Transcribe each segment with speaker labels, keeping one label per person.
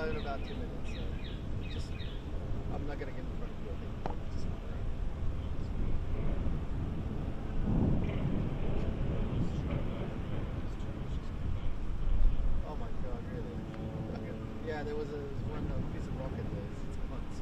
Speaker 1: in about 2 minutes. So just, I'm not gonna get in front of you. I think just oh my god, really? Okay. Yeah, there was one piece of rock in there. It's months.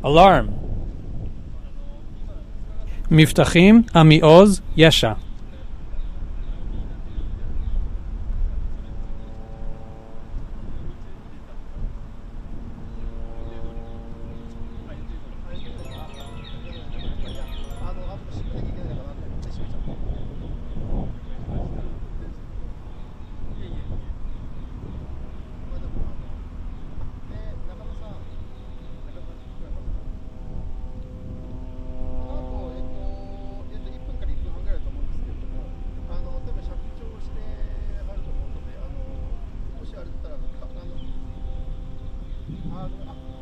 Speaker 2: Alarm. מבטחים, עמיעוז, ישע.
Speaker 1: あ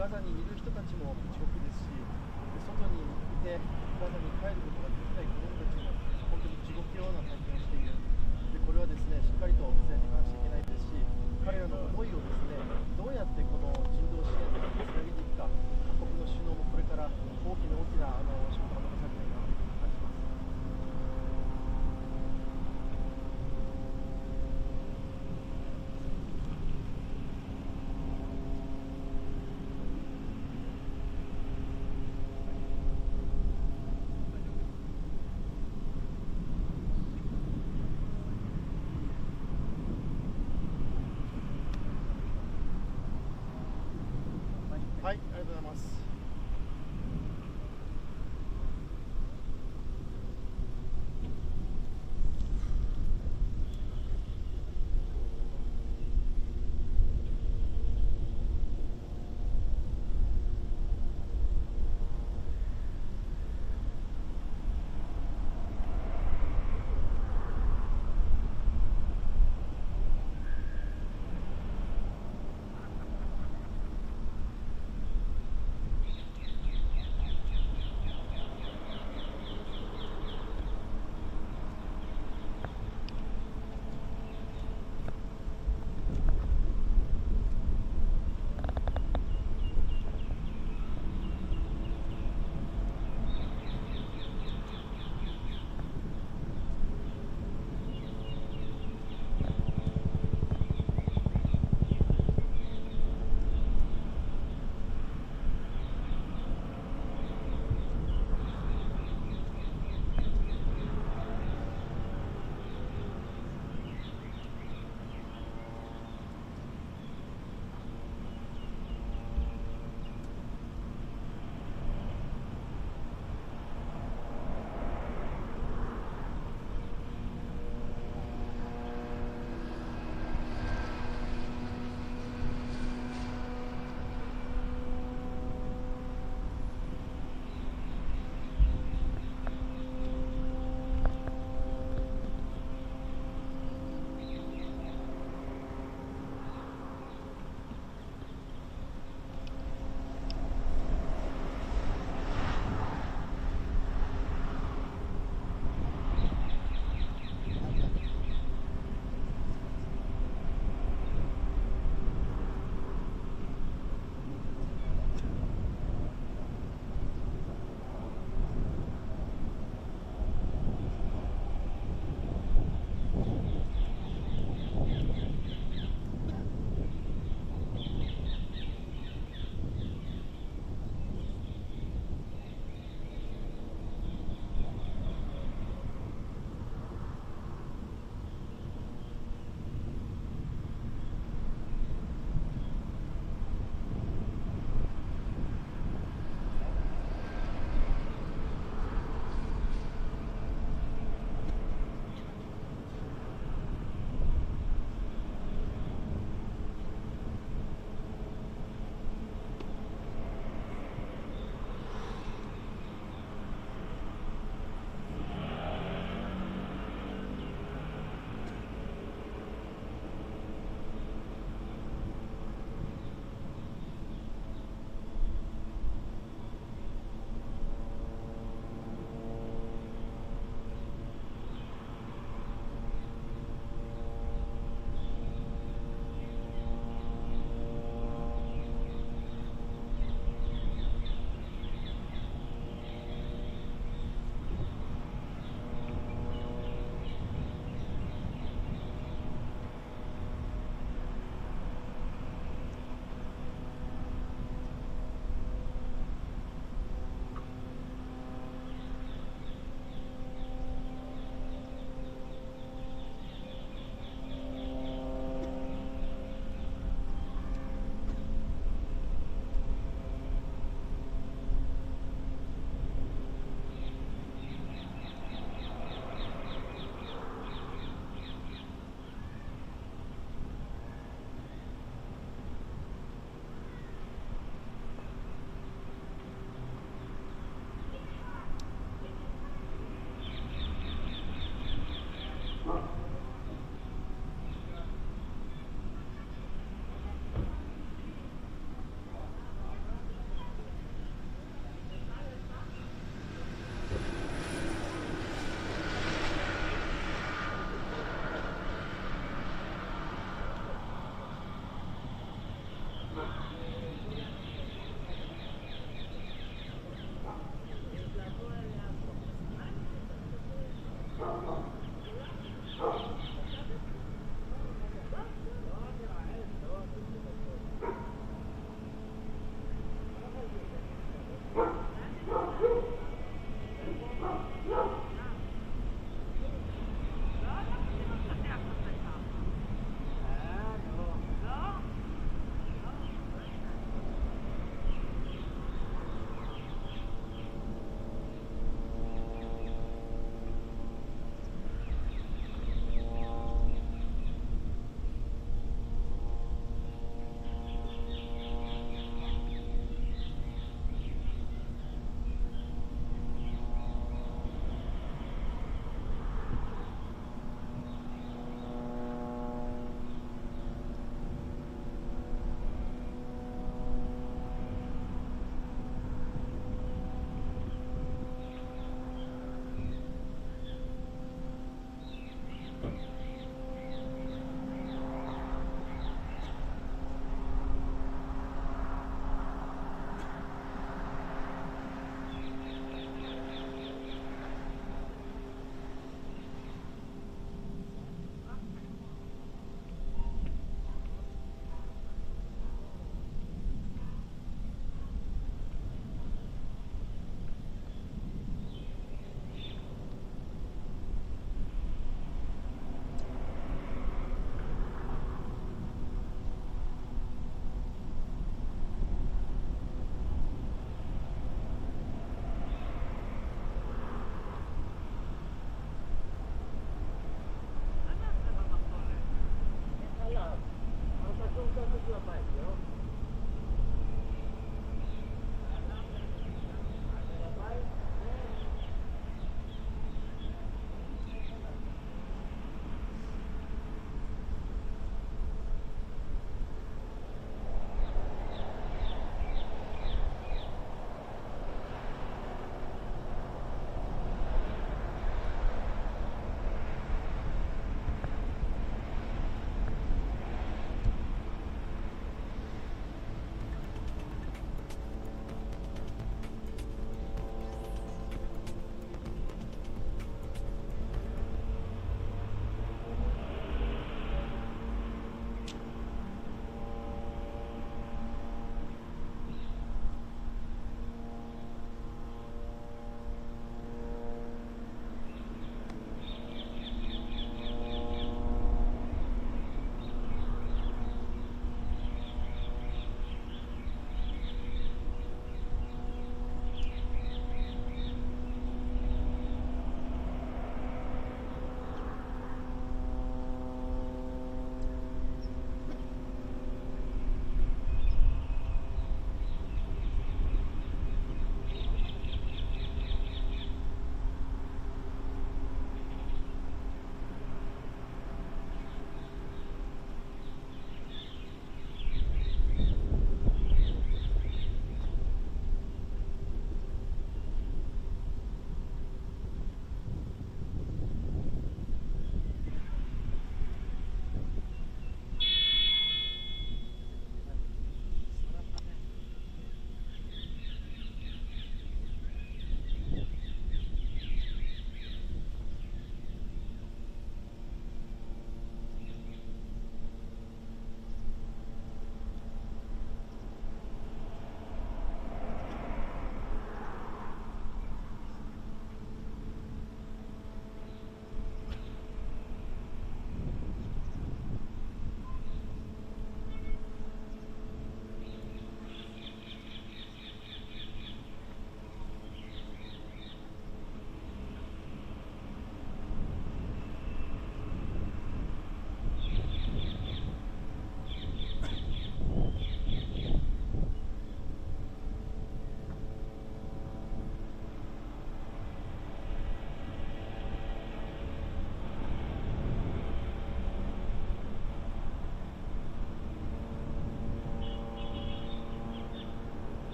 Speaker 1: ガザにいる人たちも地獄ですし、で外にいてガザに帰ることができない子どもたちも本当に地獄のような体験をしている。でこれはですね、しっかりと伝えていかなきゃいけないですし、彼らの思いをですね、どうやってこの人道支援につなげていくか、各国の首脳もこれから大きな仕事が残されているなと感じます。はい、ありがとうございます。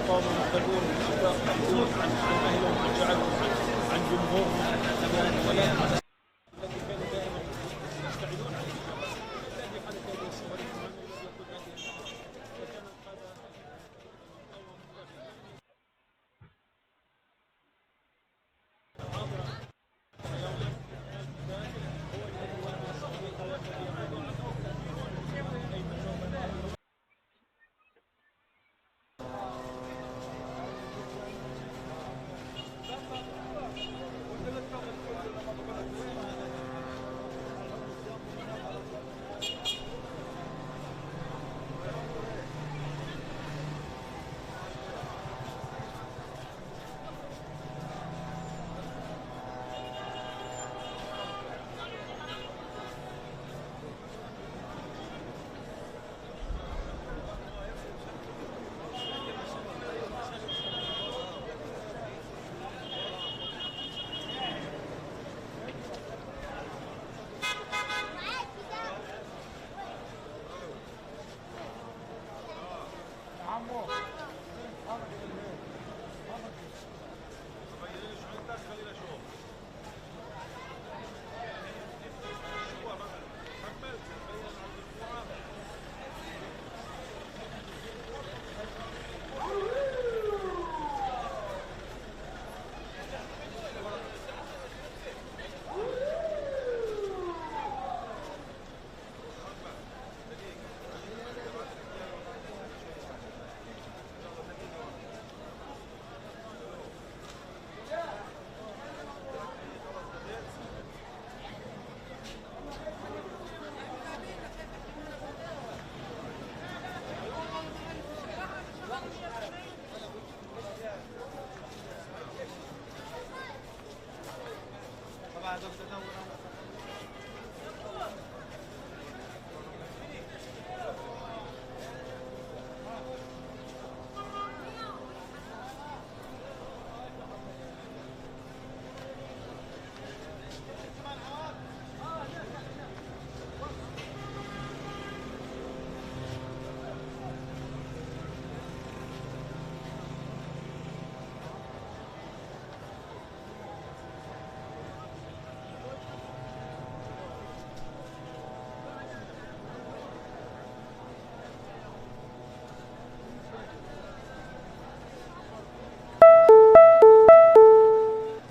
Speaker 3: قام مختلفون يحدثون عن اهلهم عن شعبهم عن جمهورهم الذي كانوا دائما يستعينون عليه الذي حدث هذه الصور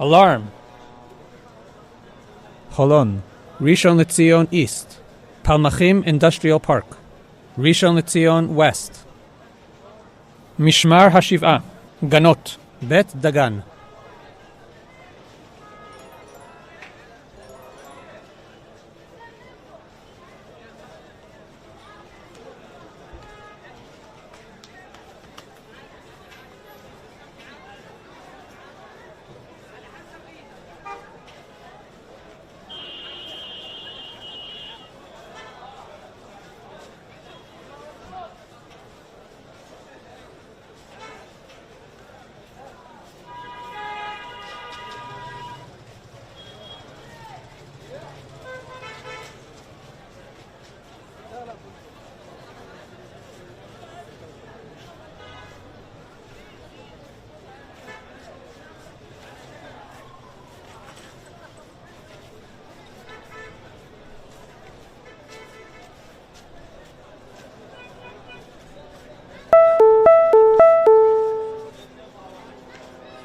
Speaker 2: Alarm! Holon, Rishon LeZion East, Palmachim Industrial Park, Rishon LeZion West, Mishmar HaShiv'ah, Ganot, Bet Dagan.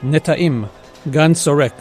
Speaker 2: Netaim, Gan Sorek.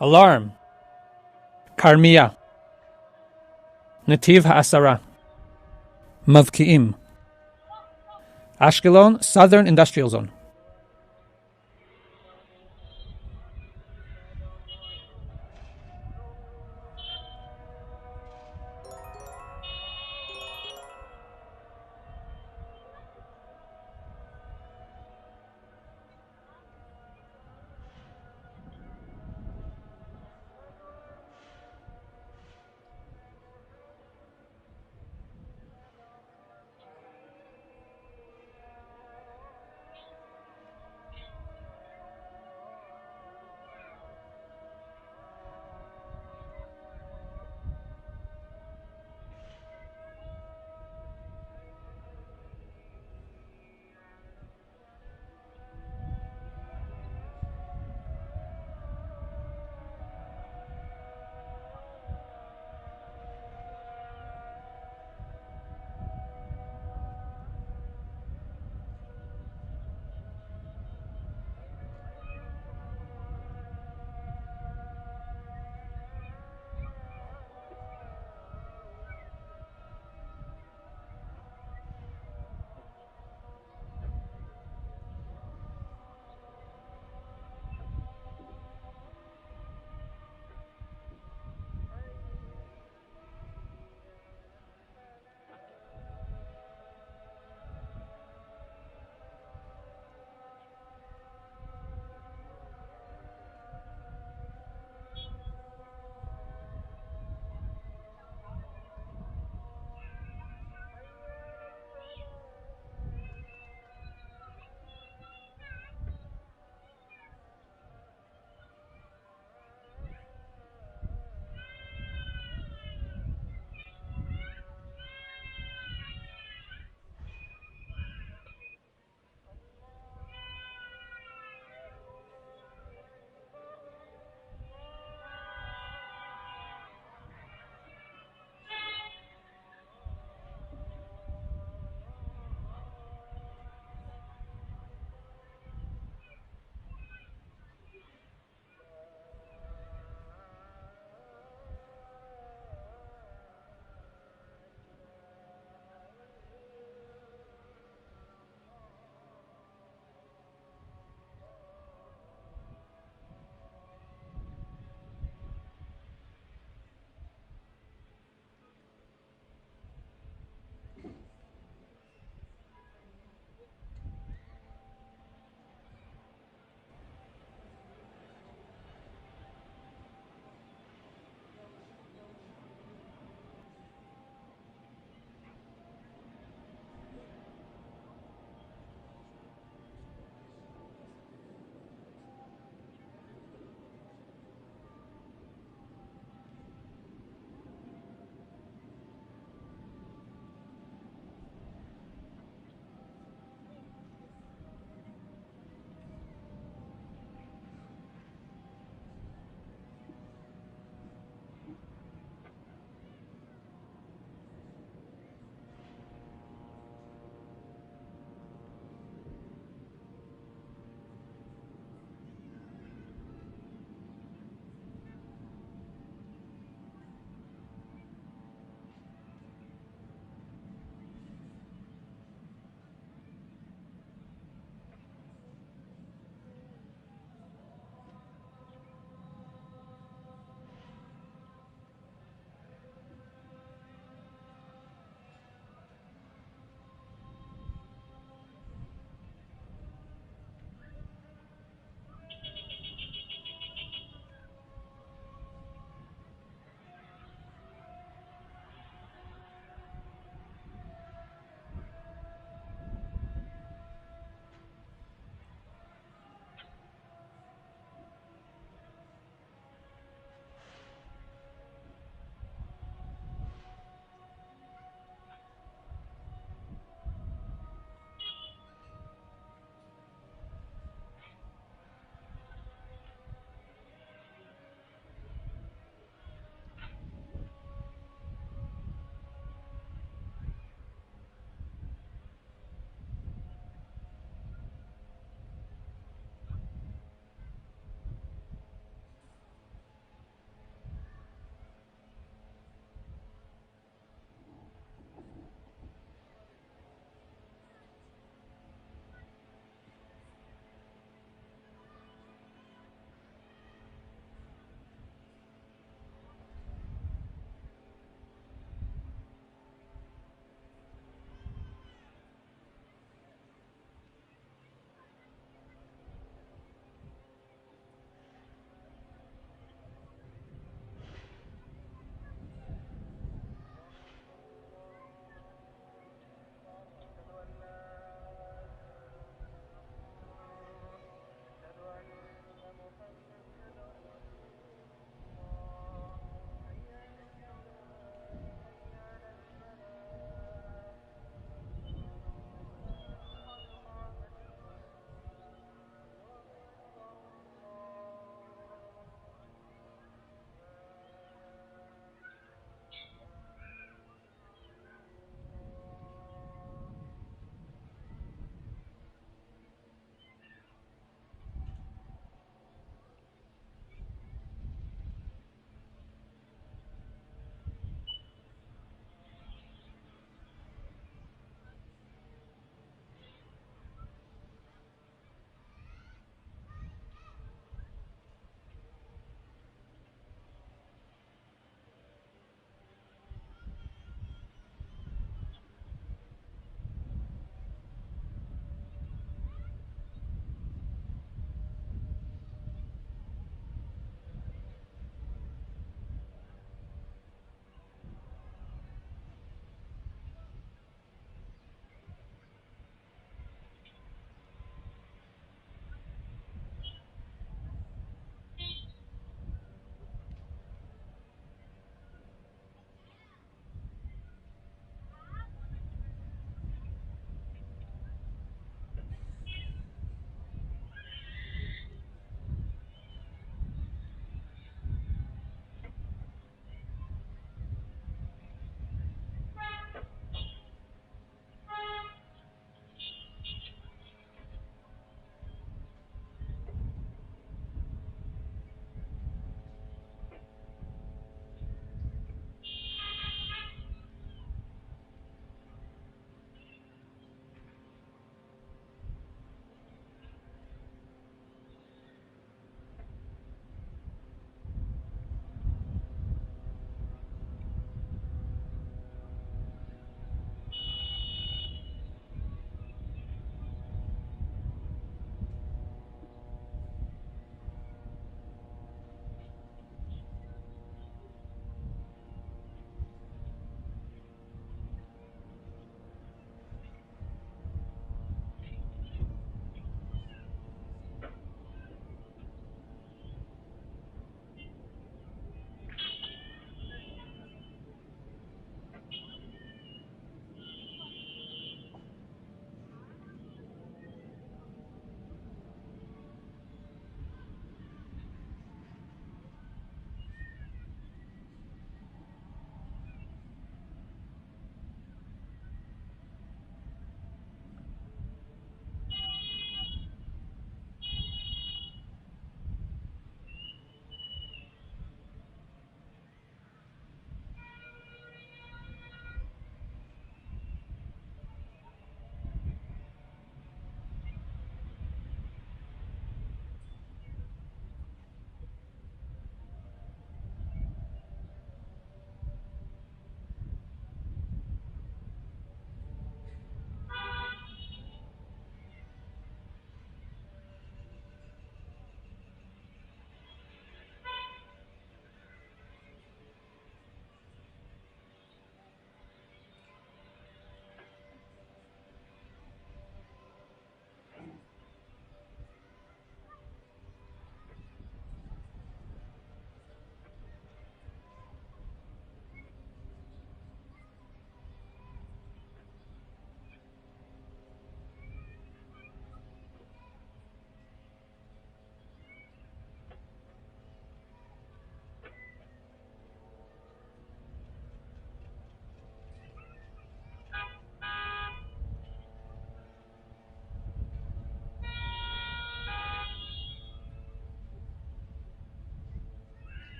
Speaker 2: Alarm. Karmiya. Netiv Ha'asara. Mavki'im. Ashkelon Southern Industrial Zone.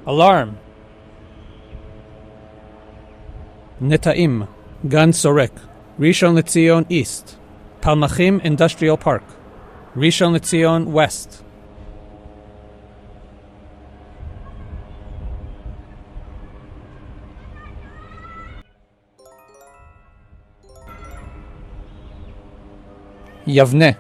Speaker 2: Alarm! Netaim, Gan Sorek, Rishon LeZion East, Palmachim Industrial Park, Rishon LeZion West. Yavne.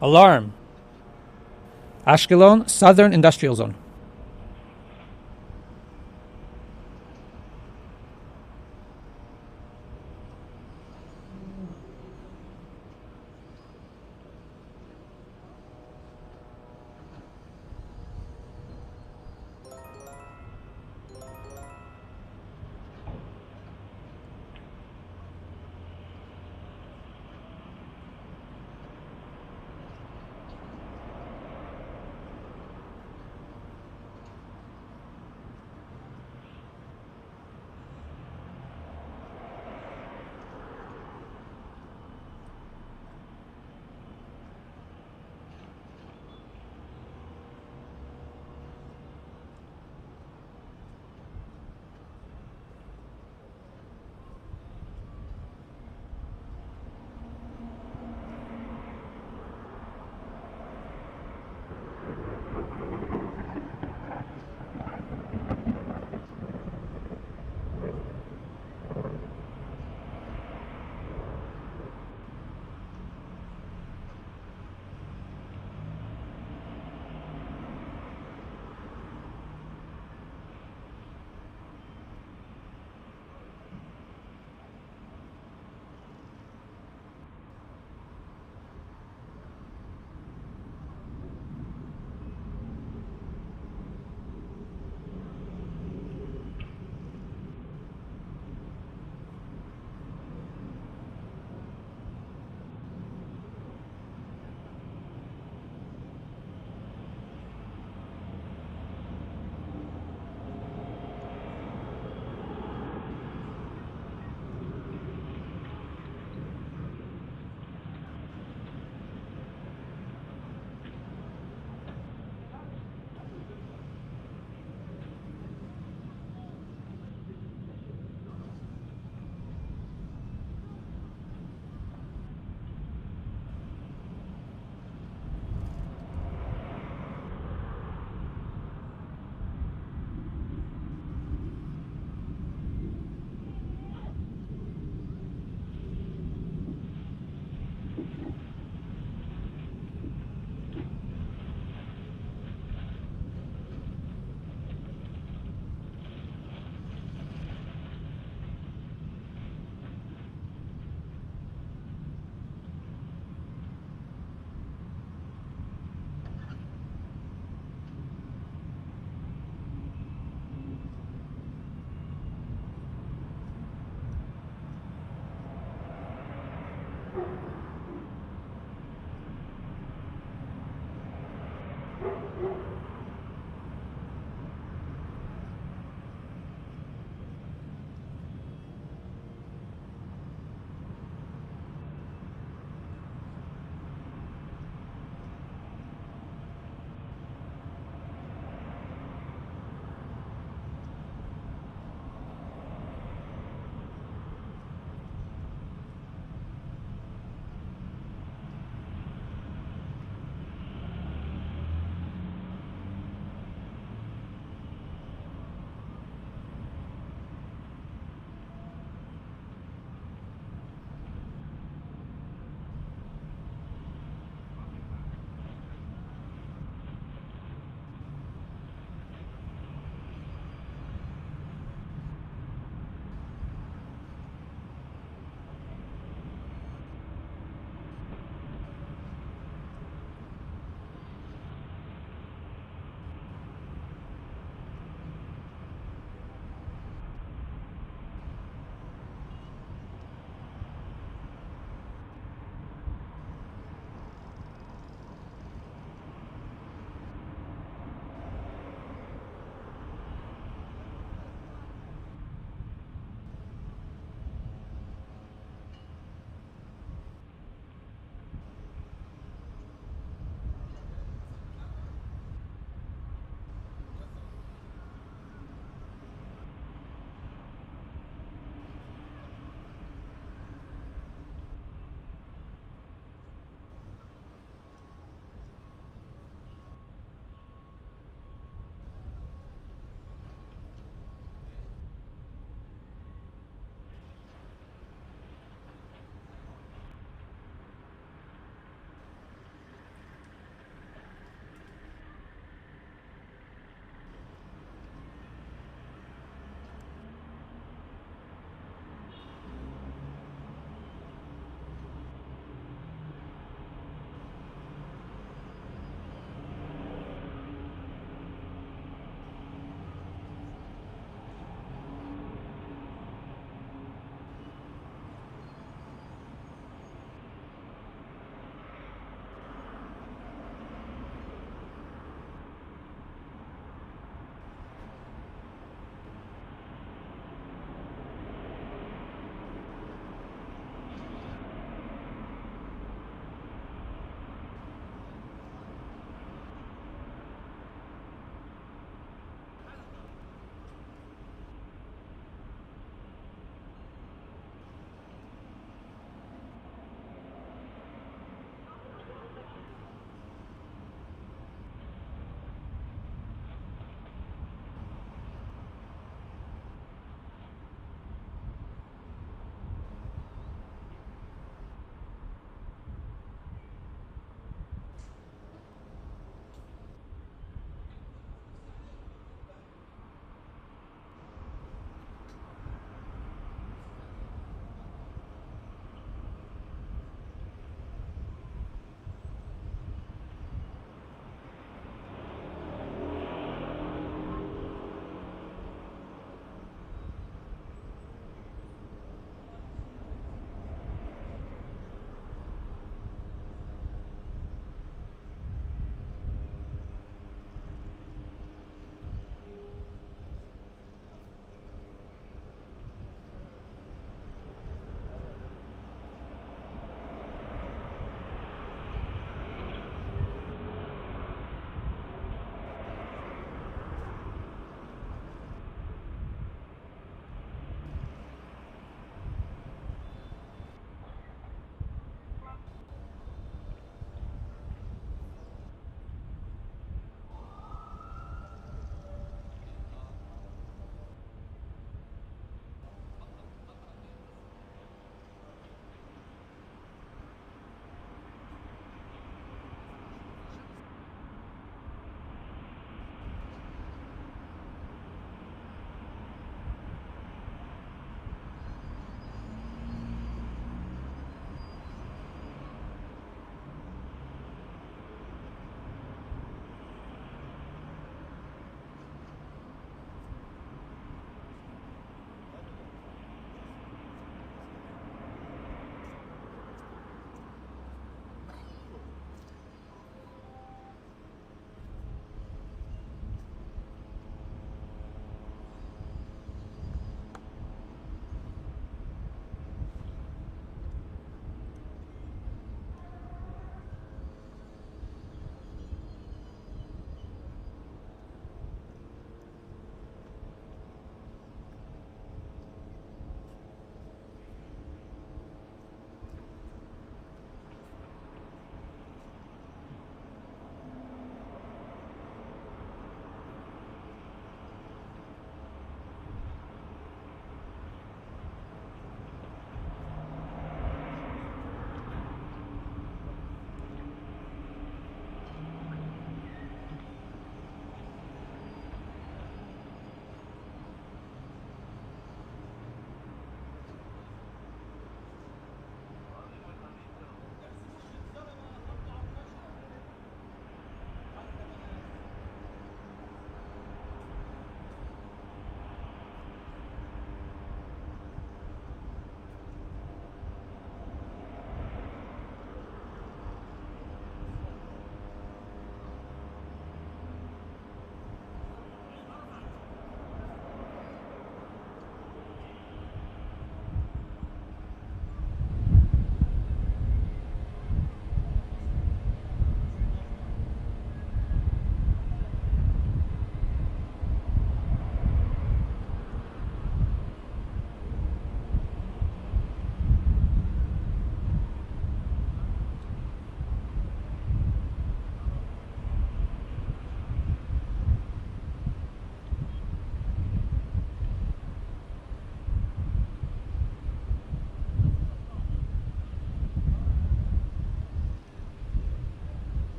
Speaker 2: Alarm! Ashkelon, Southern Industrial Zone.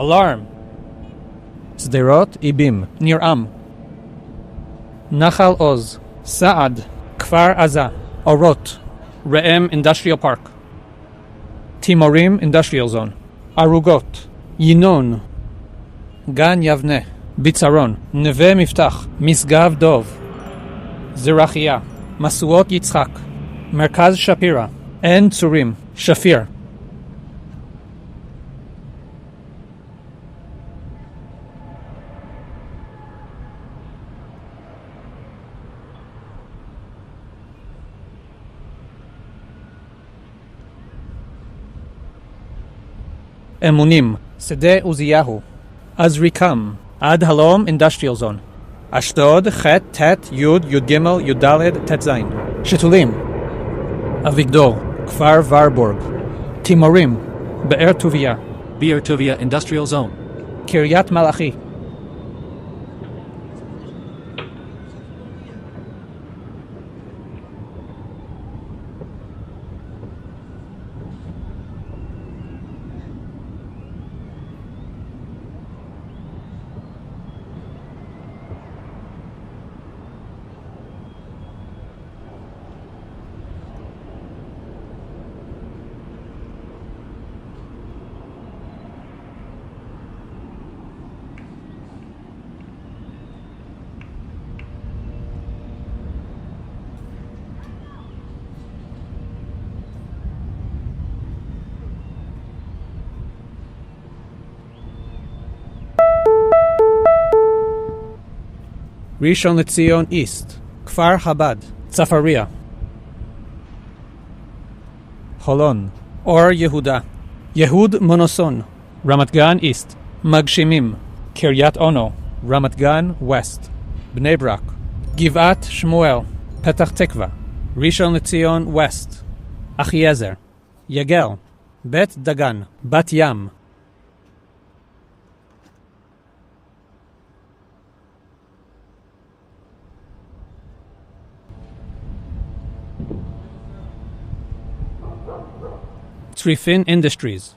Speaker 2: Alarm! Sderot Ibim, Nir Am. Nachal Oz, Saad, Kfar Aza, Orot, Re'em Industrial Park. Timorim Industrial Zone. Arugot, Yinon, Gan Yavne, Bitzaron, Neve Miftach, Misgav Dov, Zerachia, Masuot Yitzchak, Merkaz Shapira, En Tzurim, Shafir. Emunim, Sede Uziyahu, Azrikam, Ad Halom Industrial Zone, Ashdod, Chet, Tet, Yud, Yud Gimel, Yud Daled, Tet Zain, Shitulim, Avigdor, Kfar Varborg, Timorim, Be'er Tuvia,
Speaker 4: Beer Tuvia Industrial Zone.
Speaker 2: Kiryat Malachi. Rishon LeZion East, Kfar Chabad, Tzafaria, Holon, Or Yehuda, Yehud Monoson, Ramat Gan East, Magshimim, Kiryat Ono, Ramat Gan West, Bnei Brak, Givat Shmuel, Petach Tikva, Rishon LeZion West, Achiezer, Yegel, Bet Dagan, Bat Yam, Trifin Industries,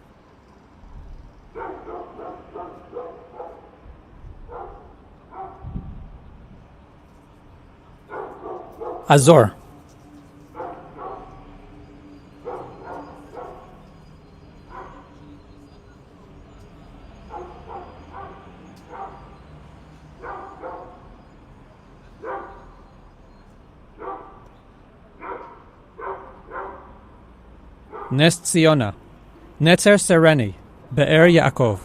Speaker 2: Azor, Nest Ziona, Netzer Sereni, Be'er Yaakov,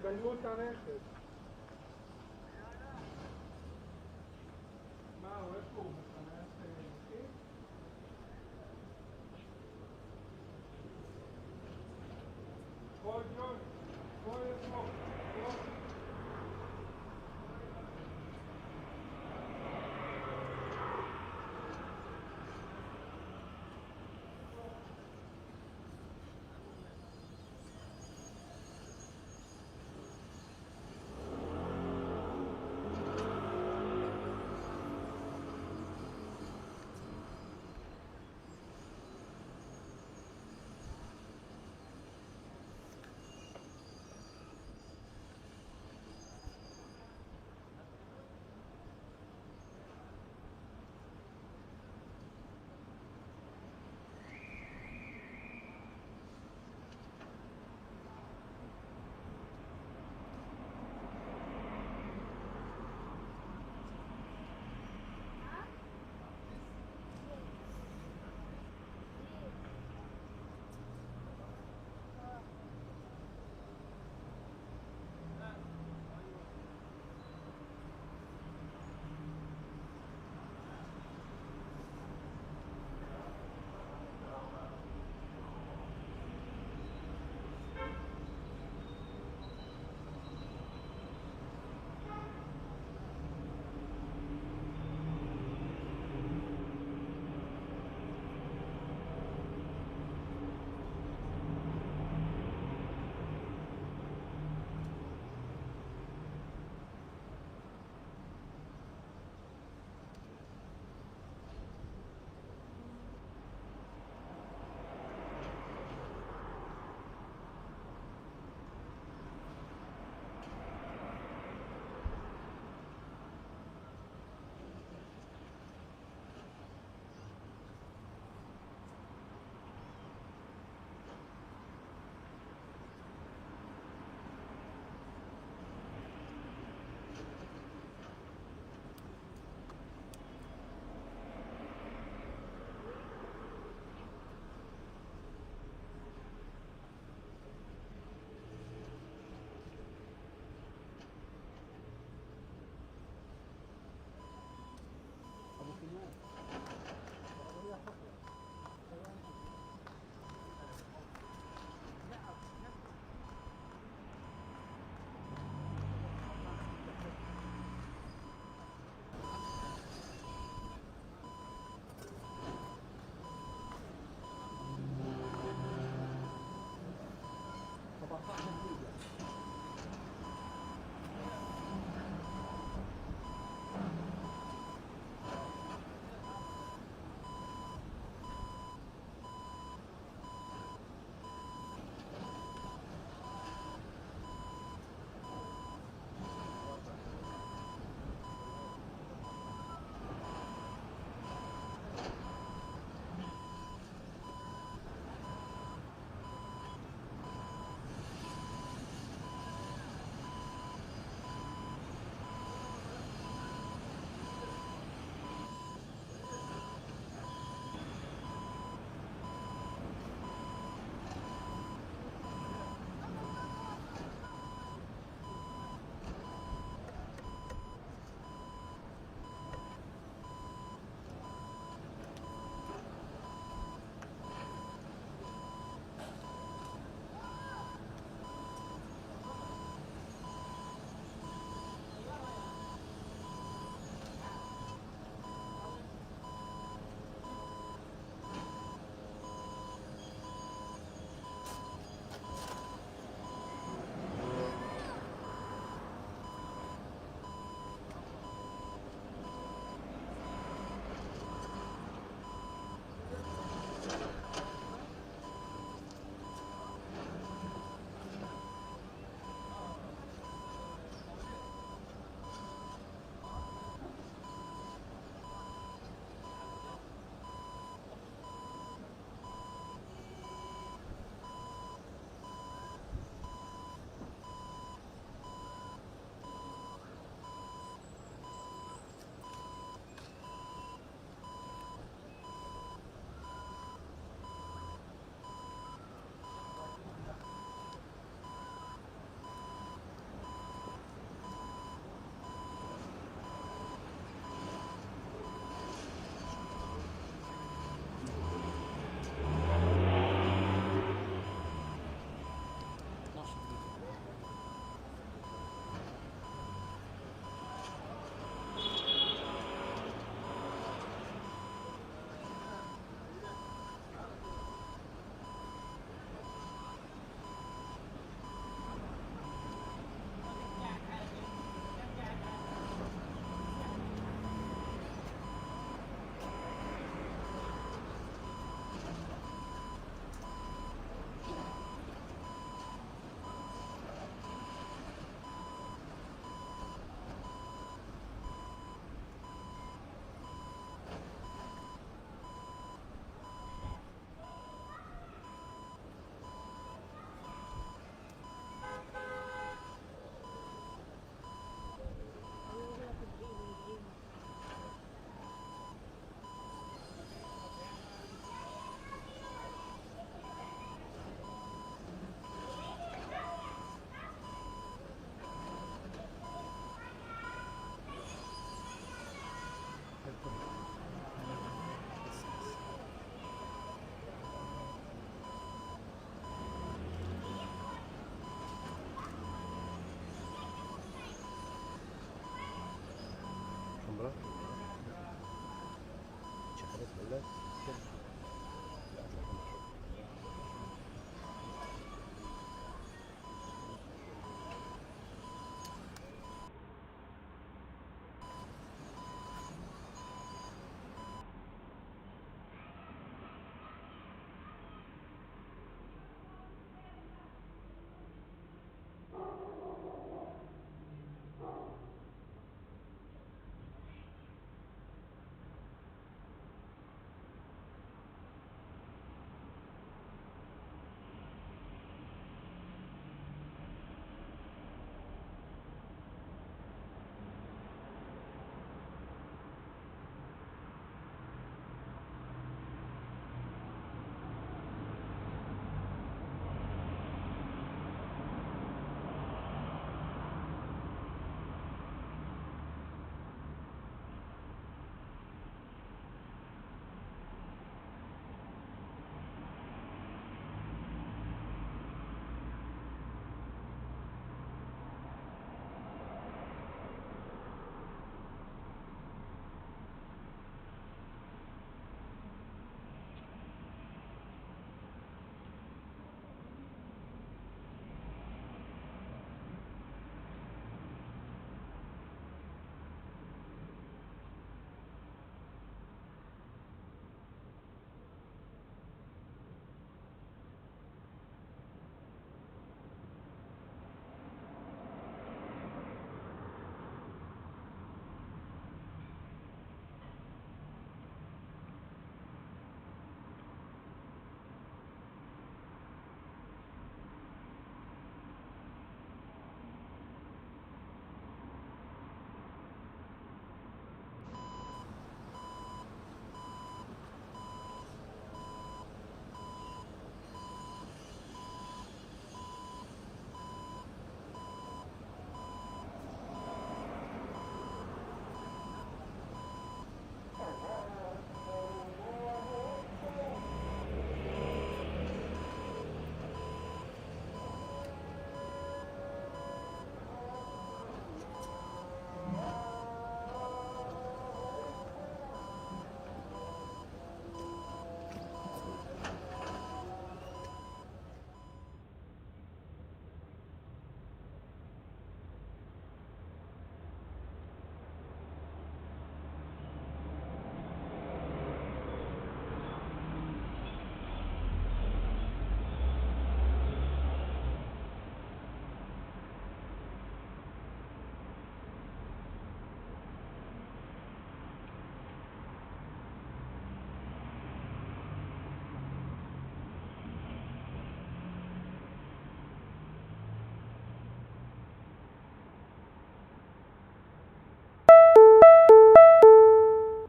Speaker 5: בנו את הרכב. מה, הוא איפה הוא? בחניית נכים? בוא ג'ון, בוא לפה, בוא.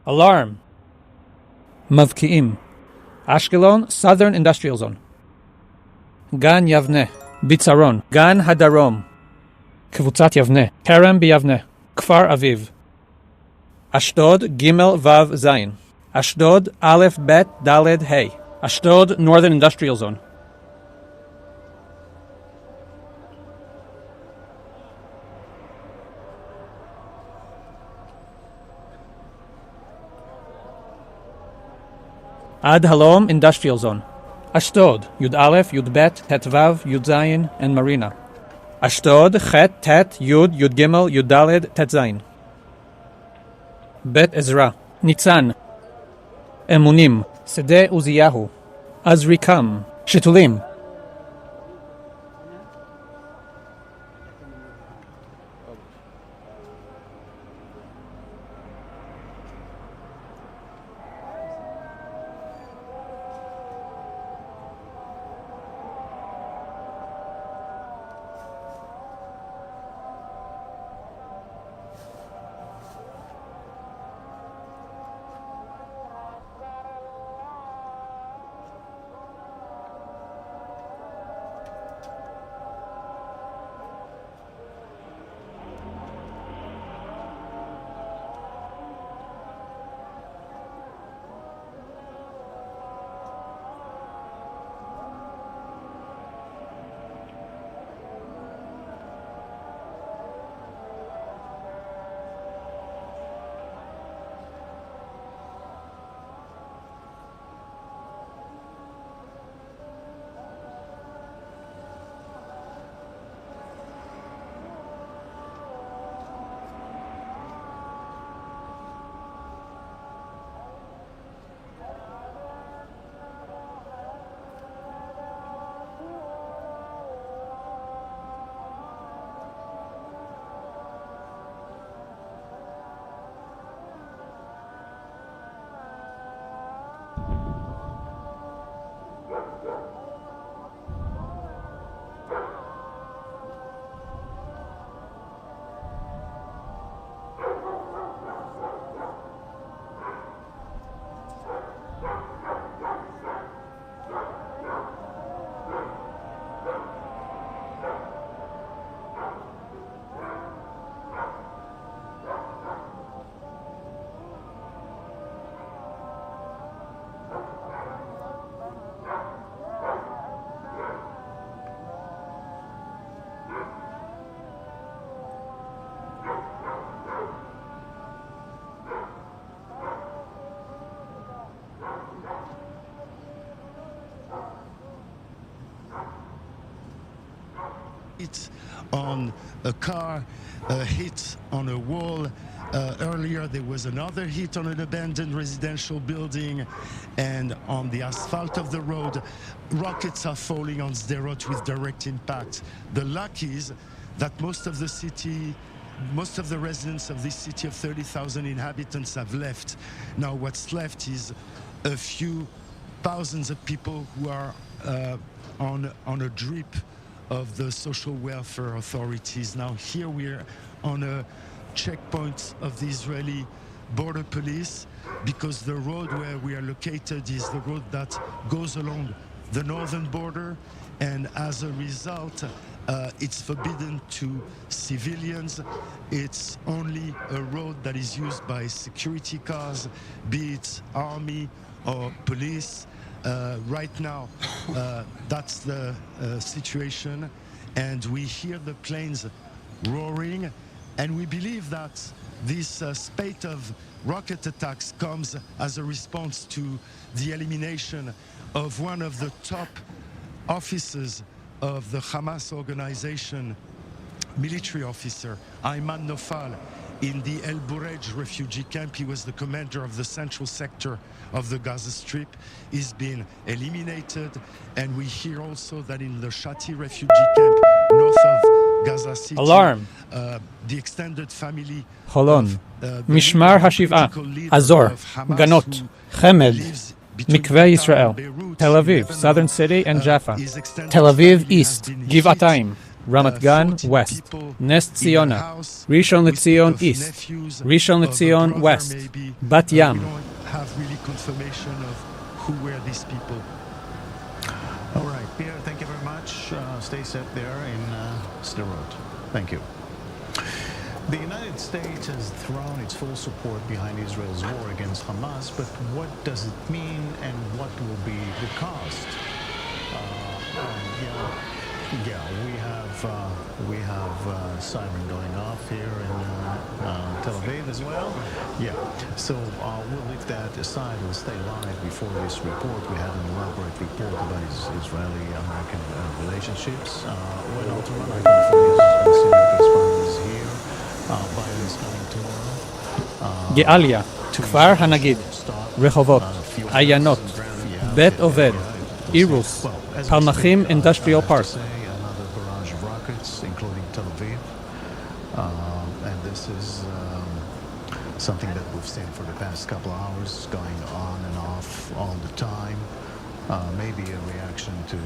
Speaker 2: Alarm. מבקיעים. Ashkelon, Southern Industrial Zone. גן יבנה. ביצרון. גן הדרום. קבוצת יבנה. כרם ביבנה. כפר אביב. אשדוד, ג' ו' ז'. אשדוד, א' ב' ד' ה'. אשדוד, Northern Industrial Zone. Ad Halom Industrial Zone. Ashdod, Yud Aleph, Yud Bet, Het Vav, Yud Zayin, and Marina. Ashdod, Chet, Tet, Yud, Yud Gimel, Yud Daled, Tet Zayin. Bet Ezra. Nitzan. Emunim. Sede Uziyahu. Azrikam. Shitulim.
Speaker 6: hit on a car, a hit on a wall. Earlier there was another hit on an abandoned residential building, and on the asphalt of the road, rockets are falling on Sderot with direct impact. The luck is that most of the residents of this city of 30,000 inhabitants have left. Now what's left is a few thousands of people who are on a drip of the social welfare authorities. Now here we're on a checkpoint of the Israeli border police, because the road where we are located is the road that goes along the northern border, and as a result it's forbidden to civilians. It's only a road that is used by security cars, be it army or police. Right now that's the situation, and we hear the planes roaring, and we believe that this spate of rocket attacks comes as a response to the elimination of one of the top officers of the Hamas organization, military officer Ayman Nofal, in the El Burej refugee camp. He was the commander of the central sector of the Gaza Strip. He's been eliminated, and we hear also that in the Shati refugee camp north of Gaza City,
Speaker 2: Alarm.
Speaker 6: the extended family
Speaker 2: חולון,
Speaker 6: of, the
Speaker 2: משמר השבעה,
Speaker 6: political leader
Speaker 2: אזור,
Speaker 6: of Hamas,
Speaker 2: גנות,
Speaker 6: who
Speaker 2: חמד,
Speaker 6: lives between
Speaker 2: מקווה
Speaker 6: Qatar
Speaker 2: ישראל,
Speaker 6: and Beirut
Speaker 2: תל
Speaker 6: in
Speaker 2: אביב,
Speaker 6: Lebanon.
Speaker 2: Southern City and Jaffa,
Speaker 6: His extended
Speaker 2: תל אביב
Speaker 6: family has
Speaker 2: East,
Speaker 6: been
Speaker 2: גבעתיים,
Speaker 6: hit.
Speaker 2: רמת גן
Speaker 6: 40
Speaker 2: West,
Speaker 6: people
Speaker 2: נס
Speaker 6: in a
Speaker 2: ציונה,
Speaker 6: house.
Speaker 2: ראשון
Speaker 6: We
Speaker 2: לציון
Speaker 6: speak of
Speaker 2: East,
Speaker 6: nephews,
Speaker 2: ראשון
Speaker 6: of a
Speaker 2: לציון
Speaker 6: brother
Speaker 2: West,
Speaker 6: maybe.
Speaker 2: בת
Speaker 6: We
Speaker 2: ים.
Speaker 6: don't have really confirmation of who were these people.
Speaker 7: All right, Pierre, thank you very much. Stay safe there in Sderot. Thank you. The United States has thrown its full support behind Israel's war against Hamas, but what does it mean, and what will be the cost? We have siren going off here in Tel Aviv as well. Yeah, so we'll leave that aside. We'll stay live before this report. We had an elaborate report about Israeli-American relationships. When Alterman, our California's senior correspondent, is here. Biden is coming tomorrow.
Speaker 2: גאליה, כפר הנגיד, רחובות, עיינות, בית עובד, אירוס, פלמחים אינדסטריאל פארק.
Speaker 7: Another barrage of rockets, including Tel Aviv. And this is something that we've seen for the past couple of hours, going on and off all the time. Maybe a reaction to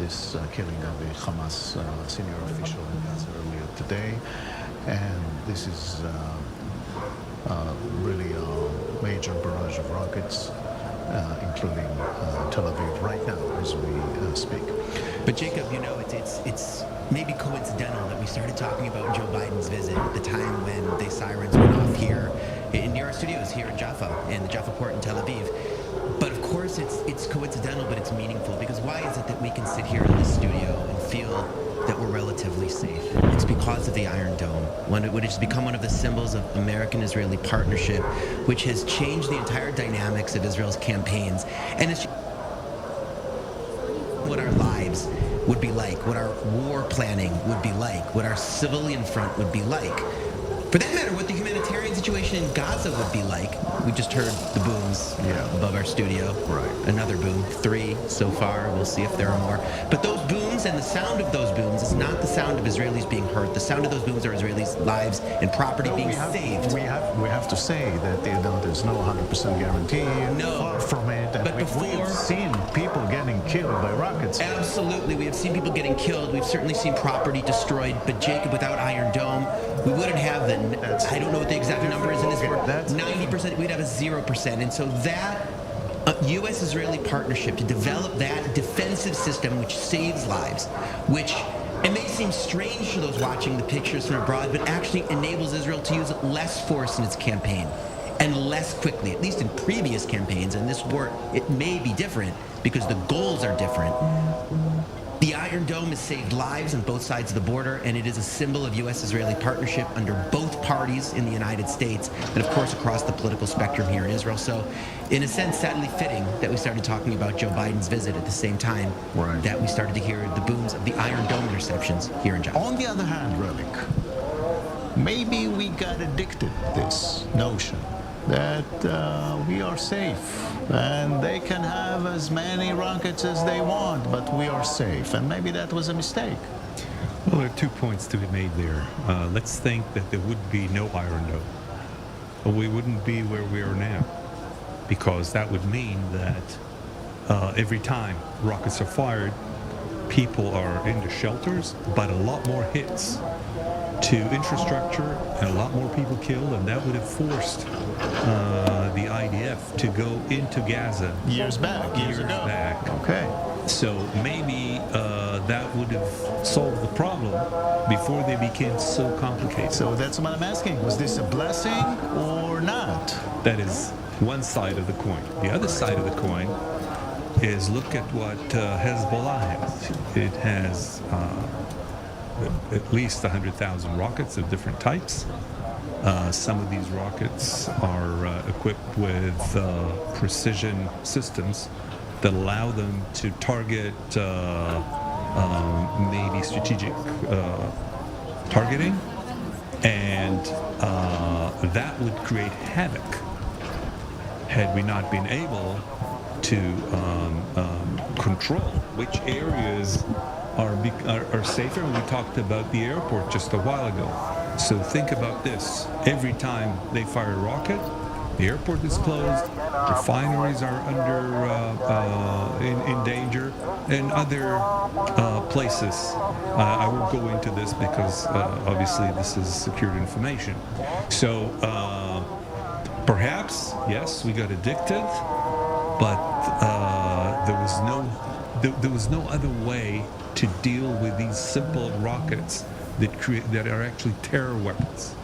Speaker 7: this killing of a Hamas senior official in Gaza earlier today. And this is really a major barrage of rockets, including Tel Aviv right now as we speak.
Speaker 8: But Jacob, you know, it's maybe coincidental that we started talking about Joe Biden's visit at the time when the sirens went off here near our studios here in Jaffa, in the Jaffa port in Tel Aviv. But of course it's coincidental, but it's meaningful, because why is it that we can sit here in this studio and feel that we're relatively safe? It's because of the Iron Dome, which has become one of the symbols of American-Israeli partnership, which has changed the entire dynamics of Israel's campaigns, and it's what our lives would be like, what our war planning would be like, what our civilian front would be like. For that matter, what the humanitarian situation in Gaza would be like. We just heard the booms above our studio.
Speaker 7: Right.
Speaker 8: Another boom. 3 so far. We'll see if there are more. But those booms and the sound of those booms is not the sound of Israelis being hurt. The sound of those booms are Israelis' lives and property being saved.
Speaker 7: We have to say that there's no 100% guarantee.
Speaker 8: No.
Speaker 7: Far from it. And
Speaker 8: But
Speaker 7: we've seen people getting killed by rockets.
Speaker 8: Absolutely. We have seen people getting killed. We've certainly seen property destroyed. But Jacob, without Iron Dome, we wouldn't have I don't know what the exact number is in this report. 90%, we'd have a 0%. And so that U.S.-Israeli partnership to develop that defensive system which saves lives, which it may seem strange to those watching the pictures from abroad, but actually enables Israel to use less force in its campaign and less quickly, at least in previous campaigns. And this war, it may be different because the goals are different. The Iron Dome has saved lives on both sides of the border, and it is a symbol of U.S.-Israeli partnership under both parties in the United States, and of course across the political spectrum here in Israel. So, in a sense, sadly fitting that we started talking about Joe Biden's visit at the same time that we started to hear the booms of the Iron Dome interceptions here in Jaffa.
Speaker 7: On the other hand, Relic, maybe we got addicted to this notion that we are safe and they can have as many rockets as they want, but we are safe. And maybe that was a mistake.
Speaker 9: Well, there are 2 points to be made there. Let's think that there would be no Iron Dome. Well, we wouldn't be where we are now, because that would mean that every time rockets are fired, people are in the shelters, but a lot more hits to infrastructure and a lot more people killed, and that would have forced the IDF to go into Gaza
Speaker 7: Years ago. Okay.
Speaker 9: So maybe that would have solved the problem before they became so complicated.
Speaker 7: So that's what I'm asking. Was this a blessing or not?
Speaker 9: That is one side of the coin. The other side of the coin is look at what Hezbollah has. It has at least 100,000 rockets of different types. Some of these rockets are equipped with precision systems that allow them to target maybe strategic targeting, and that would create havoc had we not been able to control which areas are safer. We talked about the airport just a while ago. So think about this. Every time they fire a rocket, the airport is closed, refineries are in danger, and other places. I won't go into this because obviously this is secured information. So perhaps, yes, we got addicted, but there was no other way to deal with these simple rockets that are actually terror weapons.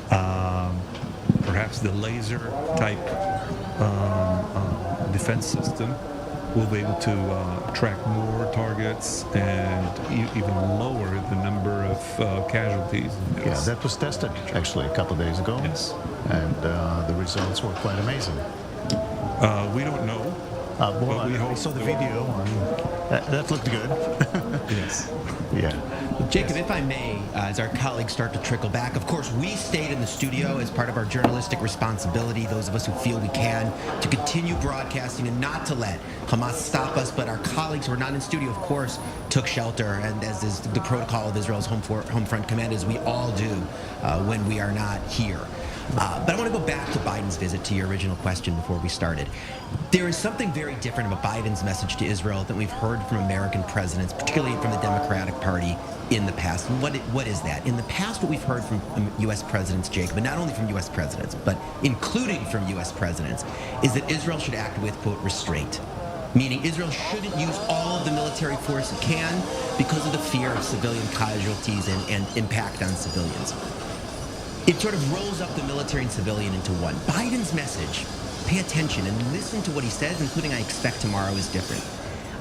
Speaker 9: Perhaps the laser type defense system will be able to track more targets and even lower the number of casualties.
Speaker 7: Yeah, that was tested actually a couple of days ago.
Speaker 9: Yes.
Speaker 7: And the results were quite amazing.
Speaker 9: We don't know.
Speaker 7: Well,
Speaker 9: we
Speaker 7: I
Speaker 9: hope
Speaker 7: saw the video, and that looked good.
Speaker 9: Yes.
Speaker 7: Yeah.
Speaker 8: Jacob, if I may, as our colleagues start to trickle back, of course, we stayed in the studio as part of our journalistic responsibility, those of us who feel we can, to continue broadcasting and not to let Hamas stop us. But our colleagues who are not in studio, of course, took shelter, and as is the protocol of Israel's Home Front Command, as we all do when we are not here. But I want to go back to Biden's visit, to your original question before we started. There is something very different about Biden's message to Israel than we've heard from American presidents, particularly from the Democratic Party, in the past. And what is that? In the past, what we've heard from U.S. presidents, Jacob, but not only from U.S. presidents, but including from U.S. presidents, is that Israel should act with, quote, restraint. Meaning Israel shouldn't use all of the military force it can because of the fear of civilian casualties and impact on civilians. It sort of rolls up the military and civilian into one. Biden's message, pay attention and listen to what he says, including I expect tomorrow, is different.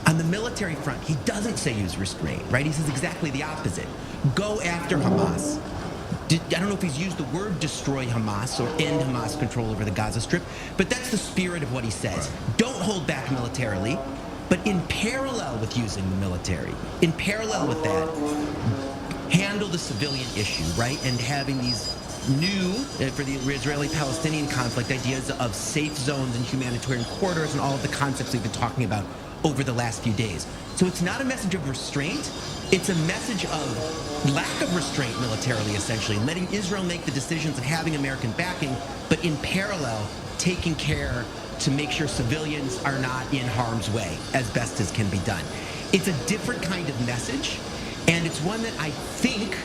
Speaker 8: On the military front, he doesn't say use restraint, right? He says exactly the opposite. Go after Hamas. I don't know if he's used the word destroy Hamas or end Hamas control over the Gaza Strip, but that's the spirit of what he says. Don't hold back militarily, but in parallel with using the military, in parallel with that, handle the civilian issue, right? And having these new, for the Israeli-Palestinian conflict, ideas of safe zones and humanitarian corridors and all of the concepts we've been talking about over the last few days. So it's not a message of restraint, it's a message of lack of restraint militarily, essentially, letting Israel make the decisions of having American backing, but in parallel, taking care to make sure civilians are not in harm's way as best as can be done. It's a different kind of message, and it's one that I think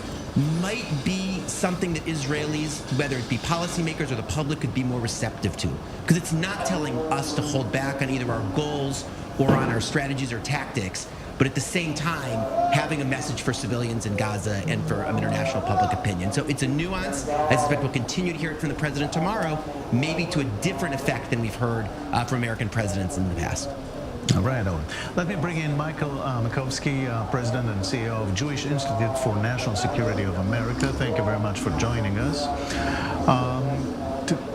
Speaker 8: might be something that Israelis, whether it be policymakers or the public, could be more receptive to. Because it's not telling us to hold back on either our goals or on our strategies or tactics, but at the same time, having a message for civilians in Gaza and for international public opinion. So it's a nuance. I suspect we'll continue to hear it from the president tomorrow, maybe to a different effect than we've heard from American presidents in the past.
Speaker 7: Right on. Let me bring in Michael Makowski, President and CEO of Jewish Institute for National Security of America. Thank you very much for joining us.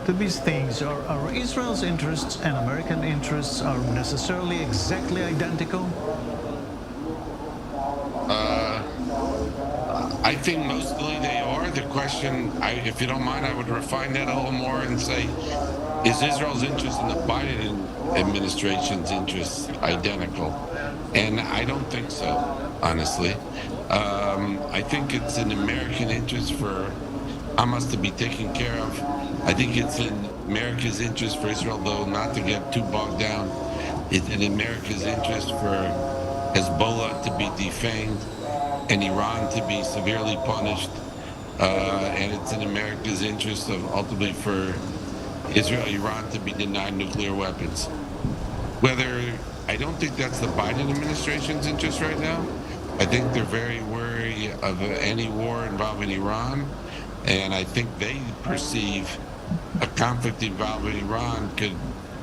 Speaker 7: To these things, are Israel's interests and American interests are necessarily exactly identical?
Speaker 10: I think mostly they are. The question, if you don't mind, I would refine that a little more and say, is Israel's interest in the Biden administration's interests identical? And I don't think so, honestly. I think it's in American interest for Hamas to be taken care of. I think it's in America's interest for Israel, though, not to get too bogged down. It's in America's interest for Hezbollah to be defamed and Iran to be severely punished. And it's in America's interest of ultimately for Iran to be denied nuclear weapons. I don't think that's the Biden administration's interest right now. I think they're very wary of any war involving Iran. And I think they perceive a conflict involving Iran could,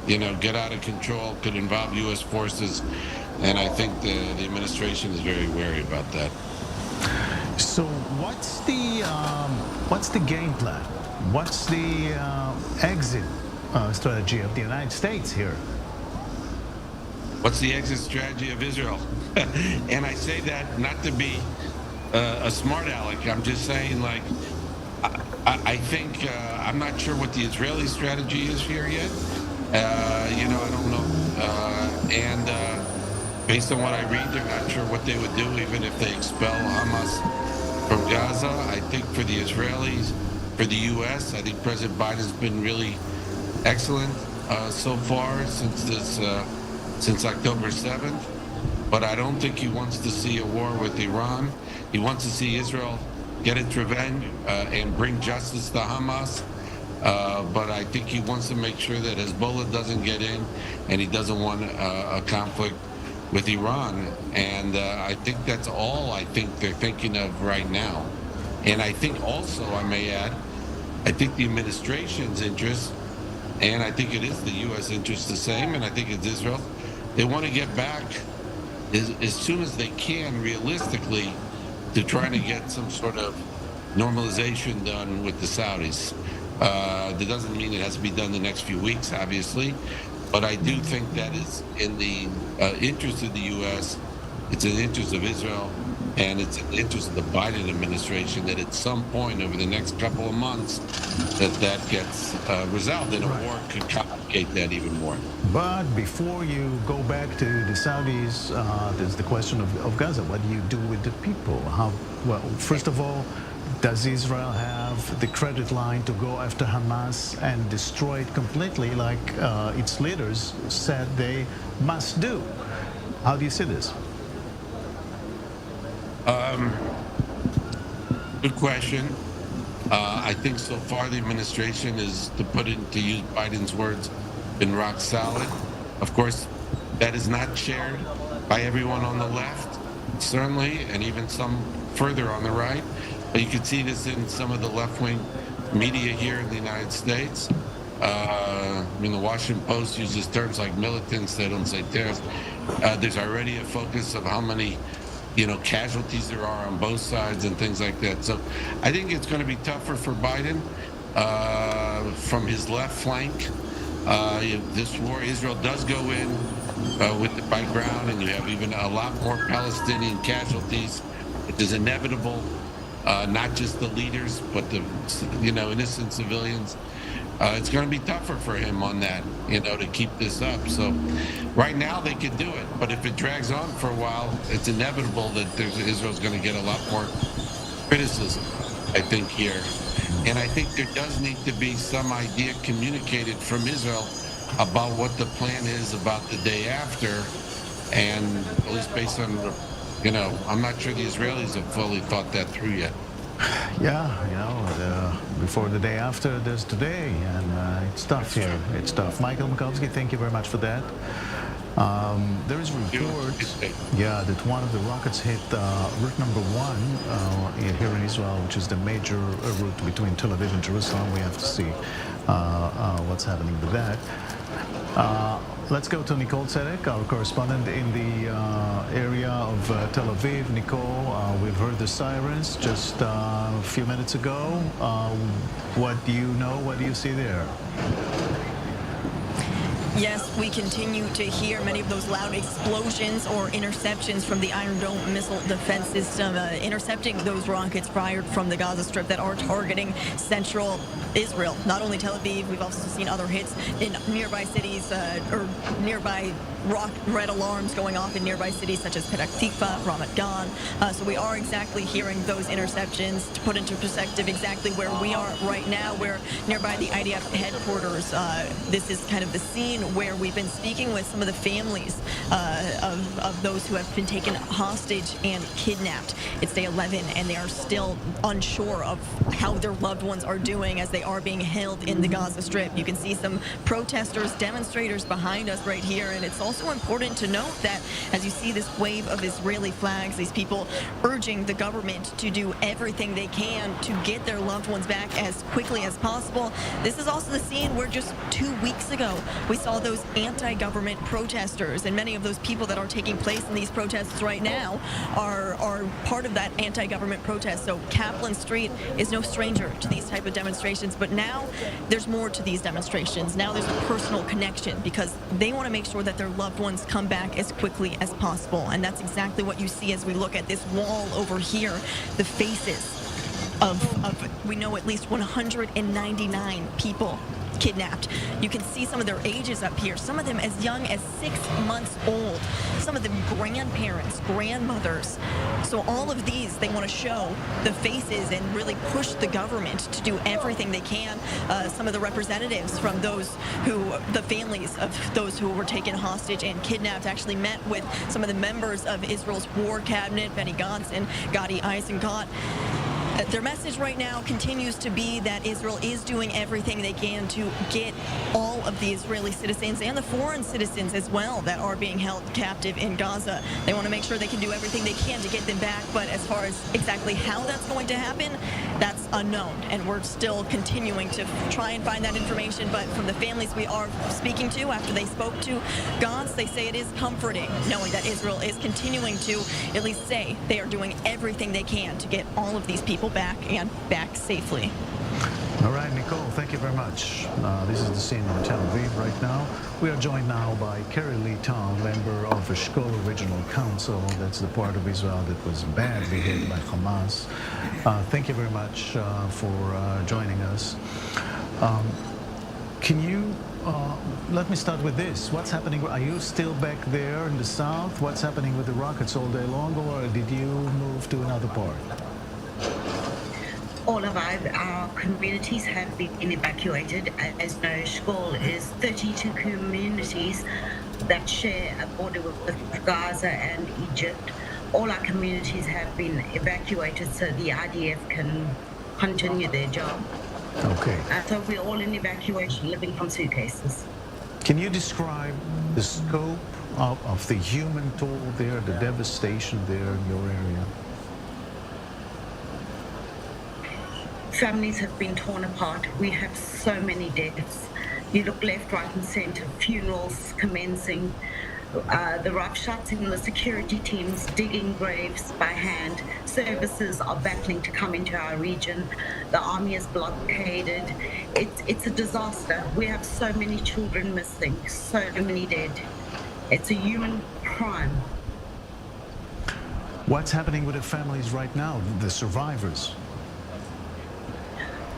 Speaker 10: get out of control, could involve U.S. forces. And I think the administration is very wary about that.
Speaker 7: So what's the game plan? What's the exit strategy of the United States here?
Speaker 10: What's the exit strategy of Israel? And I say that not to be a smart aleck. I'm just saying, I think I'm not sure what the Israeli strategy is here yet. I don't know. And based on what I read, they're not sure what they would do, even if they expel Hamas from Gaza. I think for the Israelis, for the U.S., I think President Biden's been really excellent so far since October 7th. But I don't think he wants to see a war with Iran. He wants to see Israel get its revenge and bring justice to Hamas. But I think he wants to make sure that Hezbollah doesn't get in, and he doesn't want a conflict with Iran. And I think that's all I think they're thinking of right now. And I think also, I may add, I think the administration's interest, and I think it is the U.S. interest the same, and I think it's Israel, they want to get back as soon as they can, realistically, to trying to get some sort of normalization done with the Saudis. That doesn't mean it has to be done the next few weeks, obviously, but I do think that is in the interest of the U.S., it's in the interest of Israel, and it's in the interest of the Biden administration that at some point over the next couple of months that gets resolved, and a war could complicate that even more.
Speaker 7: But before you go back to the Saudis, there's the question of Gaza. What do you do with the people? First of all, does Israel have the credit line to go after Hamas and destroy it completely like its leaders said they must do? How do you see this?
Speaker 10: Good question. I think so far the administration is, to use Biden's words, been rock solid. Of course, that is not shared by everyone on the left, certainly, and even some further on the right. But you can see this in some of the left-wing media here in the United States. The Washington Post uses terms like militants, they don't say terrorists. There's already a focus of how many casualties there are on both sides and things like that. So I think it's going to be tougher for Biden from his left flank. If this war, Israel does go in by ground, and you have even a lot more Palestinian casualties. It is inevitable, not just the leaders, but the innocent civilians. It's going to be tougher for him on that, to keep this up. So right now they could do it, but if it drags on for a while, it's inevitable that Israel's going to get a lot more criticism, I think, here. And I think there does need to be some idea communicated from Israel about what the plan is about the day after. And at least based on, I'm not sure the Israelis have fully thought that through yet.
Speaker 7: Yeah, before the day after, there's today, and it's tough here. It's tough. Michael Makowski, thank you very much for that. There is reports, that one of the rockets hit route number 1 here in Israel, which is the major route between Tel Aviv and Jerusalem. We have to see what's happening with that. Let's go to Nicole Tzedek, our correspondent in the area of Tel Aviv. Nicole, we've heard the sirens just a few minutes ago. What do you know? What do you see there?
Speaker 11: Yes, we continue to hear many of those loud explosions or interceptions from the Iron Dome missile defense system, intercepting those rockets fired from the Gaza Strip that are targeting central Israel. Not only Tel Aviv, we've also seen other hits in nearby cities or nearby red alarms going off in nearby cities such as Petah Tikva, Ramat Gan. So we are exactly hearing those interceptions. To put into perspective exactly where we are right now, we're nearby the IDF headquarters. This is kind of the scene where we've been speaking with some of the families of those who have been taken hostage and kidnapped. It's day 11, and they are still unsure of how their loved ones are doing as they are being held in the Gaza Strip. You can see some protesters, demonstrators behind us right here, and it's also important to note that as you see this wave of Israeli flags, these people urging the government to do everything they can to get their loved ones back as quickly as possible. This is also the scene where just 2 weeks ago we saw those anti-government protesters, and many of those people that are taking place in these protests right now are part of that anti-government protest. So Kaplan Street is no stranger to these type of demonstrations, but now there's more to these demonstrations. Now there's a personal connection because they want to make sure that their loved ones come back as quickly as possible, and that's exactly what you see as we look at this wall over here, the faces of we know at least 199 people kidnapped. You can see some of their ages up here, some of them as young as 6 months old, some of them grandparents, grandmothers. So all of these, they want to show the faces and really push the government to do everything they can. Some of the representatives from the families of those who were taken hostage and kidnapped actually met with some of the members of Israel's war cabinet, Benny Gantz and Gadi Eisenkot. Their message right now continues to be that Israel is doing everything they can to get all of the Israeli citizens and the foreign citizens as well that are being held captive in Gaza. They want to make sure they can do everything they can to get them back, but as far as exactly how that's going to happen, that's unknown, and we're still continuing to try and find that information. But from the families we are speaking to after they spoke to Gantz, they say it is comforting knowing that Israel is continuing to at least say they are doing everything they can to get all of these people back and back safely.
Speaker 7: All right, Nicole, thank you very much. This is the scene in Tel Aviv right now. We are joined now by Kerry Lee Tong, member of the Eshkol Regional Council. That's the part of Israel that was badly hit by Hamas. Thank you very much for joining us. Can you let me start with this. What's happening? Are you still back there in the south? What's happening with the rockets all day long, or did you move to another part?
Speaker 12: All of our communities have been evacuated. As you know, Eshkol is 32 communities that share a border with Gaza and Egypt. All our communities have been evacuated so the IDF can continue their job.
Speaker 7: Okay.
Speaker 12: So we're all in evacuation, living from suitcases.
Speaker 7: Can you describe the scope of the human toll there, the devastation there in your area?
Speaker 12: Families have been torn apart. We have so many deaths. You look left, right, and center. Funerals commencing. The rough shots in the security teams digging graves by hand. Services are battling to come into our region. The army is blockaded. It's a disaster. We have so many children missing, so many dead. It's a human crime.
Speaker 7: What's happening with the families right now, the survivors?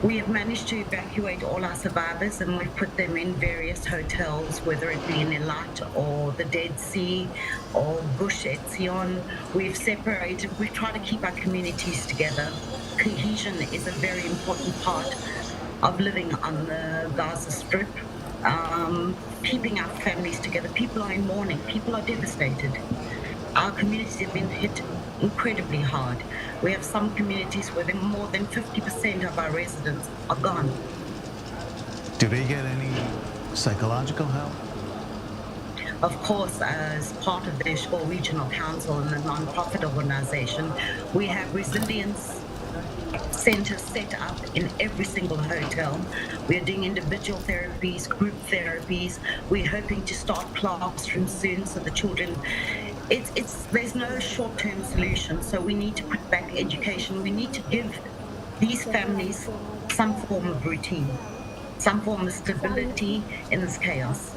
Speaker 12: We have managed to evacuate all our survivors, and we've put them in various hotels, whether it be in Eilat or the Dead Sea or Gush Etzion. We've separated. We try to keep our communities together. Cohesion is a very important part of living on the Gaza Strip. Keeping our families together. People are in mourning. People are devastated. Our communities have been hit incredibly hard. We have some communities where more than 50% of our residents are gone.
Speaker 7: Do they get any psychological help?
Speaker 12: Of course, as part of the Eshkol Regional Council and the non-profit organization, we have resilience centers set up in every single hotel. We're doing individual therapies, group therapies. We're hoping to start classrooms soon so the children. There's no short-term solution. So we need to put back education. We need to give these families some form of routine, some form of stability in this chaos.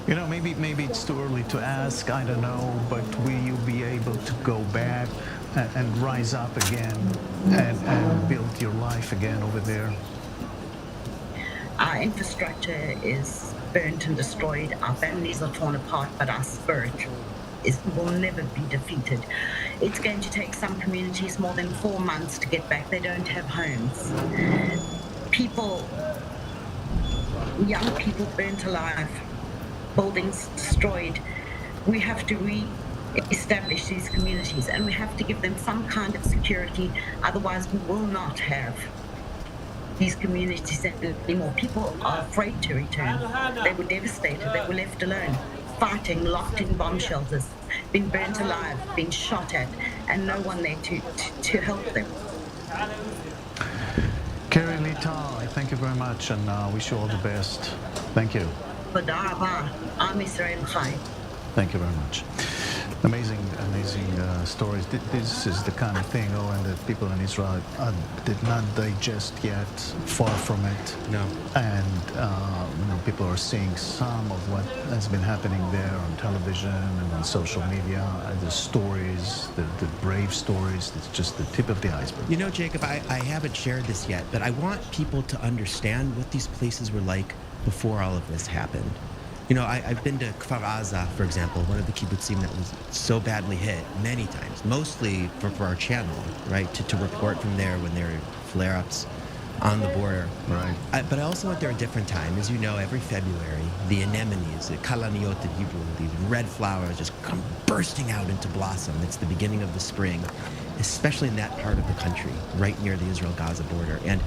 Speaker 7: You know, maybe it's too early to ask, I don't know, but will you be able to go back and rise up again and build your life again over there?
Speaker 12: Our infrastructure is burnt and destroyed. Our families are torn apart, but our spirit will never be defeated. It's going to take some communities more than 4 months to get back. They don't have homes. Young people burnt alive, buildings destroyed. We have to re-establish these communities, and we have to give them some kind of security. Otherwise, we will not have these communities anymore. People are afraid to return. They were devastated. They were left alone, fighting, locked in bomb shelters, being burnt alive, being shot at, and no one there to help them.
Speaker 7: Kerry Lital, I thank you very much and wish you all the best. Thank you.
Speaker 12: Am Israel Chai.
Speaker 7: Thank you very much. Amazing stories. This is the kind of thing, Owen, that people in Israel did not digest yet. Far from it.
Speaker 8: No.
Speaker 7: And people are seeing some of what has been happening there on television and on social media. The stories, the brave stories. It's just the tip of the iceberg.
Speaker 8: You know, Jacob, I haven't shared this yet, but I want people to understand what these places were like before all of this happened. You know, I've been to Kfar Aza, for example, one of the kibbutzim that was so badly hit many times, mostly for our channel, right, to report from there when there were flare-ups on the border.
Speaker 7: Right.
Speaker 8: But I also went there a different time. As you know, every February, the anemones, the kalaniot in Hebrew, the red flowers just come bursting out into blossom. It's the beginning of the spring, especially in that part of the country, right near the Israel-Gaza border. And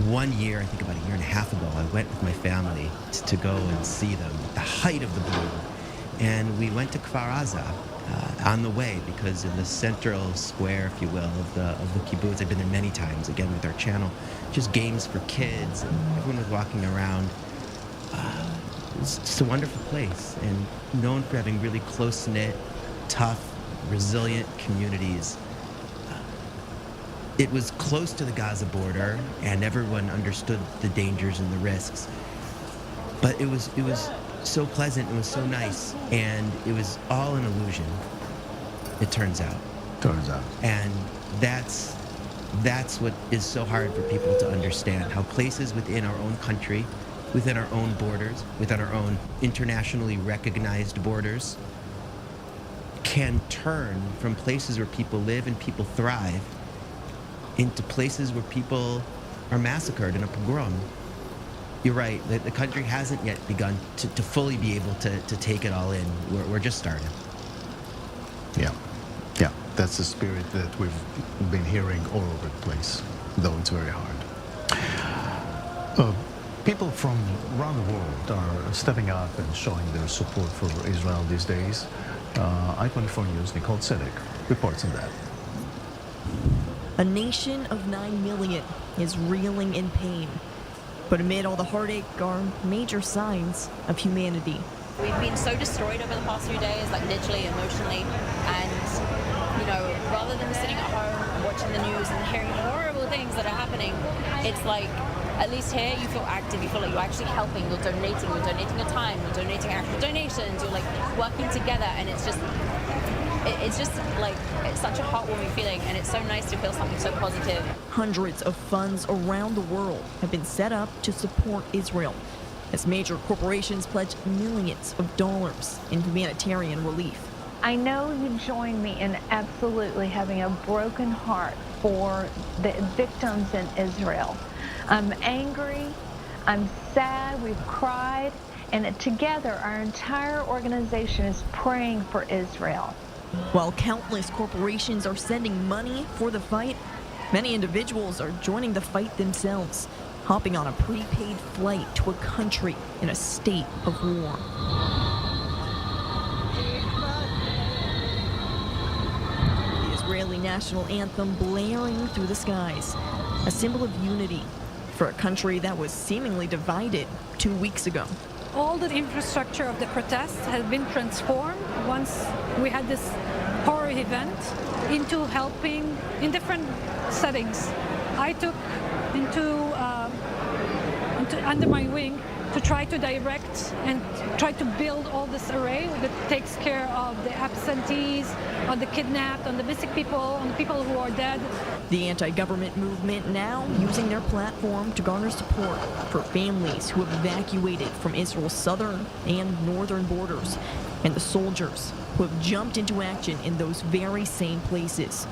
Speaker 8: one year, I think about a year and a half ago, I went with my family to go and see them at the height of the bloom. And we went to Kfar Aza on the way, because in the central square, if you will, of the kibbutz, I've been there many times, again with our channel, just games for kids, and everyone was walking around. It's just a wonderful place, and known for having really close-knit, tough, resilient communities. It was close to the Gaza border, and everyone understood the dangers and the risks. But it was so pleasant, it was so nice, and it was all an illusion, it turns out. And that's what is so hard for people to understand, how places within our own country, within our own borders, within our own internationally recognized borders, can turn from places where people live and people thrive into places where people are massacred in a pogrom. You're right, the country hasn't yet begun to fully be able to take it all in. We're just starting.
Speaker 7: Yeah, that's the spirit that we've been hearing all over the place, though it's very hard. People from around the world are stepping up and showing their support for Israel these days. I-24 News' Nicole Tzedek reports on that.
Speaker 11: A nation of 9 million is reeling in pain. But amid all the heartache are major signs of humanity.
Speaker 13: We've been so destroyed over the past few days, like literally, emotionally, and, you know, rather than sitting at home watching the news and hearing horrible things that are happening, it's like, at least here you feel active, you feel like you're actually helping, you're donating your time, you're donating actual donations, you're like working together, and it's just like, it's such a heartwarming feeling, and it's so nice to feel something so positive.
Speaker 11: Hundreds of funds around the world have been set up to support Israel, as major corporations pledge millions of dollars in humanitarian relief.
Speaker 14: I know you join me in absolutely having a broken heart for the victims in Israel. I'm angry, I'm sad, we've cried, and together our entire organization is praying for Israel.
Speaker 11: While countless corporations are sending money for the fight, many individuals are joining the fight themselves, hopping on a prepaid flight to a country in a state of war. The Israeli national anthem blaring through the skies, a symbol of unity for a country that was seemingly divided 2 weeks ago.
Speaker 15: All the infrastructure of the protests has been transformed once we had this horror event into helping in different settings. I took into under my wing to try to direct and try to build all this array that takes care of the absentees, on the kidnapped, on the missing people, on the people who are dead.
Speaker 11: The anti-government movement now using their platform to garner support for families who have evacuated from Israel's southern and northern borders, and the soldiers who have jumped into action in those very same places.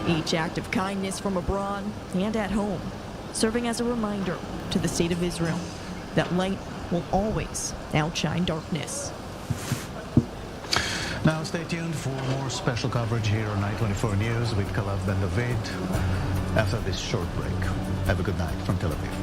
Speaker 11: Each act of kindness from abroad and at home, serving as a reminder to the state of Israel that light will always outshine darkness.
Speaker 7: Now stay tuned for more special coverage here on I-24 News with Kalav Ben David after this short break. Have a good night from Tel Aviv.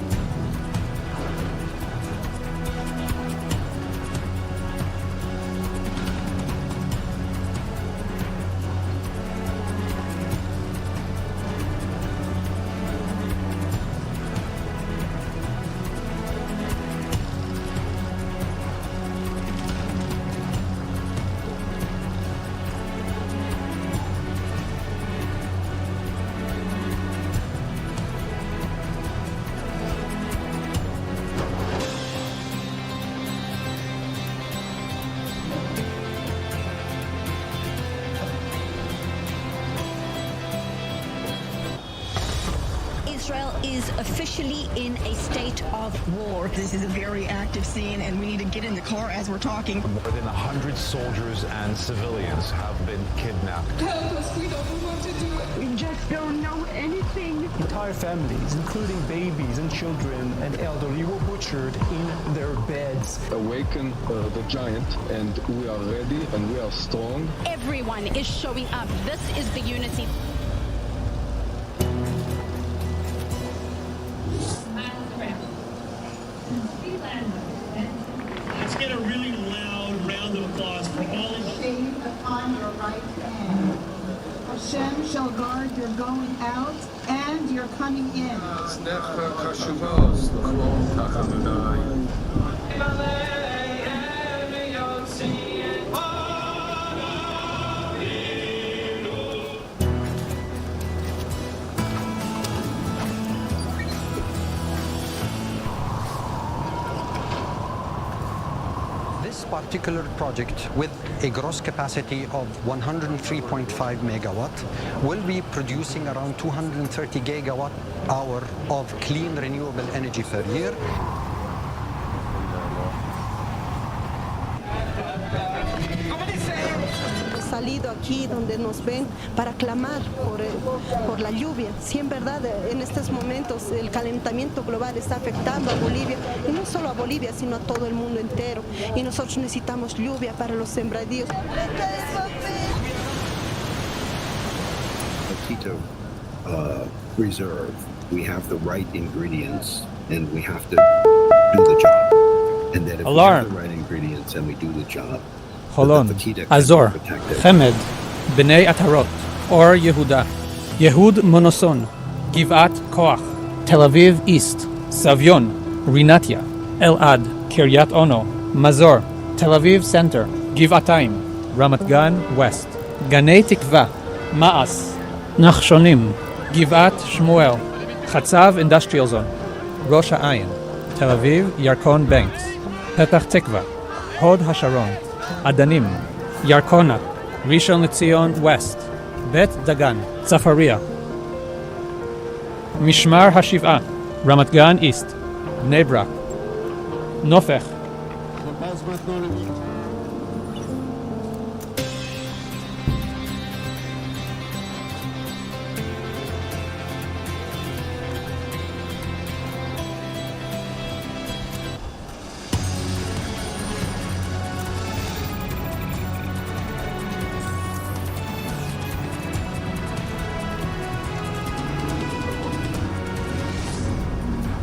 Speaker 16: Israel is officially in a state of war.
Speaker 11: This is a very active scene, and we need to get in the car as we're talking.
Speaker 17: More than 100 soldiers and civilians have been kidnapped.
Speaker 5: Help us, we don't know what to do.
Speaker 12: We just don't know anything.
Speaker 18: Entire families, including babies and children and elderly, were butchered in their beds.
Speaker 19: Awaken the giant, and we are ready and we are strong.
Speaker 16: Everyone is showing up. This is the unity.
Speaker 20: Let's get a really loud round of applause for all of them.
Speaker 21: Shade upon your right hand. Hashem shall guard your going out and your coming in.
Speaker 22: This particular project, with a gross capacity of 103.5 megawatt, will be producing around 230 gigawatt hour of clean renewable energy per year.
Speaker 23: Salido aquí donde nos ven para clamar por la lluvia. Si en verdad en estos momentos el calentamiento global está afectando a Bolivia, y no solo a Bolivia, sino a todo el mundo entero. Y nosotros necesitamos lluvia para los sembradíos.
Speaker 24: Tito Reserve, we have the right ingredients and we have to do the job. And that if we have the right ingredients and we do the job,
Speaker 2: חולון, אזור, חמד, בני עטרות, אור יהודה, יהוד מונוסון, גבעת כוח, תל אביב איסט, סביון, רינתיה, אלעד, קריית אונו, מזור, תל אביב סנטר, גבעתיים, רמת גן ווסט, גני תקווה, מעש, נחשונים, גבעת שמואל, חצב אינדסטריאל זון, ראש העין, תל אביב, ירקון בנקס, פתח תקווה, הוד השרון, אדנים, ירקונה, ראשון לציון ווסט, בית דגן, צפריה, משמר השבעה, רמת גן איסט, בני ברק, נופך.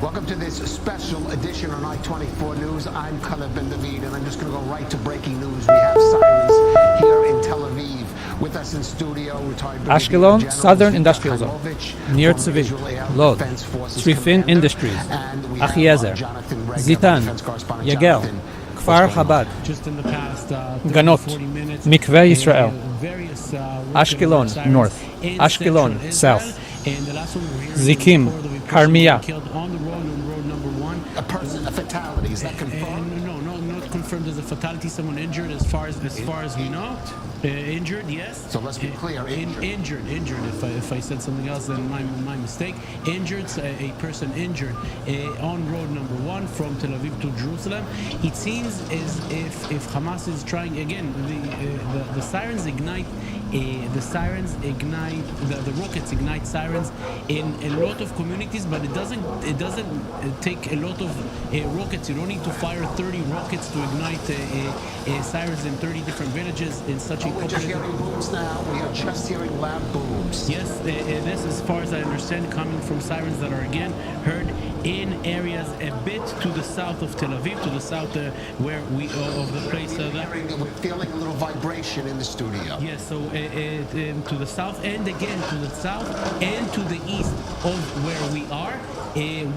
Speaker 1: Welcome to this special edition on I-24 News. I'm Khaled Ben David, and I'm just going to go right to breaking news. We have sirens here in Tel Aviv. With us in studio, retired
Speaker 2: Ashkelon,
Speaker 1: General
Speaker 2: Southern
Speaker 1: Zvika
Speaker 2: Industrial Zone.
Speaker 1: Khaimovich,
Speaker 2: Near
Speaker 1: former
Speaker 2: Tzvi,
Speaker 1: Israel Air
Speaker 2: Lod,
Speaker 1: Defense Forces
Speaker 2: Srifin
Speaker 1: commander.
Speaker 2: Industries,
Speaker 1: And we have,
Speaker 2: Achiezer,
Speaker 1: Jonathan Reagan,
Speaker 2: Zitan,
Speaker 1: defense correspondent.
Speaker 2: Yagel,
Speaker 1: Jonathan,
Speaker 2: Kfar Chabad,
Speaker 3: Just in the past 30,
Speaker 2: Ganot,
Speaker 3: 40 minutes,
Speaker 2: Mikveh Yisrael,
Speaker 3: various
Speaker 2: Ashkelon
Speaker 3: sirens
Speaker 2: North,
Speaker 3: in
Speaker 2: Ashkelon
Speaker 3: central
Speaker 2: South,
Speaker 3: Israel. And the last one we were hearing
Speaker 2: Zikim,
Speaker 3: before the reports
Speaker 2: Karmia.
Speaker 3: were killed on the road number 1.
Speaker 1: A person, a fatality, is that confirmed?
Speaker 3: No, not confirmed as a fatality. Someone injured, as far as we know. Injured, yes.
Speaker 1: So let's be clear,
Speaker 3: Injured. If I said something else, then my mistake. Injured, a person injured on road number 1 from Tel Aviv to Jerusalem. It seems as if Hamas is trying again. The sirens ignite. The rockets ignite sirens in a lot of communities, but it doesn't take a lot of rockets. You don't need to fire 30 rockets to ignite sirens in 30 different villages in such a
Speaker 1: We're just hearing booms now. We are just hearing loud booms.
Speaker 3: Yes, this, as far as I understand, coming from sirens that are again heard in areas a bit to the south of Tel Aviv, to the south where we of the place.
Speaker 1: We're feeling a little vibration in the studio.
Speaker 3: Yes, so to the south, and again to the south and to the east of where we are.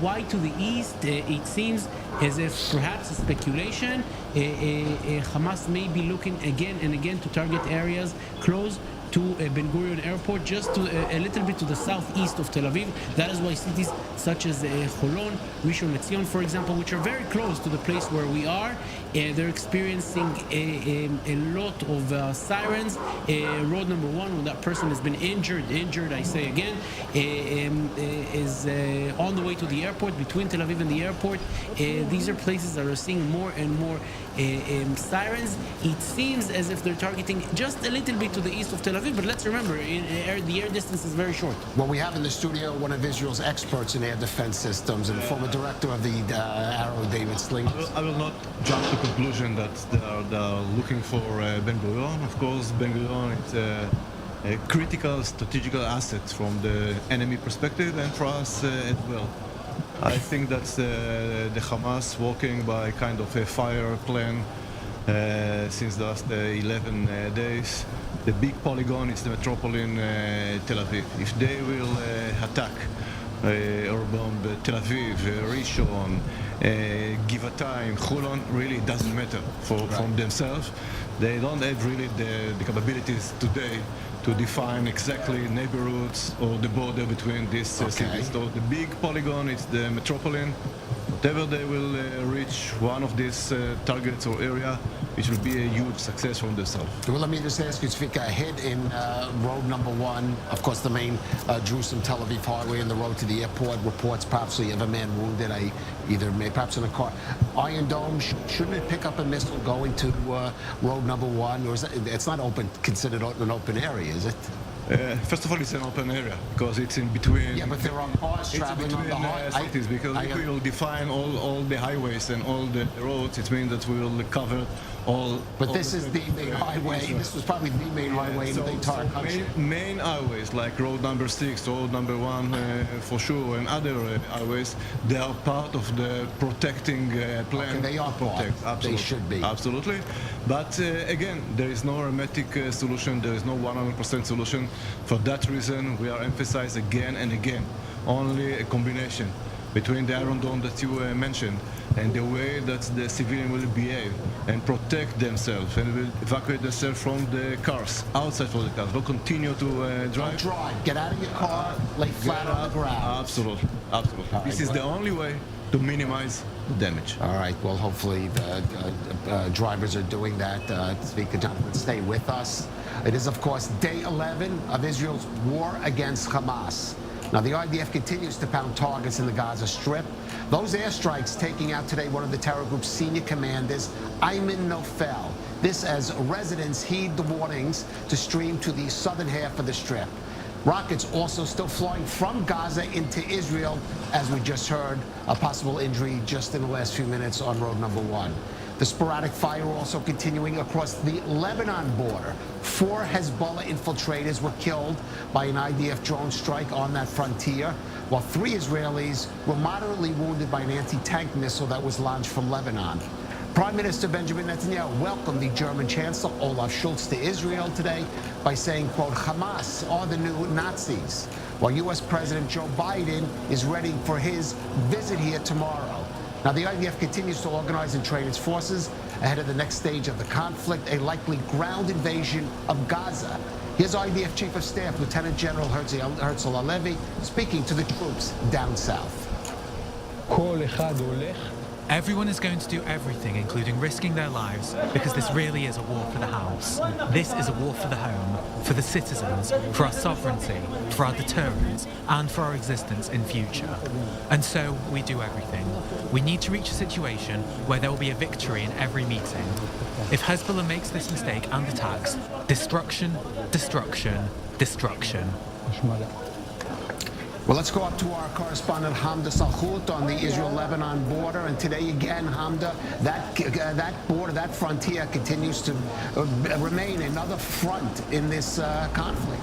Speaker 3: Why to the east? It seems as if perhaps a speculation. Hamas may be looking again and again to target areas close to Ben Gurion Airport, just to a little bit to the southeast of Tel Aviv. That is why cities such as Holon, Rishon LeZion, for example, which are very close to the place where we are, they're experiencing a lot of sirens. Road number 1, when that person has been injured, I say again, is on the way to the airport, between Tel Aviv and the airport. These are places that are seeing more and more sirens. It seems as if they're targeting just a little bit to the east of Tel Aviv, but let's remember, the air distance is very short.
Speaker 1: Well, we have in the studio one of Israel's experts in air defense systems and former director of the Arrow, David Sling.
Speaker 4: I will not jump to conclusion that they are looking for Ben Gurion. Of course, Ben Gurion is a critical strategical asset from the enemy perspective and for us as well. I think that the Hamas working by kind of a fire plan since the last 11 days. The big polygon is the metropolitan Tel Aviv. If they will attack or bomb Tel Aviv, Rishon, Givatayim, Holon, really it doesn't matter from themselves. They don't have really the capabilities today to define exactly neighborhoods or the border between these cities. So the big polygon is the metropolitan. Whatever they will reach one of these targets or area, it will be a huge success from the south.
Speaker 1: Well, let me just ask you, Zvika, a hit in road number 1, of course, the main Jerusalem-Tel Aviv highway, and the road to the airport. Reports possibly of a man wounded, perhaps in a car. Iron Dome, shouldn't it pick up a missile going to road number 1, or is it's not considered an open area, is it?
Speaker 4: First of all, it's an open area because it's in between.
Speaker 1: Yeah, but there are cars traveling on the
Speaker 4: cities. Because if we will define all the highways and all the roads, it means that we will cover all.
Speaker 1: But
Speaker 4: all
Speaker 1: this is the main highway. This was probably the main highway in the entire country.
Speaker 4: Main highways like road number 6, road number 1, for sure, and other highways, they are part of the protecting plan.
Speaker 1: Okay, they are part.
Speaker 4: Absolutely.
Speaker 1: They should be.
Speaker 4: Absolutely. But again, there is no hermetic solution. There is no 100% solution. For that reason, we are emphasizing again and again only a combination between the Iron Dome that you mentioned and the way that the civilian will behave and protect themselves and will evacuate themselves from the cars, outside from the cars. Don't continue to drive.
Speaker 1: Don't drive. Get out of your car, lay flat on the ground.
Speaker 4: Absolutely. Absolutely. This is the only way to minimize the damage.
Speaker 1: All right. Well, hopefully the drivers are doing that. Zvika, Jonathan, stay with us. It is, of course, day 11 of Israel's war against Hamas. Now, the IDF continues to pound targets in the Gaza Strip. Those airstrikes taking out today one of the terror group's senior commanders, Ayman Nofel. This as residents heed the warnings to stream to the southern half of the Strip. Rockets also still flying from Gaza into Israel, as we just heard, a possible injury just in the last few minutes on road number 1. The sporadic fire also continuing across the Lebanon border. 4 Hezbollah infiltrators were killed by an IDF drone strike on that frontier. while 3 Israelis were moderately wounded by an anti-tank missile that was launched from Lebanon. Prime Minister Benjamin Netanyahu welcomed the German Chancellor Olaf Scholz to Israel today by saying, quote, Hamas are the new Nazis, while U.S. President Joe Biden is ready for his visit here tomorrow. Now, the IDF continues to organize and train its forces ahead of the next stage of the conflict, a likely ground invasion of Gaza. Here's IDF Chief of Staff, Lieutenant General Herzl Halevi, speaking to the troops down south.
Speaker 6: Everyone is going to do everything, including risking their lives, because this really is a war for the house. This is a war for the home, for the citizens, for our sovereignty, for our deterrence, and for our existence in future. And so, we do everything. We need to reach a situation where there will be a victory in every meeting. If Hezbollah makes this mistake and attacks, destruction, destruction, destruction.
Speaker 1: Well, let's go up to our correspondent Hamda Salhout on the Israel-Lebanon border. And today again, Hamda, that border, that frontier continues to remain another front in this conflict.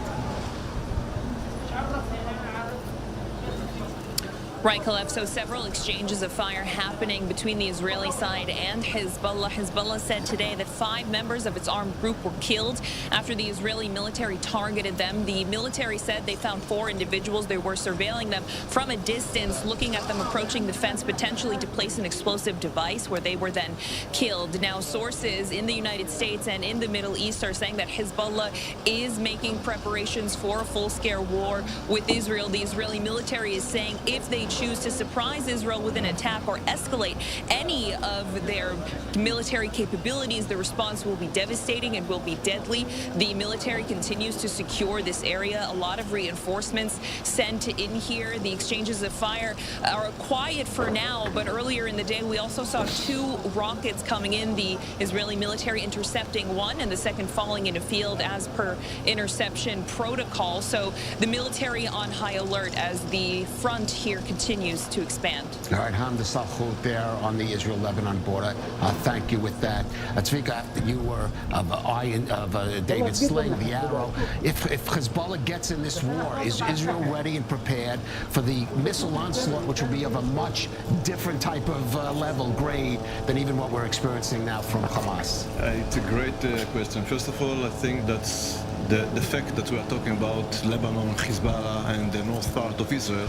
Speaker 8: Right, Kalev. So several exchanges of fire happening between the Israeli side and Hezbollah. Hezbollah said today that 5 members of its armed group were killed after the Israeli military targeted them. The military said they found 4 individuals. They were surveilling them from a distance, looking at them approaching the fence, potentially to place an explosive device where they were then killed. Now, sources in the United States and in the Middle East are saying that Hezbollah is making preparations for a full-scale war with Israel. The Israeli military is saying if they choose to surprise Israel with an attack or escalate any of their military capabilities, the response will be devastating and will be deadly. The military continues to secure this area. A lot of reinforcements sent in here. The exchanges of fire are quiet for now, but earlier in the day we also saw 2 rockets coming in, the Israeli military intercepting one and the second falling in a field as per interception protocol. So the military on high alert as the front here continues to expand.
Speaker 1: All right, Hamda Salhout there on the Israel-Lebanon border. Thank you with that. Tzvika, you were of David Sling, the Arrow. If Hezbollah gets in this war, is Israel ready and prepared for the missile onslaught, which will be of a much different type of level, grade, than even what we're experiencing now from Hamas?
Speaker 4: It's a great question. First of all, I think that's the fact that we are talking about Lebanon, Hezbollah, and the north part of Israel,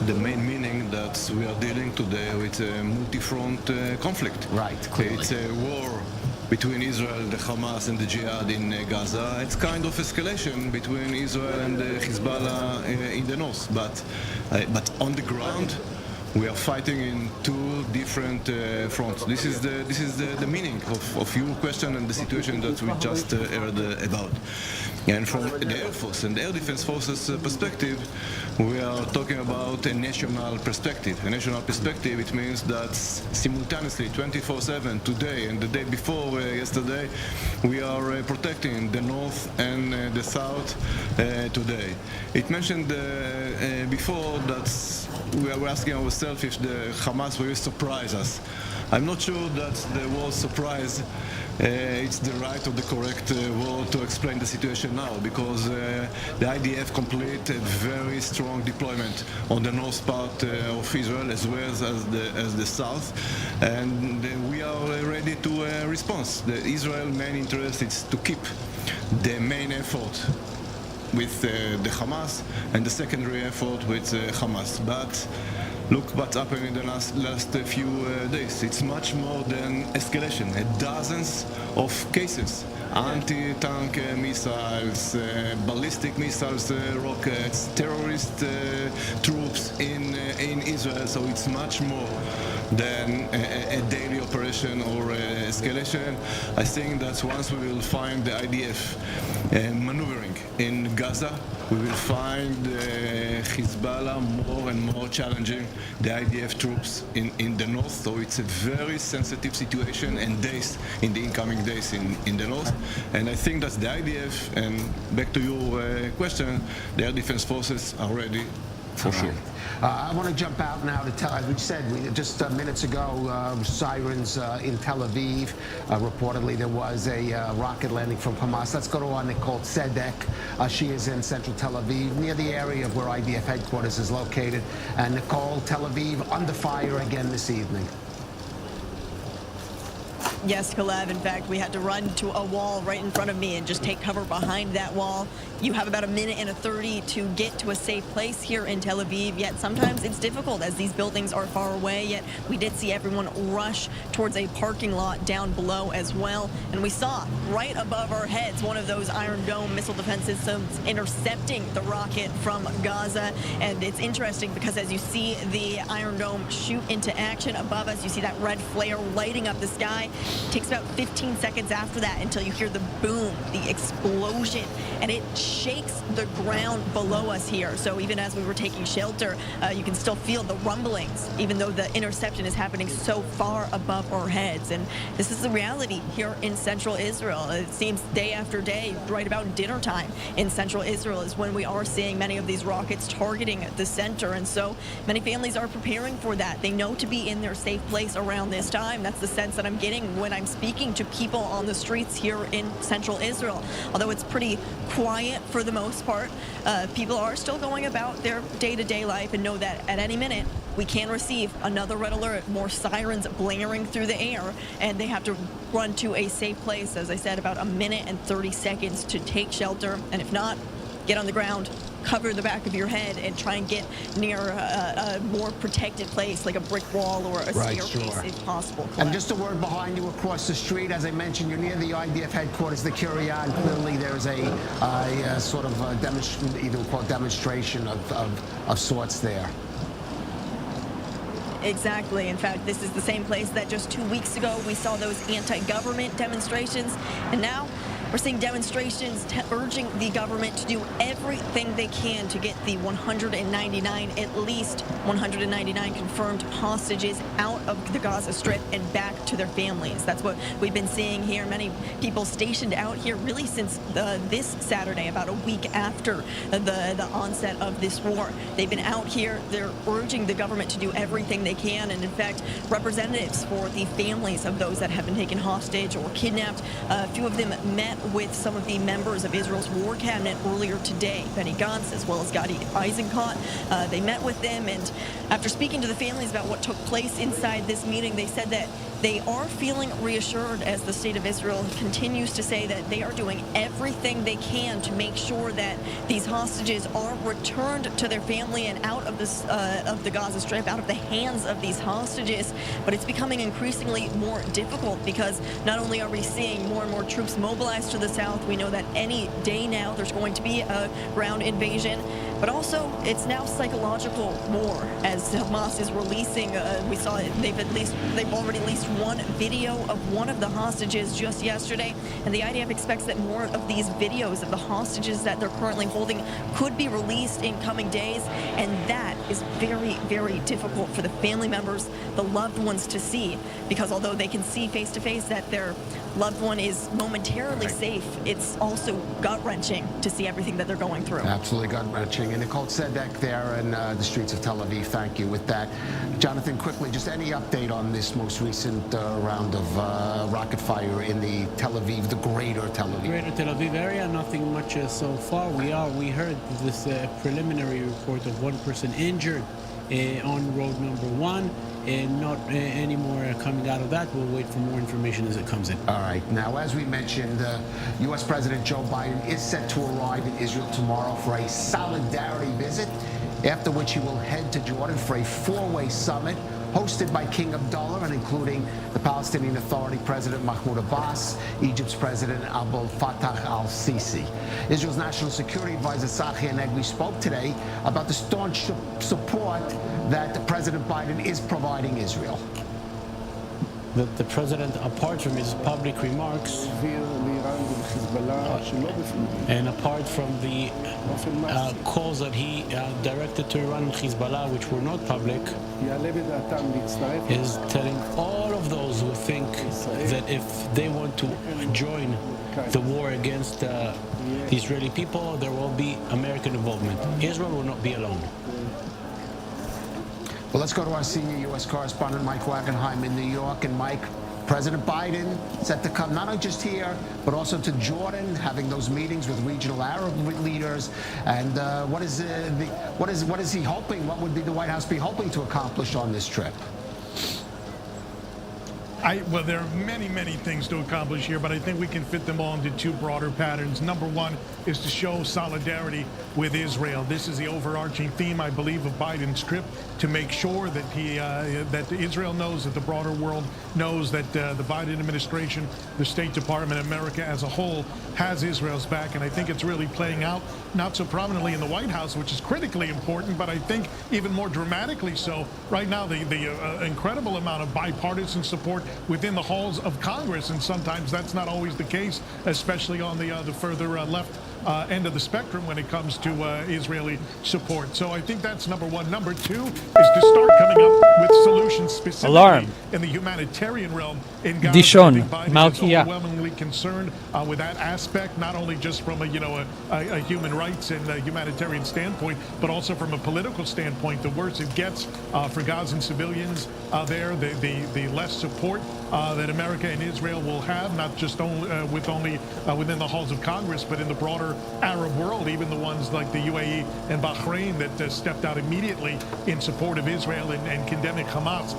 Speaker 4: the main meaning that we are dealing today with a multi-front conflict.
Speaker 1: Right, clearly.
Speaker 4: It's a war between Israel, the Hamas, and the Jihad in Gaza. It's kind of escalation between Israel and Hezbollah in the north. But on the ground, we are fighting in 2 different fronts. This is the meaning of your question and the situation that we just heard about. And from the Air Force and the Air Defense Forces perspective, we are talking about a national perspective. A national perspective, it means that simultaneously, 24/7, today and the day before yesterday, we are protecting the north and the south today. It mentioned before that we were asking ourselves if the Hamas will surprise us. I'm not sure that the word surprise it's the right or the correct word to explain the situation now, because the IDF complete a very strong deployment on the north part of Israel as well as the south, and we are ready to respond. The Israel main interest is to keep the main effort with the Hamas and the secondary effort with Hamas. But look what's happened in the last few days. It's much more than escalation. Dozens of cases. Anti-tank missiles, ballistic missiles, rockets, terrorist troops in Israel. So it's much more than a daily operation or escalation. I think that once we will find the IDF maneuvering in Gaza, we will find Hezbollah more and more challenging the IDF troops in the north. So it's a very sensitive situation and days in the incoming days in the north. And I think that the IDF, and back to your question, the air defense forces are ready
Speaker 1: For sure. I want to jump out now to tell, as we said just minutes ago, sirens in Tel Aviv. Reportedly, there was a rocket landing from Hamas. Let's go to our Nicole Tzedek. She is in central Tel Aviv, near the area of where IDF headquarters is located. And Nicole, Tel Aviv under fire again this evening.
Speaker 11: Yes, Kalev. In fact, we had to run to a wall right in front of me and just take cover behind that wall. You have about a minute and 30 to get to a safe place here in Tel Aviv, yet sometimes it's difficult as these buildings are far away, yet we did see everyone rush towards a parking lot down below as well. And we saw right above our heads one of those Iron Dome missile defense systems intercepting the rocket from Gaza. And it's interesting because as you see the Iron Dome shoot into action above us, you see that red flare lighting up the sky. It takes about 15 seconds after that until you hear the boom, the explosion, and it shakes the ground below us here. So even as we were taking shelter, you can still feel the rumblings, even though the interception is happening so far above our heads. And this is the reality here in central Israel. It seems day after day, right about dinner time in central Israel is when we are seeing many of these rockets targeting the center. And so many families are preparing for that. They know to be in their safe place around this time. That's the sense that I'm getting when I'm speaking to people on the streets here in central Israel. Although it's pretty quiet for the most part, people are still going about their day-to-day life and know that at any minute we can receive another red alert, more sirens blaring through the air, and they have to run to a safe place, as I said, about a minute and 30 seconds to take shelter, and if not, get on the ground, cover the back of your head, and try and get near a more protected place like a brick wall or a staircase if possible.
Speaker 1: And just a word behind you across the street, as I mentioned, you're near the IDF headquarters, the Kiryat. Clearly there's a sort of demonstration of sorts there.
Speaker 11: Exactly. In fact, this is the same place that just 2 weeks ago we saw those anti-government demonstrations, and now we're seeing demonstrations urging the government to do everything they can to get the 199, at least 199 confirmed hostages out of the Gaza Strip and back to their families. That's what we've been seeing here. Many people stationed out here really since this Saturday, about a week after the onset of this war. They've been out here. They're urging the government to do everything they can. And in fact, representatives for the families of those that have been taken hostage or kidnapped, a few of them met with some of the members of Israel's war cabinet earlier today, Benny Gantz as well as Gadi Eisenkot. They met with them, and after speaking to the families about what took place inside this meeting, they said that they are feeling reassured as the state of Israel continues to say that they are doing everything they can to make sure that these hostages are returned to their family and out of this of the Gaza Strip, out of the hands of these hostages. But it's becoming increasingly more difficult because not only are we seeing more and more troops mobilized to the south, we know that any day now there's going to be a ground invasion, but also it's now psychological war as Hamas is releasing. We saw it, they've already released one video of one of the hostages just yesterday, and the IDF expects that more of these videos of the hostages that they're currently holding could be released in coming days, and that is very, very difficult for the family members, the loved ones to see, because although they can see face to face that their loved one is momentarily safe, it's also gut-wrenching to see everything that they're going through.
Speaker 1: Absolutely gut-wrenching. And Nicole Tzedek there in the streets of Tel Aviv, thank you. With that, Jonathan, quickly, just any update on this most recent round of rocket fire in the Tel Aviv, the greater Tel Aviv?
Speaker 3: Greater Tel Aviv area, nothing much so far. We heard this preliminary report of one person injured on road number 1. And not any more coming out of that. We'll wait for more information as it comes in.
Speaker 1: All right. Now, as we mentioned, U.S. President Joe Biden is set to arrive in Israel tomorrow for a solidarity visit, after which he will head to Jordan for a four-way summit hosted by King Abdullah and including the Palestinian Authority President Mahmoud Abbas, Egypt's President Abdel Fattah al-Sisi. Israel's National Security Advisor Tzachi Hanegbi spoke today about the staunch support that President Biden is providing Israel.
Speaker 3: The president, apart from his public remarks and apart from the calls that he directed to Iran and Hezbollah, which were not public, is telling all of those who think that if they want to join the war against the Israeli people, there will be American involvement. Israel will not be alone.
Speaker 1: Well, let's go to our senior U.S. correspondent, Mike Wagenheim in New York. And Mike, President Biden set to come not only just here, but also to Jordan, having those meetings with regional Arab leaders. And what is he hoping? What would the White House be hoping to accomplish on this trip?
Speaker 9: Well, there are many, many things to accomplish here, but I think we can fit them all into two broader patterns. Number one is to show solidarity with Israel. This is the overarching theme, I believe, of Biden's trip, to make sure that that Israel knows, that the broader world knows that the Biden administration, the State Department, America as a whole, has Israel's back. And I think it's really playing out, not so prominently in the White House, which is critically important, but I think even more dramatically so right now, the incredible amount of bipartisan support within the halls of Congress, and sometimes that's not always the case, especially on the further left end of the spectrum when it comes to Israeli support. So I think that's number one. Number two is to start coming up with solutions specifically in the humanitarian realm in Gaza.
Speaker 2: Dishon,
Speaker 9: I think Biden is
Speaker 2: Malkia.
Speaker 9: overwhelmingly concerned with that aspect, not only just from a human rights and humanitarian standpoint, but also from a political standpoint. The worse it gets for Gazan civilians there, the less support that America and Israel will have, not just within the halls of Congress, but in the broader Arab world, even the ones like the UAE and Bahrain that stepped out immediately in support of Israel and condemning Hamas.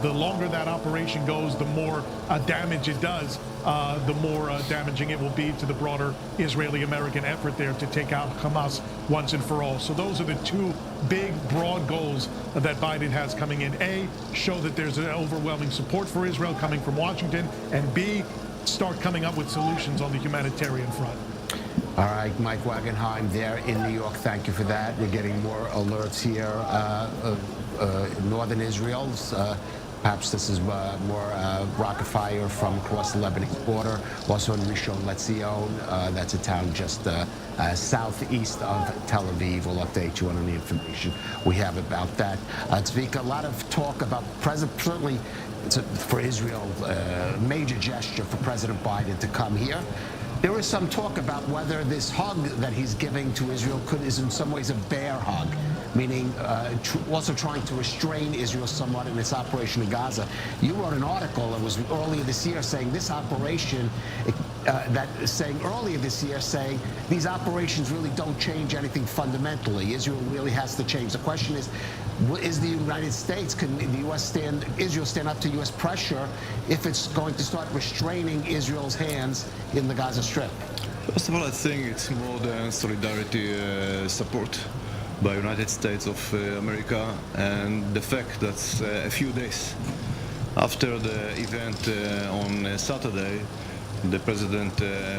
Speaker 9: The longer that operation goes, the more damage it does, the more damaging it will be to the broader Israeli-American effort there to take out Hamas once and for all. So those are the two big, broad goals that Biden has coming in. A, show that there's an overwhelming support for Israel coming from Washington, and B, start coming up with solutions on the humanitarian front.
Speaker 1: All right, Mike Wagenheim there in New York. Thank you for that. We're getting more alerts here in northern Israel. Perhaps this is more rocket fire from across the Lebanese border. Also in Rishon LeZion, that's a town just southeast of Tel Aviv. We'll update you on any information we have about that. Tzvika, a lot of talk about President, certainly for Israel, a major gesture for President Biden to come here. There is some talk about whether this hug that he's giving to Israel is in some ways a bear hug, meaning also trying to restrain Israel somewhat in its operation in Gaza. You wrote an article that was earlier this year saying this operation, saying these operations really don't change anything fundamentally. Israel really has to change. The question is the United States, can the Israel stand up to U.S. pressure if it's going to start restraining Israel's hands in the Gaza Strip?
Speaker 4: First of all, I think it's more than solidarity support by United States of America, and the fact that a few days after the event on Saturday, the President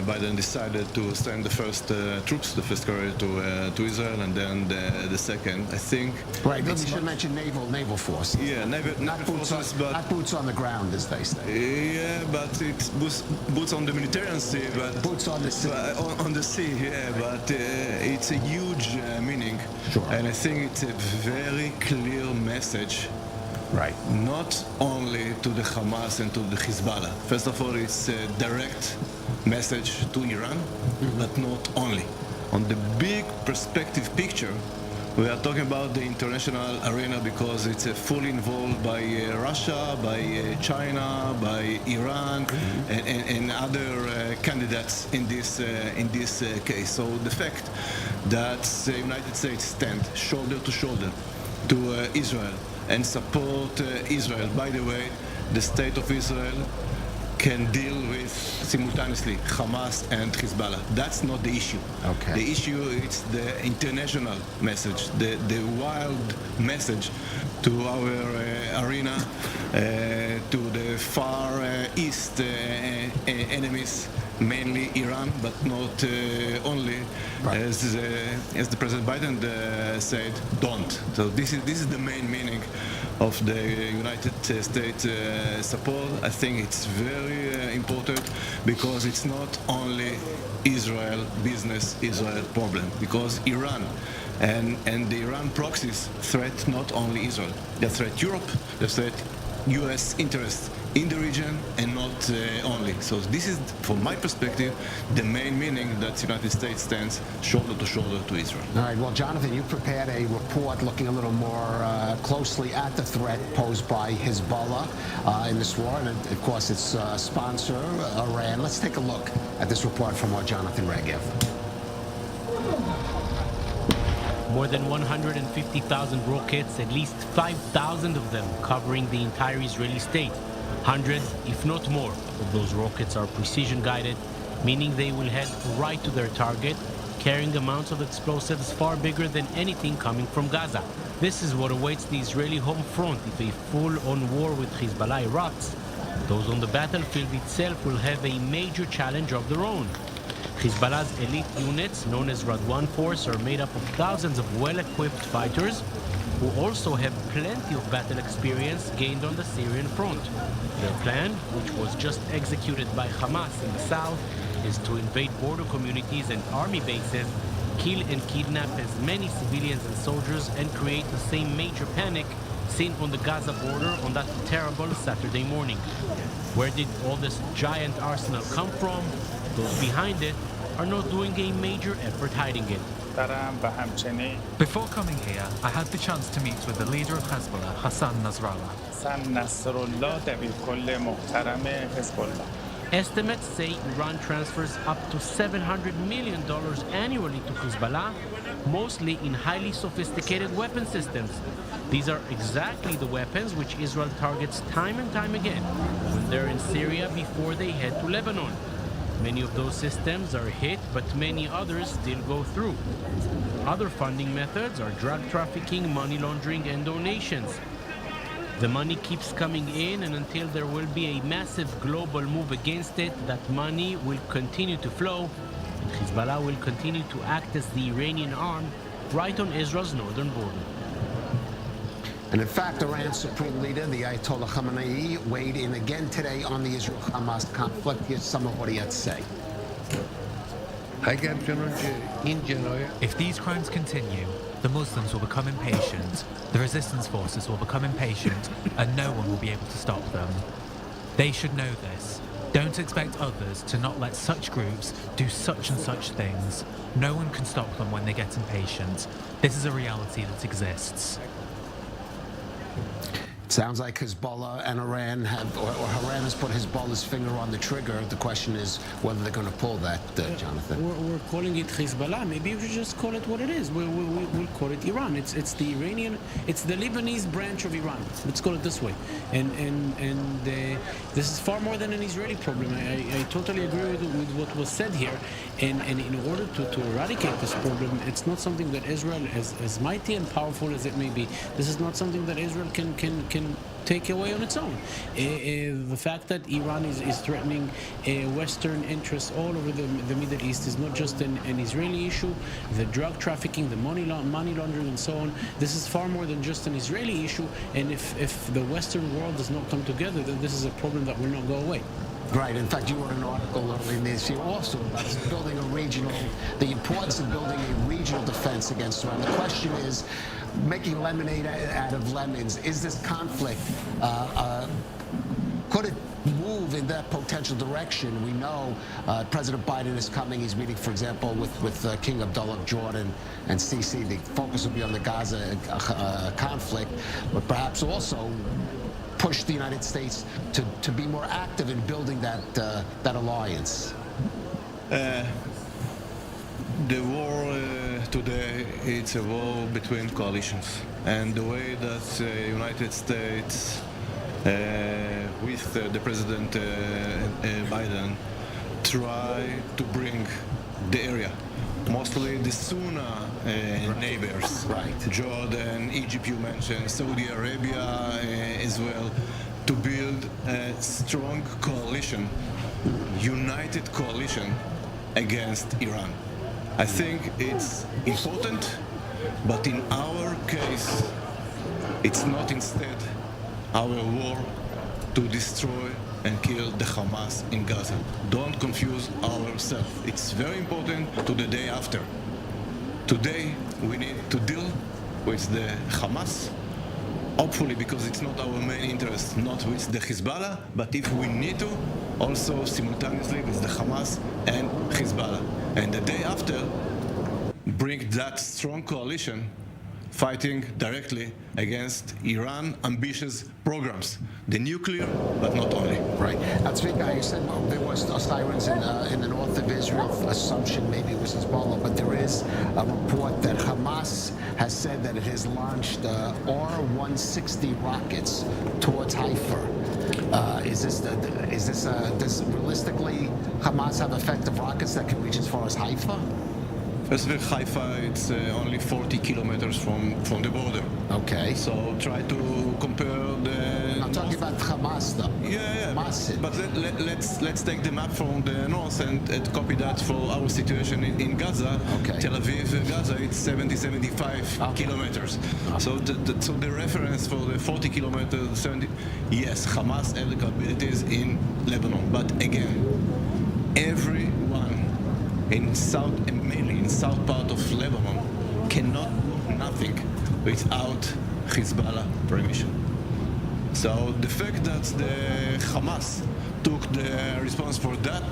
Speaker 4: Biden decided to send the first troops, the first carrier to Israel, and then the second. I think.
Speaker 1: Right. You should mention naval force.
Speaker 4: Yeah, not forces, but
Speaker 1: not boots on the ground, as they say.
Speaker 4: Yeah, but it's boots on the Mediterranean Sea, but
Speaker 1: boots on the sea.
Speaker 4: On the sea, yeah. But it's a huge meaning,
Speaker 1: sure.
Speaker 4: And I think it's a very clear message.
Speaker 1: Right.
Speaker 4: Not only to the Hamas and to the Hezbollah. First of all, it's a direct message to Iran, but not only. On the big perspective picture, we are talking about the international arena because it's fully involved by Russia, by China, by Iran, and other candidates in this case. So the fact that the United States stand shoulder to shoulder to Israel and support Israel. By the way, the state of Israel can deal with simultaneously Hamas and Hezbollah. That's not the issue.
Speaker 1: Okay.
Speaker 4: The issue is the international message, the wild message to our arena, to the far east enemies, mainly Iran, but not only. Right. As the President Biden said, don't. So this is the main meaning of the United States support. I think it's very important because it's not only Israel business, Israel problem, because Iran and the Iran proxies threat not only Israel, they threat Europe, they threat U.S. interests in the region and not only. So this is, from my perspective, the main meaning that the United States stands shoulder to shoulder to Israel.
Speaker 1: All right, well, Jonathan, you prepared a report looking a little more closely at the threat posed by Hezbollah in this war, and of course its sponsor, Iran. Let's take a look at this report from our Jonathan Regev.
Speaker 3: More than 150,000 rockets, at least 5,000 of them covering the entire Israeli state. Hundreds, if not more, of those rockets are precision-guided, meaning they will head right to their target, carrying amounts of explosives far bigger than anything coming from Gaza. This is what awaits the Israeli home front if a full-on war with Hezbollah erupts. Those on the battlefield itself will have a major challenge of their own. Hezbollah's elite units, known as Radwan Force, are made up of thousands of well-equipped fighters who also have plenty of battle experience gained on the Syrian front. Their plan, which was just executed by Hamas in the south, is to invade border communities and army bases, kill and kidnap as many civilians and soldiers, and create the same major panic seen on the Gaza border on that terrible Saturday morning. Where did all this giant arsenal come from? Those behind it are not doing a major effort hiding it.
Speaker 6: Before coming here, I had the chance to meet with the leader of Hezbollah, Hassan Nasrallah.
Speaker 3: Estimates say Iran transfers up to $700 million annually to Hezbollah, mostly in highly sophisticated weapon systems. These are exactly the weapons which Israel targets time and time again when they're in Syria before they head to Lebanon. Many of those systems are hit, but many others still go through. Other funding methods are drug trafficking, money laundering, and donations. The money keeps coming in, and until there will be a massive global move against it, that money will continue to flow, and Hezbollah will continue to act as the Iranian arm right on Israel's northern border.
Speaker 1: And in fact, Iran's supreme leader, the Ayatollah Khamenei, weighed in again today on the Israel-Hamas conflict. Here's some of what he had to say.
Speaker 6: If these crimes continue, the Muslims will become impatient, the resistance forces will become impatient, and no one will be able to stop them. They should know this. Don't expect others to not let such groups do such and such things. No one can stop them when they get impatient. This is a reality that exists.
Speaker 1: Sounds like Hezbollah and Iran have, or Iran has put Hezbollah's finger on the trigger. The question is whether they're going to pull that, Jonathan.
Speaker 3: We're calling it Hezbollah. Maybe we should just call it what it is. We'll call it Iran. It's the Iranian, it's the Lebanese branch of Iran. Let's call it this way. And this is far more than an Israeli problem. I totally agree with what was said here. And in order to eradicate this problem, it's not something that Israel, as mighty and powerful as it may be, this is not something that Israel can take away on its own. The fact that Iran is threatening Western interests all over the Middle East is not just an Israeli issue. The drug trafficking, the money laundering, and so on. This is far more than just an Israeli issue. And if the Western world does not come together, then this is a problem that will not go away.
Speaker 1: Right. In fact, you wrote an article earlier this year also about building a regional, the importance of building a regional defense against Iran. The question is, making lemonade out of lemons, is this conflict, could it move in that potential direction? We know President Biden is coming. He's meeting, for example, with King Abdullah of Jordan and Sisi. The focus will be on the Gaza conflict, but perhaps also push the United States to be more active in building that alliance.
Speaker 4: The war today, it's a war between coalitions, and the way that the United States with the President Biden try to bring the area, mostly the Sunni neighbors,
Speaker 1: right?
Speaker 4: Jordan, Egypt, you mentioned, Saudi Arabia as well, to build a strong coalition, united coalition against Iran. I think it's important, but in our case, it's not instead our war to destroy and kill the Hamas in Gaza. Don't confuse ourselves. It's very important to the day after. Today, we need to deal with the Hamas hopefully, because it's not our main interest, not with the Hezbollah, but if we need to, also simultaneously with the Hamas and Hezbollah. And the day after, bring that strong coalition fighting directly against Iran ambitious programs, the nuclear, but not only.
Speaker 1: Right. Tzvika, you said there was sirens in the north of Israel. Assumption maybe it was Hezbollah, but there is a report that Hamas has said that it has launched R-160 rockets towards Haifa. Does realistically Hamas have effective rockets that can reach as far as Haifa?
Speaker 4: First of all, Haifa, it's only 40 kilometers from the border.
Speaker 1: Okay.
Speaker 4: So try to compare the...
Speaker 1: I'm talking about Hamas, though.
Speaker 4: Yeah.
Speaker 1: Hamas.
Speaker 4: But let's take the map from the north and copy that for our situation in Gaza.
Speaker 1: Okay.
Speaker 4: Tel Aviv, Gaza, it's 75 kilometers. So the reference for the 40 kilometers, 70... Yes, Hamas has the capabilities in Lebanon. But again, everyone in south, and mainly in south part of Lebanon, cannot do nothing without Hezbollah permission. So the fact that the Hamas took the response for that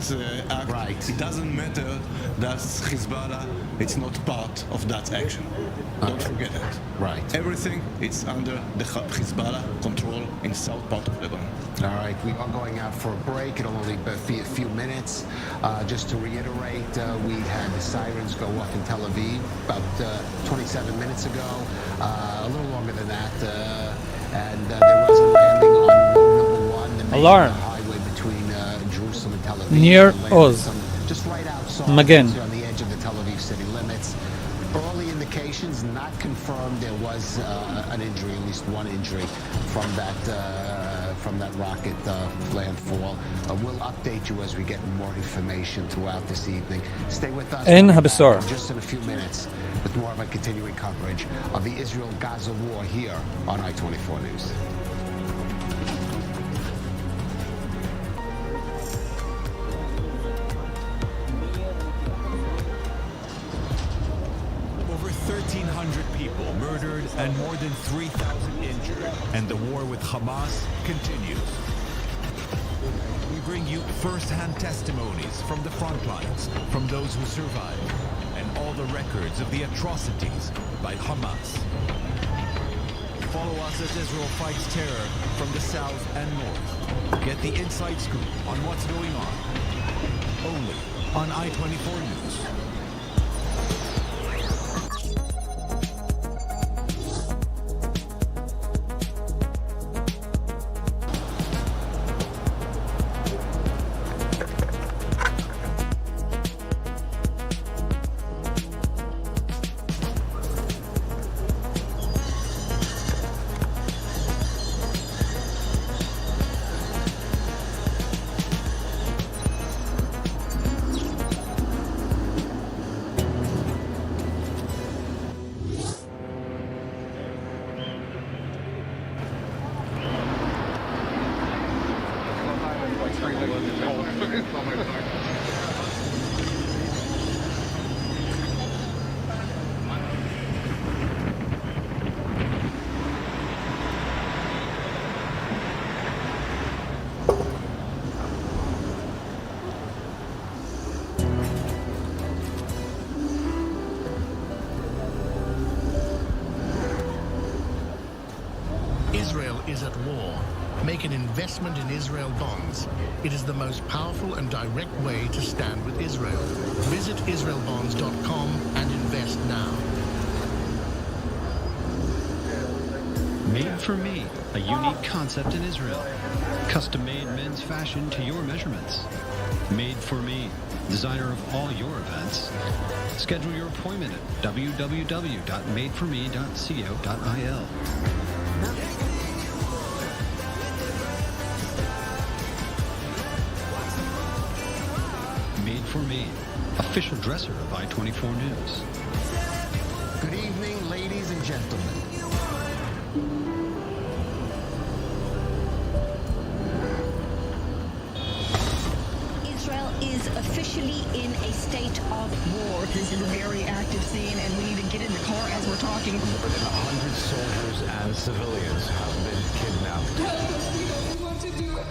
Speaker 4: act,
Speaker 1: right.
Speaker 4: It doesn't matter that Hezbollah it's not part of that action. Don't forget that.
Speaker 1: Right.
Speaker 4: Everything is under the Hezbollah control in south part of Lebanon.
Speaker 1: All right, we are going out for a break. It'll only be a few minutes. Just to reiterate, we had the sirens go off in Tel Aviv about 27 minutes ago, a little longer than that, and there was a landing on road number 1, the main
Speaker 2: Alarm.
Speaker 1: highway between Jerusalem and Tel Aviv.
Speaker 2: Near
Speaker 1: Landed
Speaker 2: Oz.
Speaker 1: just right outside,
Speaker 2: Magen.
Speaker 1: on the edge of the Tel Aviv city limits. Early indications, not confirmed, there was an injury, at least one injury from that rocket landfall. We'll update you as we get more information throughout this evening. Stay with us.
Speaker 2: In
Speaker 1: We'll be back
Speaker 2: Habasor.
Speaker 1: just in a few minutes with more of a continuing coverage of the Israel-Gaza war here on I-24 News.
Speaker 10: Over 1,300 people murdered and more than 3,000 injured. And the war with Hamas continues. We bring you first-hand testimonies from the front lines, from those who survived, and all the records of the atrocities by Hamas. Follow us as Israel fights terror from the south and north. Get the inside scoop on what's going on. Only on I-24 News.
Speaker 13: Israel is at war. Make an investment in Israel bonds. It is the most powerful and direct way to stand with Israel. Visit israelbonds.com and invest now.
Speaker 14: Made for Me, a unique concept in Israel. Custom-made men's fashion to your measurements. Made for Me, designer of all your events. Schedule your appointment at www.madeforme.co.il. Made for Me, official dresser of I-24 News.
Speaker 1: Good evening, ladies and gentlemen.
Speaker 16: Israel is officially in a a state of war.
Speaker 11: This is a very active scene, and we need to get in the car as we're talking.
Speaker 10: More than 100 soldiers and civilians have been kidnapped.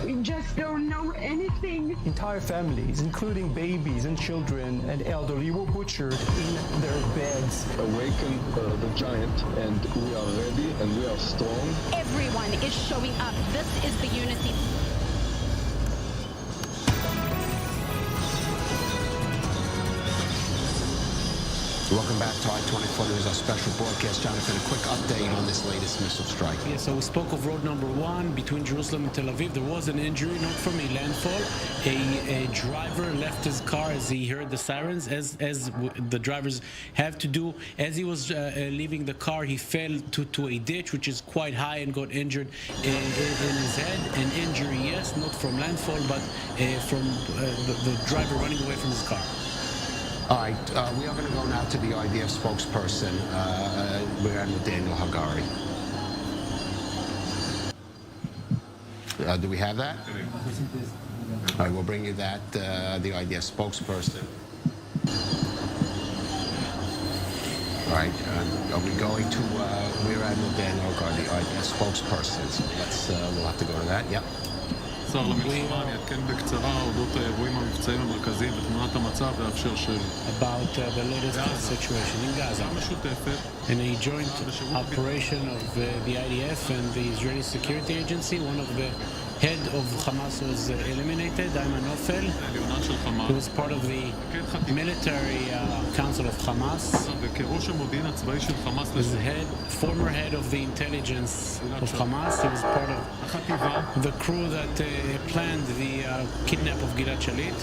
Speaker 21: We just don't know anything.
Speaker 18: Entire families, including babies and children and elderly, were butchered in their beds.
Speaker 19: Awaken the giant, and we are ready and we are strong.
Speaker 16: Everyone is showing up. This is the unity.
Speaker 1: Welcome back to I-24 News, our special broadcast. Jonathan, a quick update on this latest missile strike.
Speaker 3: Yeah, so we spoke of road number 1 between Jerusalem and Tel Aviv. There was an injury, not from a landfall. A driver left his car as he heard the sirens, as the drivers have to do. As he was leaving the car, he fell to a ditch, which is quite high, and got injured in his head. An injury, yes, not from landfall, but from the driver running away from his car.
Speaker 1: All right, we are going to go now to the IDF spokesperson. We're on with Daniel Hagari. Do we have that? All right, we'll bring you that, the IDF spokesperson. All right, are we going to Rear Admiral Daniel Hagari, the IDF spokesperson? So we'll have to go to that, yep.
Speaker 5: שר למלחמה, אני אעדכן בקצרה אודות האירועים המבצעיים המרכזיים ותמונת המצב ואפשר שאלות.
Speaker 3: About the latest situation in Gaza. In a joint operation of the IDF and the Israeli Security Agency, one of the head of Hamas was eliminated, Ayman Ofel, who was part of the military council of Hamas. He was the former head of the intelligence of Hamas. He was part of the crew that planned the kidnap of Gilad Shalit.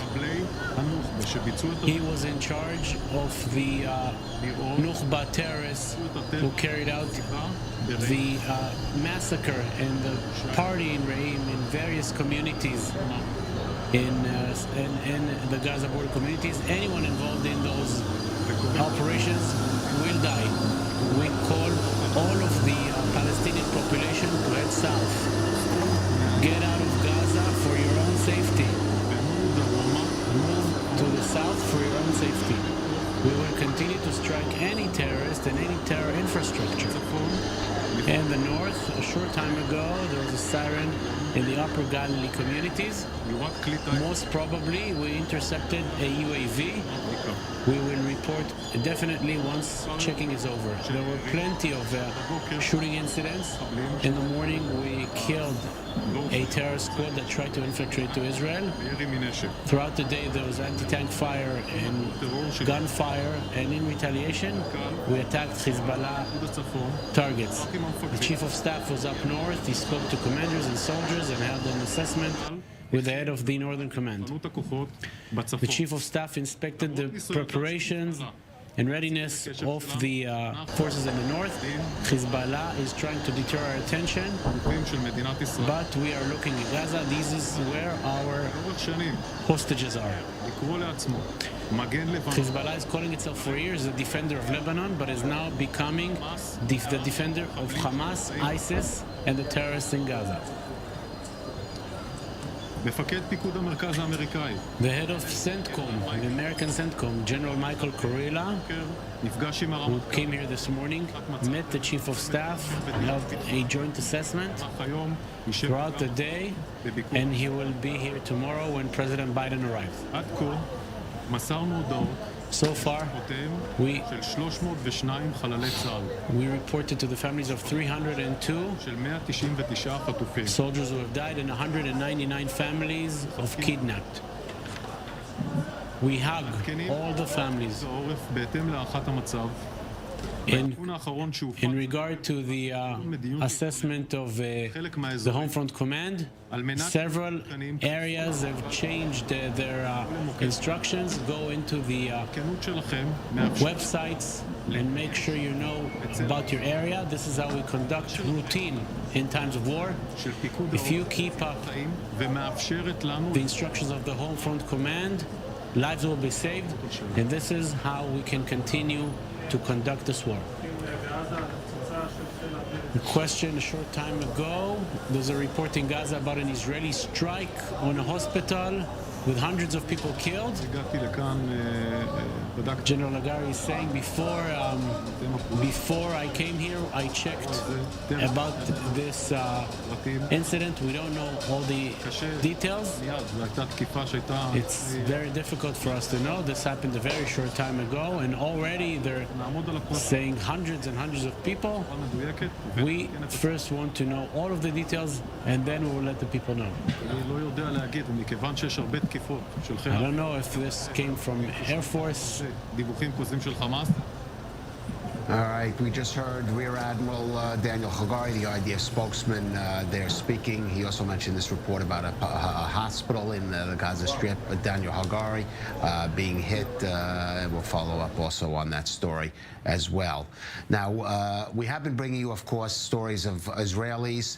Speaker 3: He was in charge of the Nukhba terrorists who carried out the massacre and the party in Re'im in various communities in the Gaza border communities. Anyone involved in those operations will die. We call all of the Palestinian population to head south. Get out of Gaza for your own safety. Move to the south for your own safety. We will continue to strike any terrorist and any terror infrastructure. In the north, a short time ago, there was a siren in the Upper Galilee communities. Most probably, we intercepted a UAV. We will report definitely once checking is over. There were plenty of shooting incidents. In the morning, we killed a terror squad that tried to infiltrate to Israel. Throughout the day, there was anti-tank fire and gunfire, and in retaliation, we attacked Hezbollah targets. The chief of staff was up north. He spoke to commanders and soldiers and held an assessment with the head of the Northern Command. The chief of staff inspected the preparations and readiness of the forces in the north. Hezbollah is trying to deter our attention, but we are looking at Gaza. This is where our hostages are. Hezbollah is calling itself for years the defender of Lebanon, but is now becoming the defender of Hamas, ISIS, and the terrorists in Gaza.
Speaker 5: מפקד פיקוד המרכז האמריקאי.
Speaker 3: The head of CENTCOM, the American CENTCOM, General Michael Kurilla, who came here this morning, met the chief of staff, held a joint assessment throughout the day, and he will be here tomorrow when President Biden arrives. So far, we reported to the families of 302 soldiers who have died and 199 families of kidnapped. We hug all the families. In regard to the assessment of the Homefront Command, several areas have changed their instructions. Go into the websites and make sure you know about your area. This is how we conduct routine in times of war. If you keep up the instructions of the Homefront Command, lives will be saved, and this is how we can continue to conduct this war. A question a short time ago, there's a report in Gaza about an Israeli strike on a hospital. with hundreds of people killed. General Hagari is saying before I came here, I checked about this incident. We don't know all the details. It's very difficult for us to know. This happened a very short time ago, and already they're saying hundreds and hundreds of people. We first want to know all of the details, and then we will let the people know. I don't know if this came from Air Force.
Speaker 1: All right, we just heard Rear Admiral Daniel Hagari, the IDF spokesman, there speaking. He also mentioned this report about a hospital in the Gaza Strip, Daniel Hagari, being hit. We'll follow up also on that story as well. Now, we have been bringing you, of course, stories of Israelis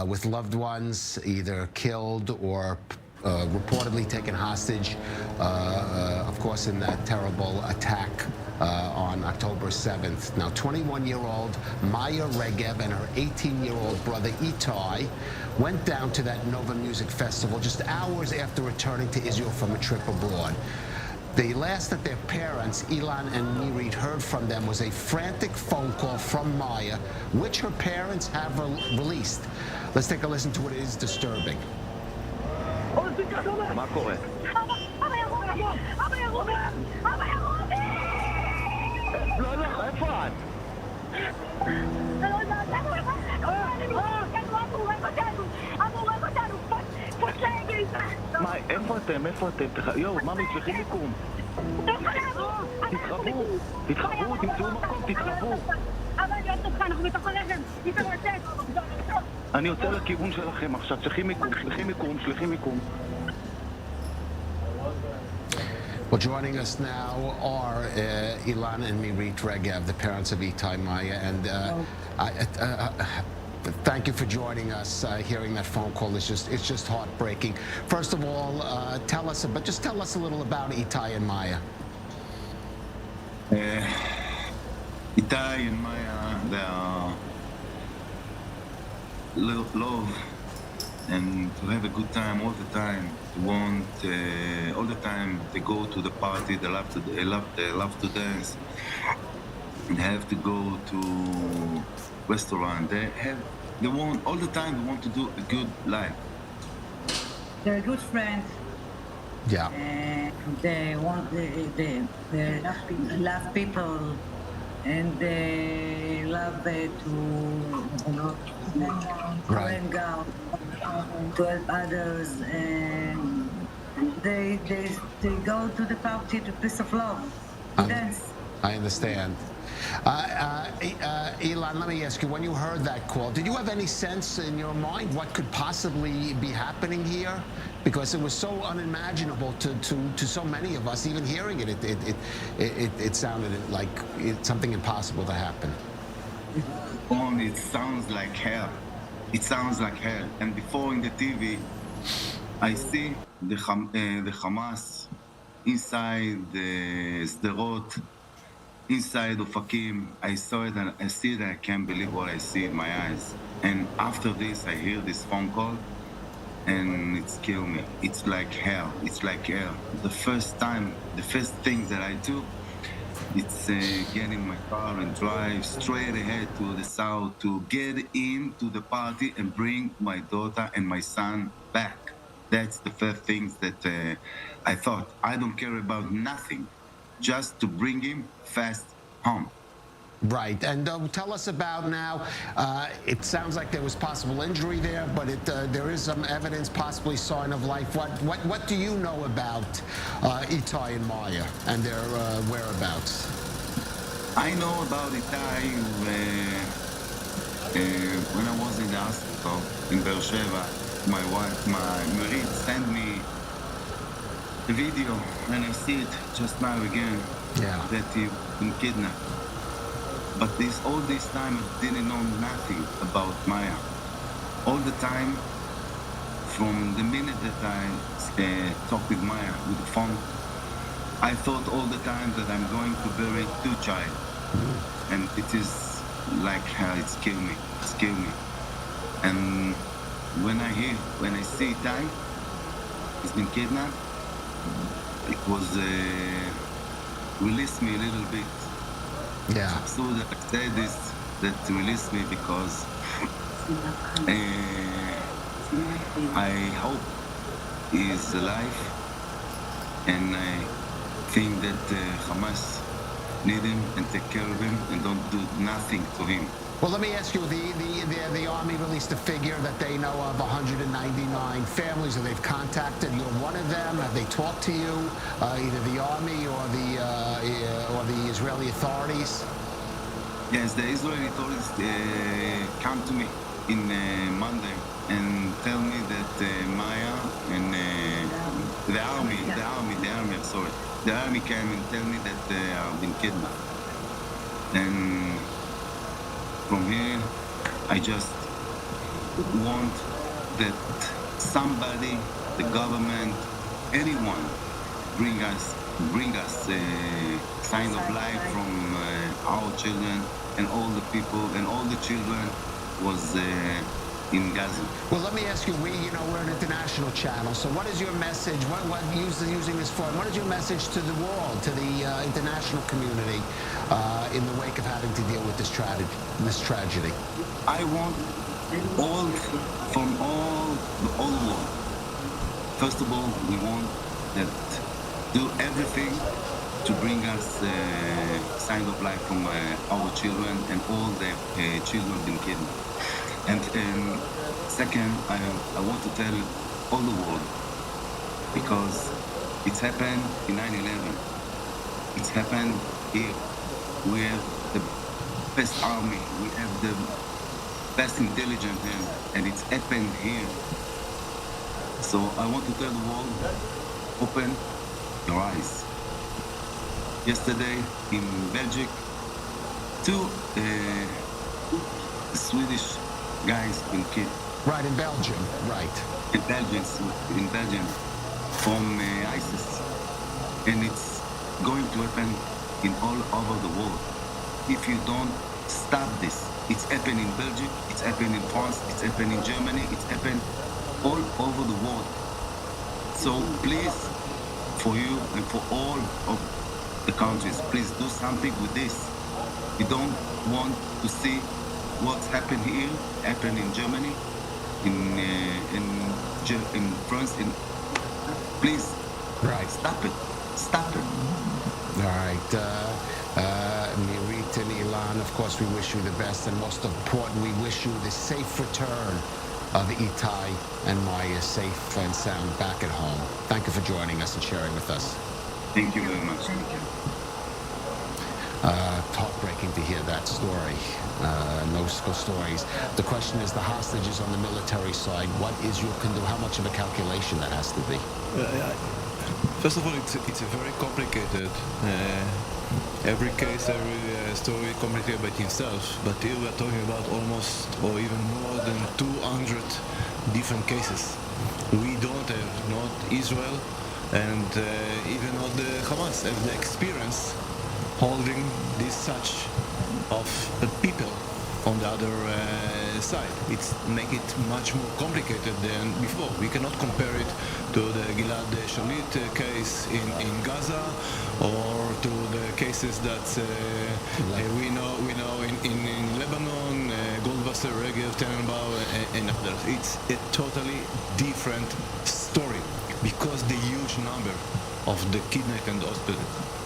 Speaker 1: with loved ones either killed or reportedly taken hostage, of course, in that terrible attack on October 7th. Now, 21-year-old Maya Regev and her 18-year-old brother Itai went down to that Nova Music Festival just hours after returning to Israel from a trip abroad. The last that their parents, Ilan and Mirit, heard from them was a frantic phone call from Maya, which her parents have released. Let's take a listen to it. It is disturbing.
Speaker 7: מה קורה? אבא ירום! אבא ירום! אבא ירום! לא, לא, איפה את? לא יודעת, אבא הורג אותנו! פושגי! מה, איפה אתם? יואו, ממי, צריכים מיקום! תתחברו, תמצאו מקום, תתחברו! אבא, אני אוהבת אותך, אנחנו בתוך הרכב! ניתנו לצאת! אני יוצא לכיוון שלכם עכשיו, צריכים מיקום.
Speaker 1: Well, joining us now are Ilan and Mirit Regev, the parents of Itai Maya, and thank you for joining us. Hearing that phone call is just heartbreaking. First of all, tell us a little about Itai and Maya.
Speaker 12: Itai and Maya, they are love and to have a good time all the time. To want all the time they go to the party. They love to dance. And have to go to restaurant. They want all the time. They want to do a good life.
Speaker 15: They're good friends.
Speaker 1: Yeah.
Speaker 15: They want they love people. And they love to hang out, to help others, and they go to the party to peace of love, dance.
Speaker 1: I understand. Ilan, let me ask you, when you heard that call, did you have any sense in your mind what could possibly be happening here? Because it was so unimaginable to so many of us. Even hearing it sounded like something impossible to happen.
Speaker 12: It sounds like hell. And before in the TV, I see the Hamas inside the Sderot, inside of Akim. I saw it and I see it and I can't believe what I see in my eyes. And after this, I hear this phone call and it's killed me. It's like hell. The first thing that I do, it's get in my car and drive straight ahead to the south to get into the party and bring my daughter and my son back. That's the first things that I thought. I don't care about nothing, just to bring him fast home.
Speaker 1: Right, and tell us about now, it sounds like there was possible injury there, but there is some evidence, possibly sign of life. What do you know about Itai and Maya and their whereabouts?
Speaker 12: I know about Itai when I was in the hospital in Beersheba. My wife, Mirit, sent me a video, and I see it just now again, that he's been kidnapped. But all this time, I didn't know nothing about Maya. All the time, from the minute that I talked with Maya with the phone, I thought all the time that I'm going to bury two child. And it is like how it's killed me. And when I see Itai, he's been kidnapped, it was released me a little bit.
Speaker 1: Yeah.
Speaker 12: So that I say this, that released me because I hope he is alive, and I think that Hamas need him and take care of him and don't do nothing to him.
Speaker 1: Well, let me ask you, the Army released a figure that they know of 199 families that they've contacted. You're one of them. Have they talked to you, either the Army or the Israeli authorities?
Speaker 12: Yes, the Israeli authorities come to me in Monday and tell me that Maya and the army came and tell me that they have been kidnapped. And from here, I just want that somebody, the government, anyone, bring us a sign of life from our children and all the people and all the children was in Gaza.
Speaker 1: Well, let me ask you, we're an international channel, so what is your message, using this forum, what is your message to the world, to the international community in the wake of having to deal with this tragedy?
Speaker 12: I want from all the world. First of all, we want that do everything to bring us sign of life from our children and all the children been kidnapped. And second, I want to tell all the world, because it's happened in 9/11. It's happened here. We have the best army. We have the best intelligence here, and it's happened here. So I want to tell the world, open your eyes. Yesterday in Belgium, two Swedish guys been killed.
Speaker 1: Right, in Belgium, right.
Speaker 12: In Belgium, from ISIS. And it's going to happen in all over the world. If you don't stop this, it's happening in Belgium, it's happening in France, it's happening in Germany, it's happening all over the world. So please, for you and for all of the countries, please do something with this. You don't want to see what's happened here, happened in Germany, in France. Please,
Speaker 1: right,
Speaker 12: stop it.
Speaker 1: All right, Mirit and Ilan, of course, we wish you the best, and most important, we wish you the safe return of Itai and Maya, safe and sound back at home. Thank you for joining us and sharing with us.
Speaker 12: Thank you very much.
Speaker 1: Heartbreaking to hear that story. No stories. The question is, the hostages on the military side, what Israel can do, how much of a calculation that has to be?
Speaker 4: First of all, it's a very complicated. Every case, every story complicated by itself. But here we are talking about almost, or even more than 200 different cases. We don't have, not Israel, and even not the Hamas have the experience holding this such of people on the other side. It's make it much more complicated than before. We cannot compare it to the Gilad Shalit case in Gaza, or to the cases that we know in Lebanon, Goldwasser, Regev, Tenenbaum, and others. It's a totally different story because the huge number of the kidnapped and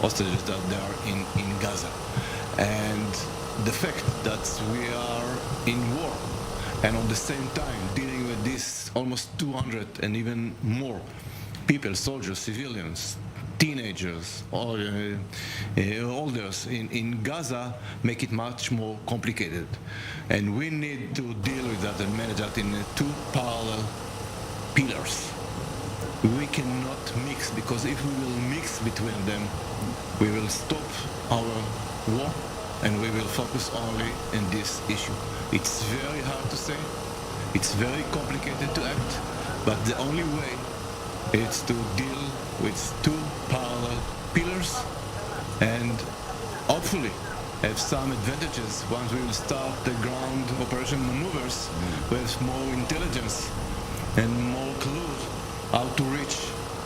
Speaker 4: hostages that they are in Gaza, and the fact that we are in war, and at the same time dealing with this almost 200 and even more people, soldiers, civilians, teenagers, or elders in Gaza, make it much more complicated. And we need to deal with that and manage that in two parallel pillars. We cannot mix, because if we will mix between them, we will stop our war and we will focus only on this issue. It's very hard to say, it's very complicated to act, but the only way is to deal with two parallel pillars and hopefully have some advantages once we will start the ground operation maneuvers with more intelligence and more clues how to reach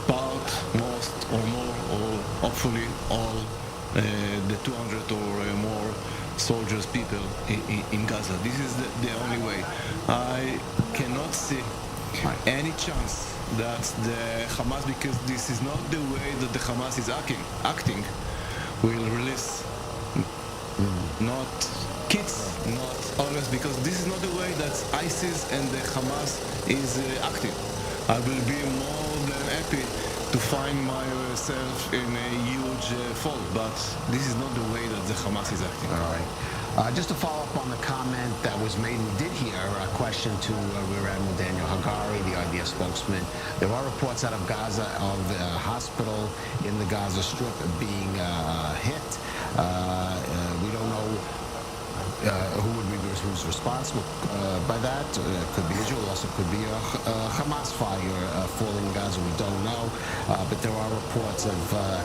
Speaker 4: part, most hopefully all the 200 or more soldiers, people in Gaza. This is the only way. I cannot see any chance that the Hamas, because this is not the way that the Hamas is acting, will release not kids, not others, because this is not the way that ISIS and the Hamas is acting. I will be more than happy to find myself in a huge fall, but this is not the way that the Hamas is acting.
Speaker 1: All right. Just to follow up on the comment that was made, we did hear a question to Rear Admiral Daniel Hagari, the IDF spokesman. There are reports out of Gaza of the hospital in the Gaza Strip being hit. We don't know who's responsible by that. Could be Israel, also could be a Hamas fire falling in Gaza. We don't know, but there are reports of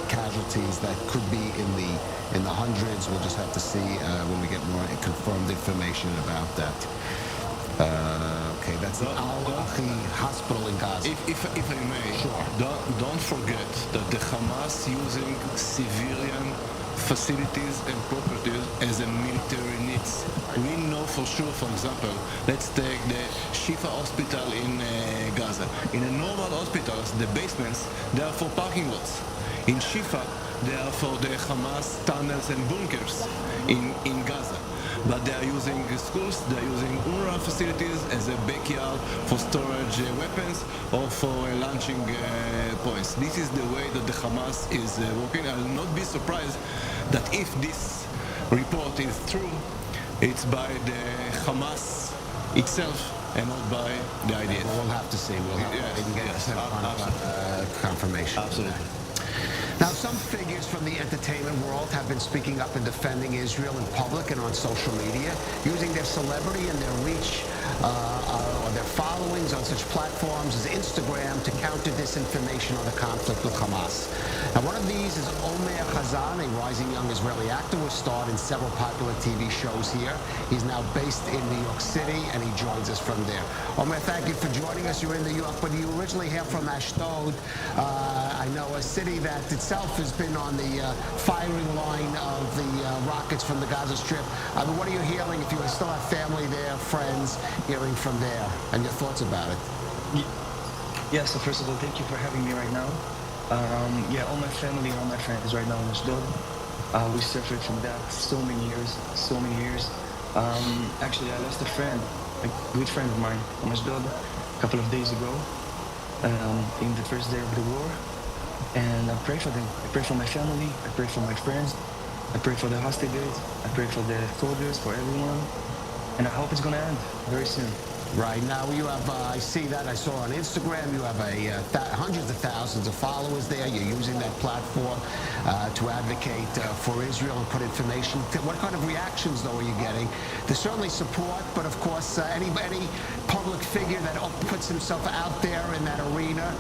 Speaker 1: casualties that could be in the hundreds. We'll just have to see when we get more confirmed information about that. Okay, that's the Al-Ahi hospital in Gaza.
Speaker 4: If I may, sure. Don't forget that the Hamas using civilian facilities and properties as a military needs. We know for sure, for example, let's take the Shifa hospital in Gaza. In a normal hospitals, the basements, they are for parking lots. In Shifa, they are for the Hamas tunnels and bunkers in Gaza. But they are using schools, they are using UNRWA facilities as a backyard for storage weapons or for launching points. This is the way that the Hamas is working. I will not be surprised that if this report is true, it's by the Hamas itself and not by the IDF.
Speaker 1: We'll have to see. We'll have to get confirmation.
Speaker 4: Absolutely.
Speaker 1: Now, some figures from the entertainment world have been speaking up and defending Israel in public and on social media, using their celebrity and their reach or their followings on such platforms as Instagram to counter disinformation on the conflict with Hamas. Now, one of these is Omer Khazan, a rising young Israeli actor who starred in several popular TV shows here. He's now based in New York City, and he joins us from there. Omer, thank you for joining us. You're in New York, but you originally hail from Ashdod. I know a city that itself has been on the firing line of the rockets from the Gaza Strip. What are you hearing, if you still have family there, friends, hearing from there, and your thoughts about it?
Speaker 17: Yeah, so first of all, thank you for having me right now. Yeah, all my family and all my friends right now in Ashdod. We suffered from that so many years. Actually, I lost a friend, a good friend of mine from Ashdod a couple of days ago, in the first day of the war. And I pray for them. I pray for my family. I pray for my friends. I pray for the hostages. I pray for the soldiers, for everyone. And I hope it's going to end very soon.
Speaker 1: Right. Now you have, I see that, I saw on Instagram, you have hundreds of thousands of followers there. You're using that platform to advocate for Israel and put information. What kind of reactions, though, are you getting? There's certainly support, but of course, any public figure that puts himself out there in that arena,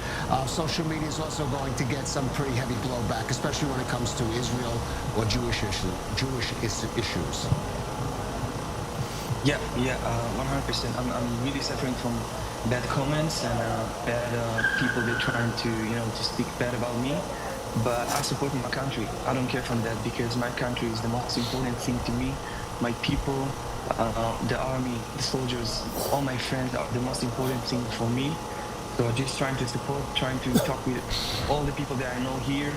Speaker 1: social media is also going to get some pretty heavy blowback, especially when it comes to Israel or Jewish issues.
Speaker 17: Yeah, 100%. I'm really suffering from bad comments and bad people that trying to speak bad about me. But I support my country. I don't care from that because my country is the most important thing to me. My people, the army, the soldiers, all my friends are the most important thing for me. So just trying to support, trying to talk with all the people that I know here,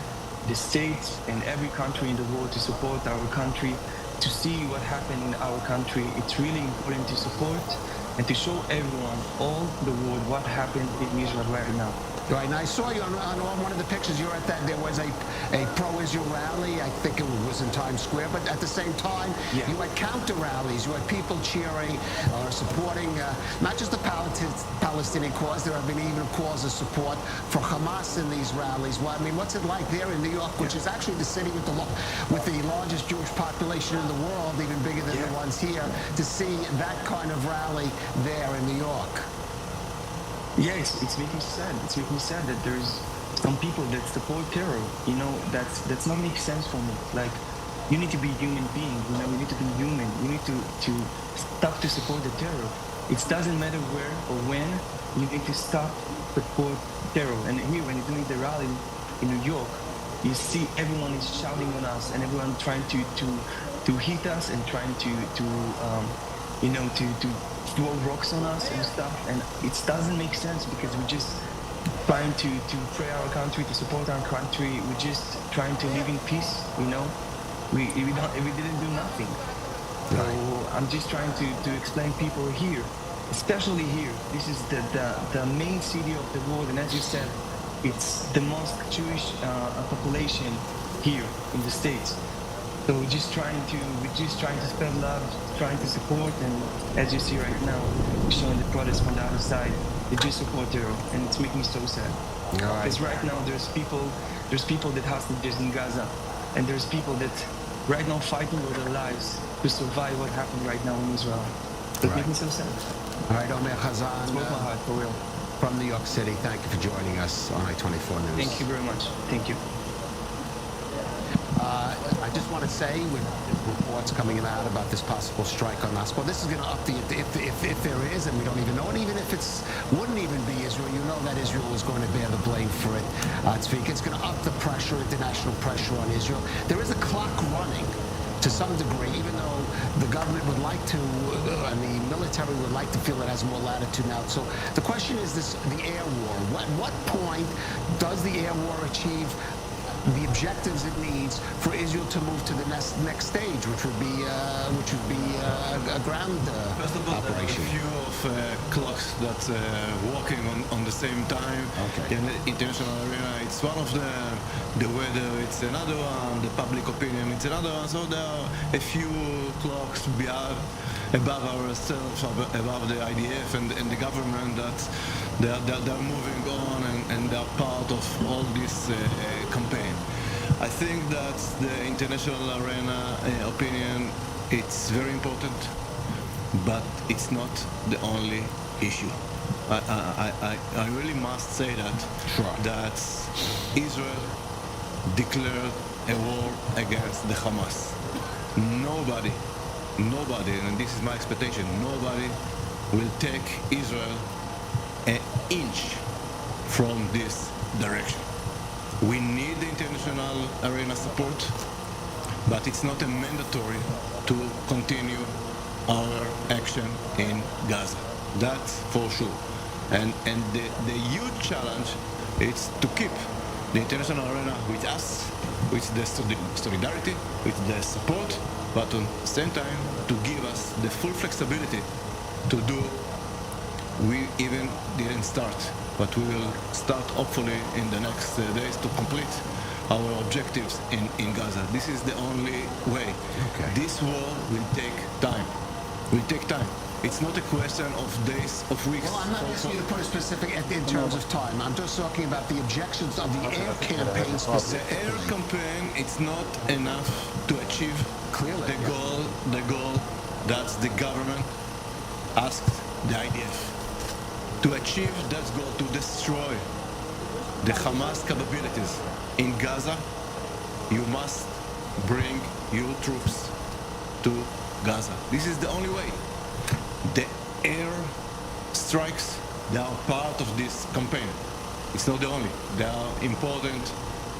Speaker 17: the states and every country in the world to support our country. To see what happened in our country, it's really important to support and to show everyone, all the world, what happened in Israel right now.
Speaker 1: Right, and I saw you on one of the pictures. You were at that. There was a pro-Israel rally. I think it was in Times Square. But at the same time, you had counter rallies. You had people cheering or supporting not just the Palestinian cause. There have been even calls of support for Hamas in these rallies. Well, I mean, what's it like there in New York, which is actually the city with the largest Jewish population in the world, even bigger than the ones here, to see that kind of rally there in New York?
Speaker 17: Yeah, it's making me sad. It's making me sad that there's some people that support terror. You know, that's not make sense for me. Like, you need to be a human being. You know, you need to be human. You need to stop to support the terror. It doesn't matter where or when. You need to stop support terror. And here, when you're doing the rally in New York, you see everyone is shouting on us and everyone trying to hit us and trying to throw rocks on us and stuff, and it doesn't make sense because we're just trying to pray our country, to support our country. We're just trying to live in peace, you know. We didn't do nothing. So I'm just trying to explain people here, especially here. This is the main city of the world, and as you said, it's the most Jewish population here in the States. So we're just trying to spread love, trying to support, and as you see right now, we're showing the protests from the other side. They just support terror, and it's making me so sad. Because right now there's people that hostages in Gaza, and there's people that right now fighting for their lives to survive what happened right now in Israel. So it makes me so sad.
Speaker 1: All right, Omer Chazan,
Speaker 17: It's broke my heart, for real.
Speaker 1: from New York City, thank you for joining us on I-24 News.
Speaker 17: Thank you very much. Thank you.
Speaker 1: I just want to say, with reports coming out about this possible strike on us, well, this is going to up the, if there is, and we don't even know, and even if wouldn't even be Israel, you know that Israel is going to bear the blame for it. Tzvika, it's going to up the pressure, international pressure on Israel. There is a clock running to some degree, even though the government would like to, and the military would like to feel it has more latitude now. So the question is the air war. What point does the air war achieve the objectives it needs for Israel to move to the next stage, which would be a ground
Speaker 4: First of all,
Speaker 1: operation?
Speaker 4: a few of clocks that working on the same time in the international arena. It's one of the weather. It's another one. The public opinion. It's another one. So there are a few clocks above ourselves, above the IDF and the government that they're moving on and they're part of all this campaign. I think that the international arena opinion, it's very important, but it's not the only issue. I really must say that Israel declared a war against the Hamas. Nobody, and this is my expectation, nobody will take Israel an inch from this direction. We need the international arena support, but it's not a mandatory to continue our action in Gaza. That's for sure. And the huge challenge is to keep the international arena with us, with the solidarity, with the support, but at the same time to give us the full flexibility to do. We even didn't start, but we will start hopefully in the next days to complete our objectives in Gaza. This is the only way. This war will take time. It's not a question of days, of weeks.
Speaker 1: Well, I'm not asking you to put a specific in terms of time. I'm just talking about the objections of the air campaign specifically.
Speaker 4: The air campaign, it's not enough to achieve the goal that the government asked the IDF. To achieve that goal, to destroy the Hamas capabilities in Gaza, you must bring your troops to Gaza. This is the only way. The air strikes, they are part of this campaign. It's not the only. They are important.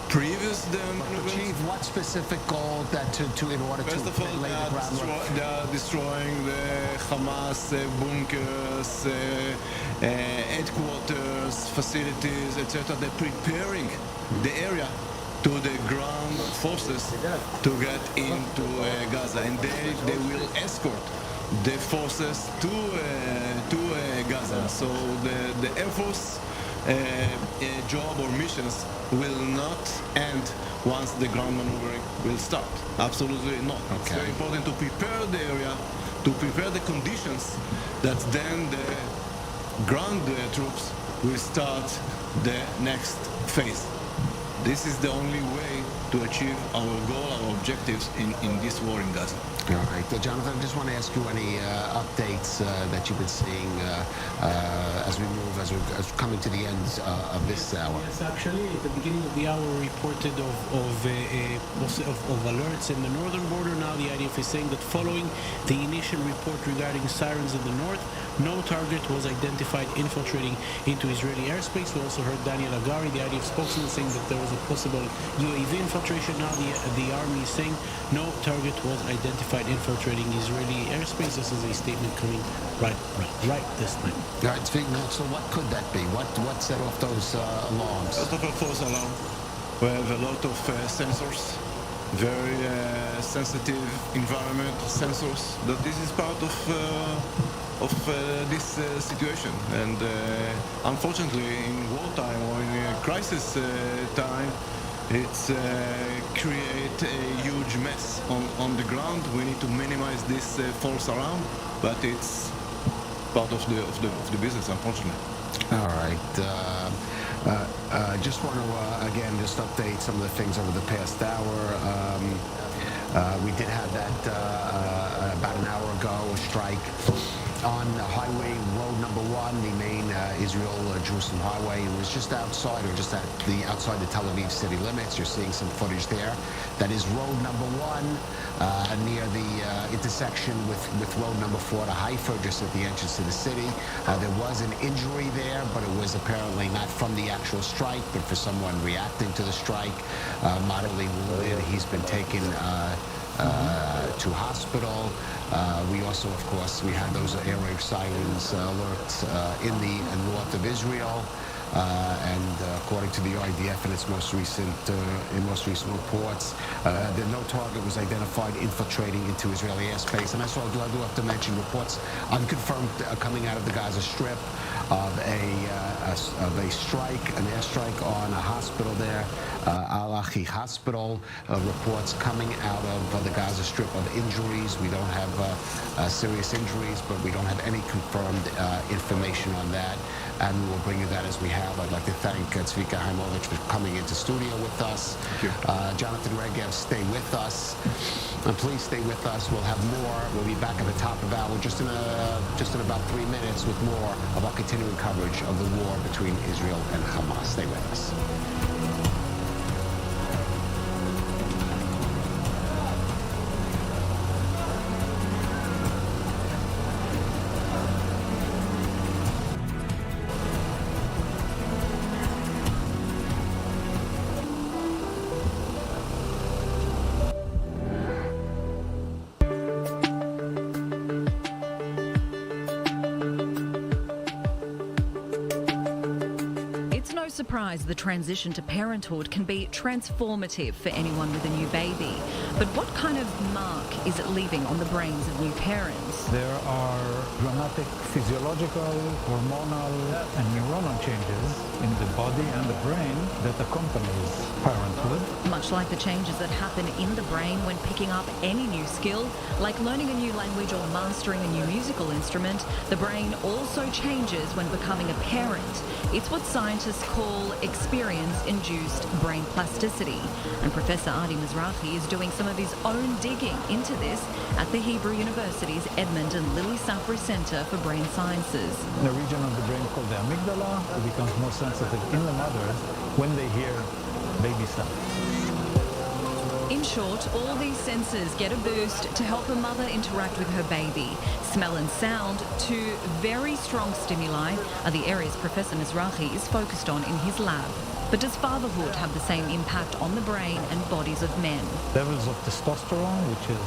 Speaker 4: Previous them
Speaker 1: to achieve what specific goal that to in order
Speaker 4: First
Speaker 1: to
Speaker 4: of all,
Speaker 1: lay the groundwork?
Speaker 4: they are destroying the Hamas bunkers, headquarters, facilities, etc. They're preparing the area to the ground forces to get into Gaza, and they will escort the forces to Gaza. So the Air Force job or missions will not end once the ground maneuvering will start. Absolutely not. It's very important to prepare the area, to prepare the conditions that then the ground troops will start the next phase. This is the only way to achieve our goal, our objectives in this war in Gaza.
Speaker 1: All right. Jonathan, I just want to ask you any updates that you've been seeing as we move, as we're coming to the end of this hour.
Speaker 3: Yes, actually, at the beginning of the hour, we reported of alerts in the northern border. Now the IDF is saying that following the initial report regarding sirens in the north, no target was identified infiltrating into Israeli airspace. We also heard Daniel Agari, the IDF spokesman, saying that there was a possible UAV infiltration. Now the army is saying no target was identified infiltrating Israeli airspace. This is a statement coming right this time.
Speaker 1: Right, so what could that be? What set off those alarms?
Speaker 4: A lot of false alarm. We have a lot of sensors, very sensitive environment sensors. That this is part of this situation, and unfortunately, in wartime or in a crisis time, it's create a huge mess on the ground. We need to minimize this false alarm, but it's part of the business, unfortunately.
Speaker 1: All right. Just want to again just update some of the things over the past hour. We did have that about an hour ago, a strike on highway road number 1, the main Israel-Jerusalem highway. It was just outside, or just outside the Tel Aviv city limits. You're seeing some footage there. That is road number 1 near the intersection with road number 4 to Haifa, just at the entrance to the city. There was an injury there, but it was apparently not from the actual strike, but for someone reacting to the strike. Moderately wounded. He's been taken to hospital. We also, of course, we had those air raid sirens alerts in the north of Israel. And according to the IDF in its most recent reports, no target was identified infiltrating into Israeli airspace. And that's all I do have to mention. Reports unconfirmed coming out of the Gaza Strip of a strike, an airstrike on a hospital there, Al-Achi Hospital. Reports coming out of the Gaza Strip of injuries. We don't have serious injuries, but we don't have any confirmed information on that. And we will bring you that as we have. I'd like to thank Tzvika Haimovich for coming into studio with us. Jonathan Regev, stay with us. And please stay with us. We'll have more. We'll be back at the top of hour just in about 3 minutes with more of our continuing coverage of the war between Israel and Hamas. Stay with us.
Speaker 20: Surprise, the transition to parenthood can be transformative for anyone with a new baby. But what kind of mark is it leaving on the brains of new parents?
Speaker 22: There are dramatic physiological, hormonal, and neuronal changes in the body and the brain that accompanies parenthood.
Speaker 20: Much like the changes that happen in the brain when picking up any new skill, like learning a new language or mastering a new musical instrument, the brain also changes when becoming a parent. It's what scientists call experience-induced brain plasticity. And Professor Adi Mizrahi is doing some of his own digging into this at the Hebrew University's Edmund and Lily Safra Center for Brain Sciences.
Speaker 22: The region of the brain called the amygdala becomes more sensitive in the mothers when they hear baby sound.
Speaker 20: In short, all these senses get a boost to help a mother interact with her baby. Smell and sound, two very strong stimuli, are the areas Professor Mizrahi is focused on in his lab. But does fatherhood have the same impact on the brain and bodies of men?
Speaker 22: Levels of testosterone, which is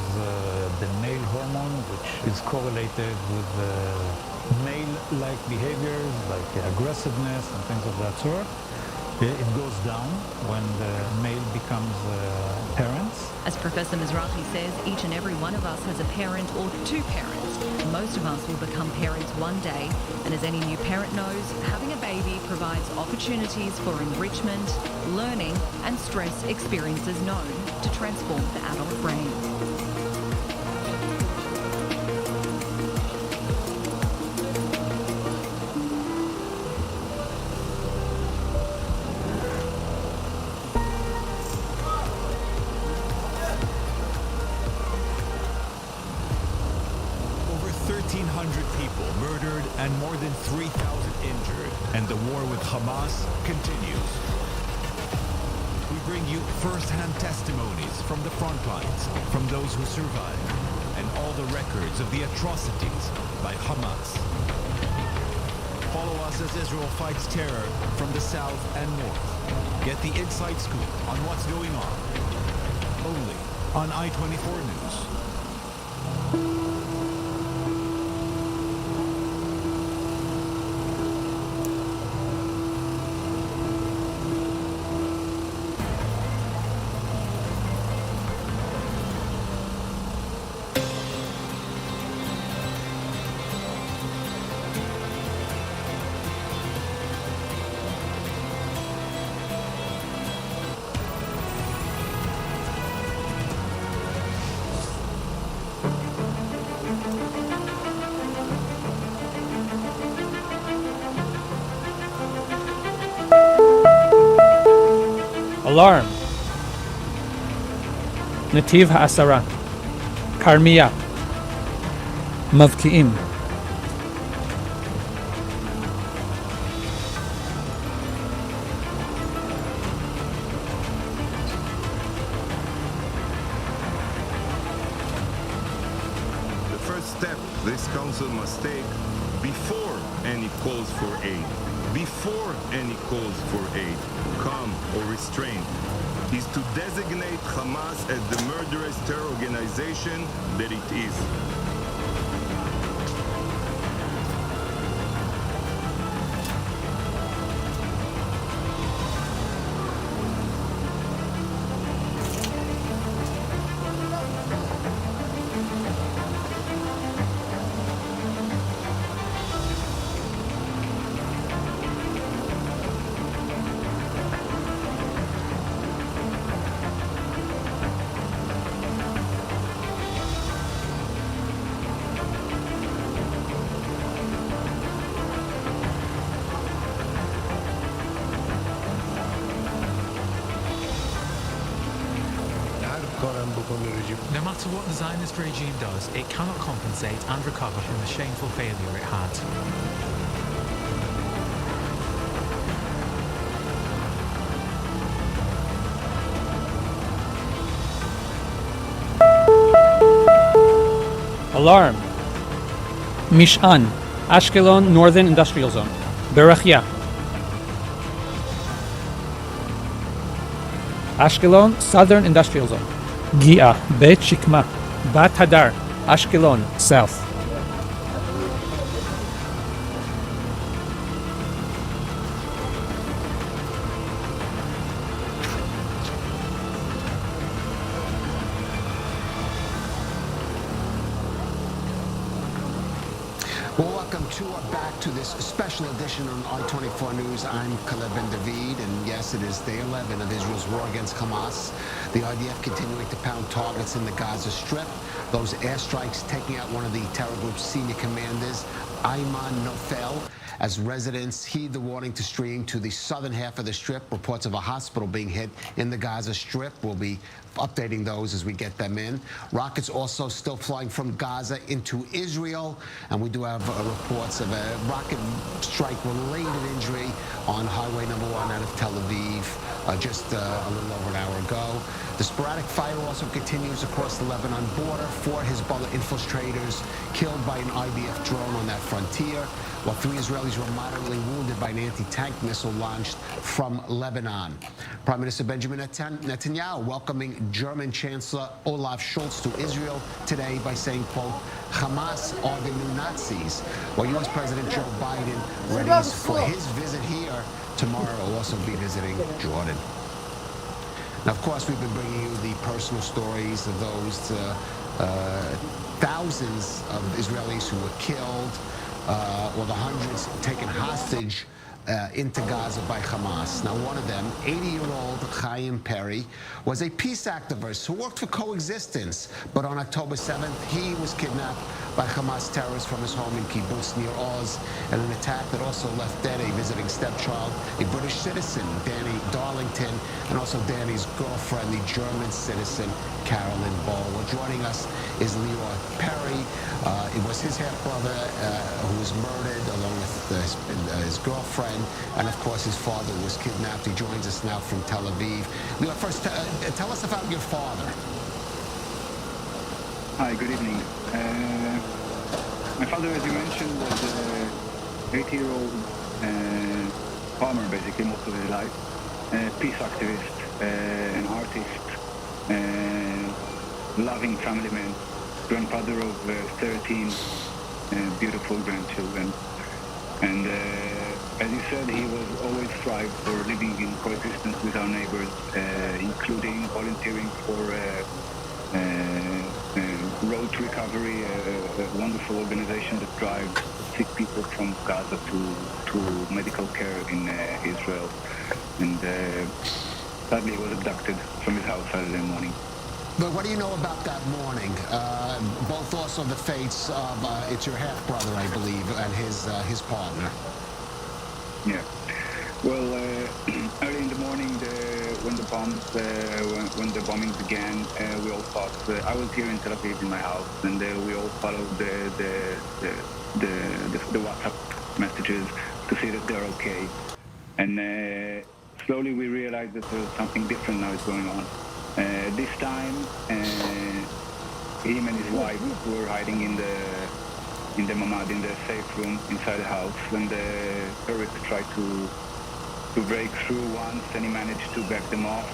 Speaker 22: the male hormone, which is correlated with male-like behaviors like aggressiveness and things of that sort. It goes down when the male becomes parents.
Speaker 20: As Professor Mizrahi says, each and every one of us has a parent or two parents. Most of us will become parents one day. And as any new parent knows, having a baby provides opportunities for enrichment, learning, and stress experiences known to transform the adult brain.
Speaker 10: And more than 3,000 injured, and the war with Hamas continues. We bring you first-hand testimonies from the front lines, from those who survived, and all the records of the atrocities by Hamas. Follow us as Israel fights terror from the south and north. Get the inside scoop on what's going on. Only on I-24 News.
Speaker 2: Alarm. Netiv Ha'asara. Karmiya. Mavki'im.
Speaker 8: The first step this council must take before any calls for aid, before any calls for aid, calm or restraint, is to designate Hamas as the murderous terror organization that it is.
Speaker 6: No matter what the Zionist regime does, it cannot compensate and recover from the shameful failure it had.
Speaker 2: Alarm. Mish'an. Ashkelon Northern Industrial Zone. Berachia. Ashkelon Southern Industrial Zone. Gia, Bet Shikma, Bat Hadar, Ashkelon, South.
Speaker 1: Well, welcome back to this special edition on I-24 News. I'm Caleb Ben David, and yes, it is day 11 of Israel's war against Hamas. The IDF continuing to pound targets in the Gaza Strip. Those airstrikes taking out one of the terror group's senior commanders, Ayman Nofel. As residents heed the warning to stream to the southern half of the Strip, reports of a hospital being hit in the Gaza Strip. We'll be updating those as we get them in. Rockets also still flying from Gaza into Israel, and we do have reports of a rocket strike-related injury on Highway number 1 out of Tel Aviv just a little over an hour ago. The sporadic fire also continues across the Lebanon border. 4 Hezbollah infiltrators killed by an IDF drone on that frontier, while 3 Israelis were moderately wounded by an anti-tank missile launched from Lebanon. Prime Minister Benjamin Netanyahu welcoming German Chancellor Olaf Scholz to Israel today by saying, quote, Hamas are the new Nazis, while U.S. President Joe Biden readies for his visit here tomorrow. Will also be visiting Jordan. Now, of course, we've been bringing you the personal stories of those thousands of Israelis who were killed, or the hundreds taken hostage into Gaza by Hamas. Now, one of them, 80-year-old Chaim Perry, was a peace activist who worked for coexistence, but on October 7th, he was kidnapped by Hamas terrorists from his home in Kibbutz near Oz, and an attack that also left dead a visiting stepchild, a British citizen, Danny Darlington, and also Danny's girlfriend, the German citizen, Carolyn Ball. Well, joining us is Leroy Perry. It was his half-brother who was murdered along with his girlfriend, and of course his father was kidnapped. He joins us now from Tel Aviv. Leroy, first tell us about your father.
Speaker 9: Hi, good evening. My father, as you mentioned, was
Speaker 7: 80-year-old farmer, basically, most of his life, peace activist, an artist, loving family man, grandfather of 13 beautiful grandchildren. And as you said, he was always strived for living in coexistence with our neighbors, including volunteering for Road to Recovery, a wonderful organization that drives sick people from Gaza to medical care in Israel. And sadly, he was abducted from his house Saturday morning.
Speaker 1: But what do you know about that morning? Both also the fates of it's your half brother, I believe, and his partner.
Speaker 7: Yeah. Well, early in the morning, when the bombing began, we all thought. I was here in Tel Aviv in my house, and we all followed the WhatsApp messages to see that they're okay. And slowly we realized that there was something different now is going on. This time, him and his wife were hiding in the mamad, in the safe room inside the house, when the terrorists tried to break through once, and he managed to back them off.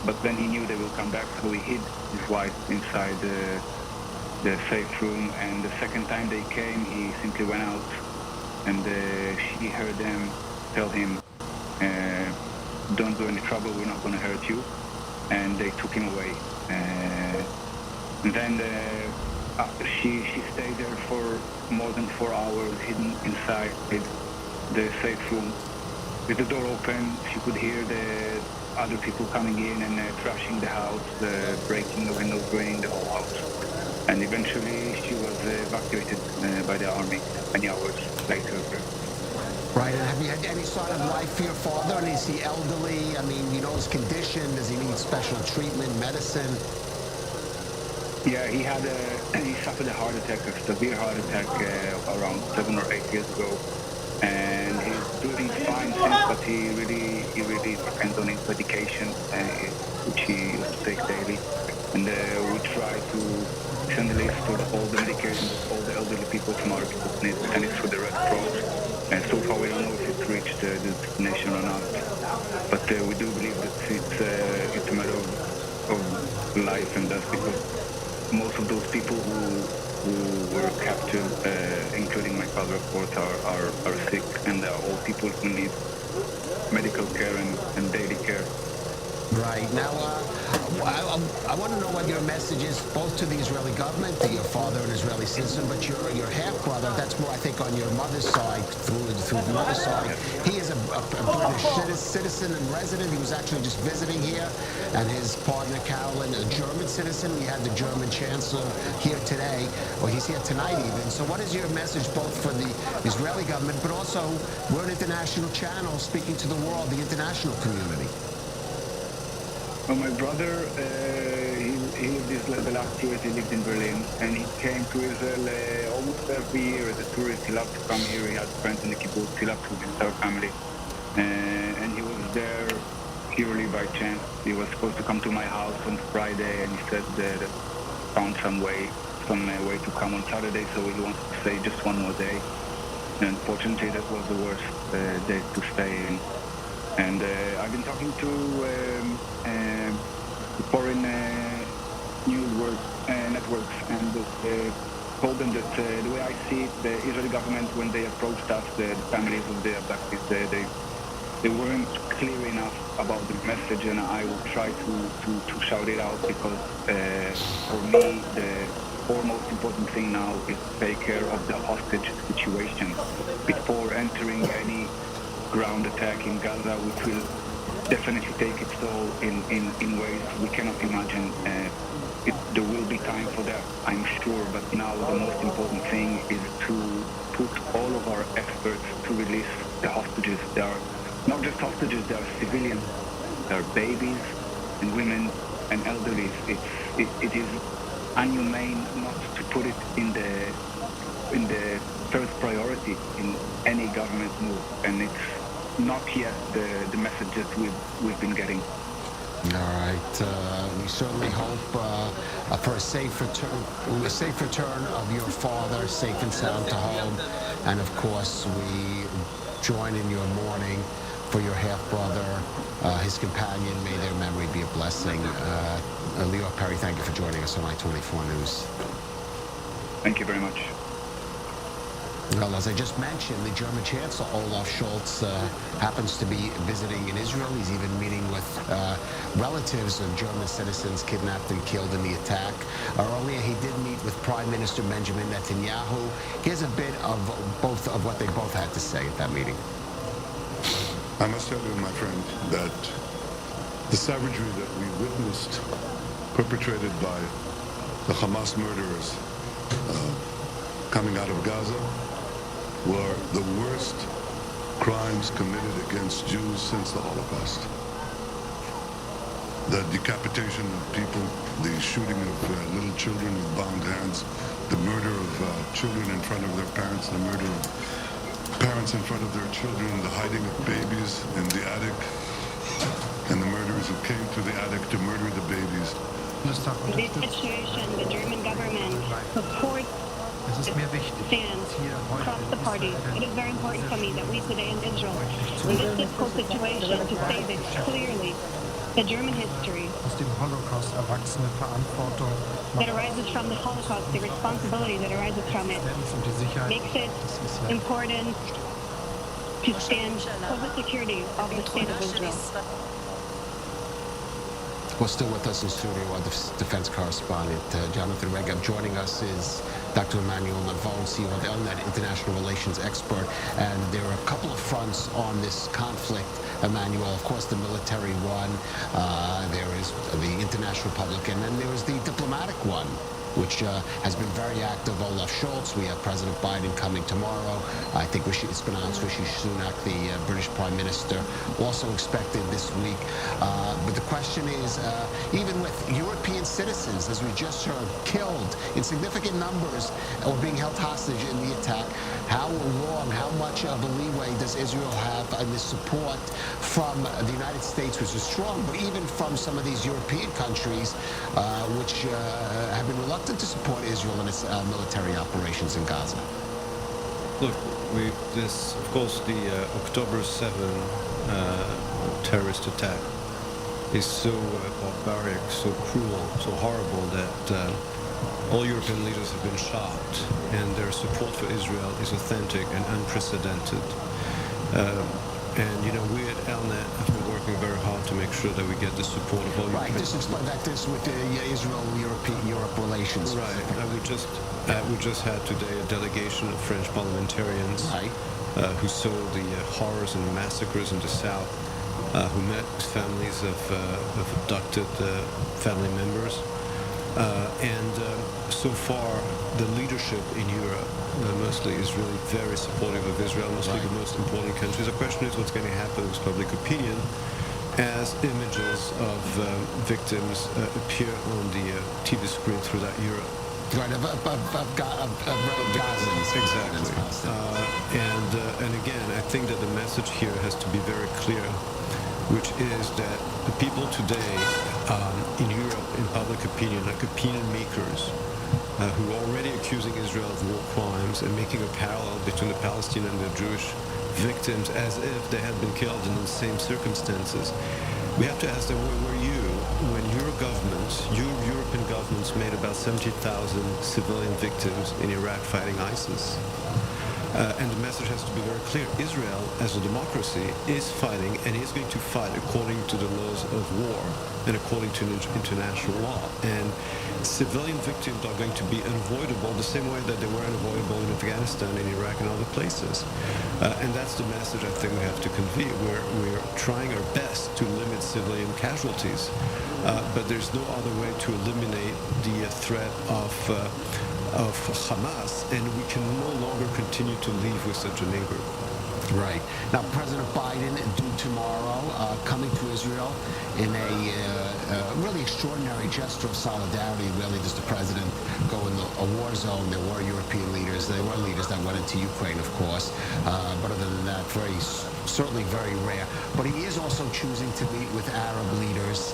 Speaker 7: But then he knew they will come back, so he hid his wife inside the safe room. And the second time they came, he simply went out, and she heard them tell him, "Don't do any trouble. We're not going to hurt you." And they took him away. And then she stayed there for more than 4 hours, hidden inside the safe room. With the door open, she could hear the other people coming in and trashing the house, breaking the windows, draining the whole house. And eventually she was evacuated by the army many hours later.
Speaker 1: Right, and have you had any sort of life for your father? And is he elderly? I mean, you know his condition. Does he need special treatment, medicine?
Speaker 7: Yeah, he suffered a heart attack, a severe heart attack around 7 or 8 years ago. And he's doing fine since, but he really depends on his medication, which he used to take daily. And we try to send a list of all the medications, all the elderly people from our people need, and it's for the Red Cross. And so far, we don't know if it's reached the destination or not. But we do believe that it's a matter of life and death, because most of those people who were captured, including my father, of course, are sick, and they're all people who need medical care and daily care.
Speaker 1: Right. Now, I want to know what your message is, both to the Israeli government, to your father, an Israeli citizen, but your half-brother, that's more, I think, on your mother's side, through the mother's side. He is a British citizen and resident. He was actually just visiting here, and his partner, Carolyn, a German citizen. We had the German chancellor here today, or he's here tonight even. So what is your message, both for the Israeli government, but also we're an international channel speaking to the world, the international community?
Speaker 7: Well, my brother, he lived the last years, he lived in Berlin, and he came to Israel almost every year as a tourist. He loved to come here. He had friends in the kibbutz. He loved to visit our family. And he was there purely by chance. He was supposed to come to my house on Friday, and he said that found some way to come on Saturday, so he wanted to stay just one more day. And unfortunately, that was the worst day to stay in. And I've been talking to foreign news networks, and told them that the way I see it, the Israeli government, when they approached us, the families of the abductees, they weren't clear enough about the message, and I will try to shout it out, because for me, the foremost important thing now is to take care of the hostage situation before entering any ground attack in Gaza, which will definitely take its toll in ways we cannot imagine. There will be time for that, I'm sure, but now the most important thing is to put all of our efforts to release the hostages. They are not just hostages, they are civilians. They are babies and women and elderly. It is inhumane not to put it in the first priority in any government move, and it's not yet the message that we've been getting.
Speaker 1: All right. We certainly hope for a safe return of your father, safe and sound to home. And of course, we join in your mourning for your half-brother, his companion. May their memory be a blessing. Lior Perry, thank you for joining us on I-24 News.
Speaker 7: Thank you very much.
Speaker 1: Well, as I just mentioned, the German Chancellor Olaf Scholz happens to be visiting in Israel. He's even meeting with relatives of German citizens kidnapped and killed in the attack. Earlier, he did meet with Prime Minister Benjamin Netanyahu. Here's a bit of what they both had to say at that meeting.
Speaker 9: I must tell you, my friend, that the savagery that we witnessed perpetrated by the Hamas murderers coming out of Gaza were the worst crimes committed against Jews since the Holocaust. The decapitation of people, the shooting of little children with bound hands, the murder of children in front of their parents, the murder of parents in front of their children, the hiding of babies in the attic, and the murderers who came to the attic to murder the babies.
Speaker 13: In this situation, the German government supports stands across the parties. It is very important for me that we today in Israel, in this difficult situation, to say this clearly, the German history that arises from the Holocaust, the responsibility that arises from it, makes it important to stand for the security of the state of Israel.
Speaker 1: Well, still with us in studio, our defense correspondent, Jonathan Regab. Joining us is Dr. Emmanuel Navon, CEO of Elnet, international relations expert. And there are a couple of fronts on this conflict, Emmanuel. Of course, the military one, there is the international public, and then there is the diplomatic one, which has been very active. Olaf Scholz. We have President Biden coming tomorrow. I think it's pronounced Rishi Sunak, the British Prime Minister, also expected this week. But the question is, even with European citizens, as we just heard, killed in significant numbers or being held hostage in the attack, how long, how much of a leeway does Israel have in the support from the United States, which is strong, but even from some of these European countries, which have been reluctant to support Israel in its military operations in Gaza?
Speaker 23: Look, of course, the October 7 terrorist attack is so barbaric, so cruel, so horrible that all European leaders have been shocked, and their support for Israel is authentic and unprecedented. And, we at Elnet have been working very hard to make sure that we get the support of all European
Speaker 1: countries. Right, just explain that this with the Israel-Europe relations.
Speaker 23: Right, we just had today a delegation of French parliamentarians who saw the horrors and massacres in the south, who met with families of abducted family members. And so far, the leadership in Europe mostly is really very supportive of Israel, mostly the most important countries. The question is what's going to happen with public opinion as images of victims appear on the TV screen throughout Europe.
Speaker 1: Right, of Gazans.
Speaker 23: Exactly. And again, I think that the message here has to be very clear, which is that the people today in Europe, in public opinion, like opinion makers, who are already accusing Israel of war crimes and making a parallel between the Palestinian and the Jewish victims as if they had been killed in the same circumstances. We have to ask them, where were you when your European governments made about 70,000 civilian victims in Iraq fighting ISIS? And the message has to be very clear. Israel, as a democracy, is fighting and is going to fight according to the laws of war and according to international law. And civilian victims are going to be unavoidable the same way that they were unavoidable in Afghanistan, in Iraq, and other places. And that's the message I think we have to convey. We're trying our best to limit civilian casualties, but there's no other way to eliminate the threat of Hamas, and we can no longer continue to live with such a neighbor.
Speaker 1: Right. Now, President Biden, due tomorrow, coming to Israel in a really extraordinary gesture of solidarity. Really, does the president go in a war zone? There were European leaders. There were leaders that went into Ukraine, of course. But other than that, certainly very rare. But he is also choosing to meet with Arab leaders,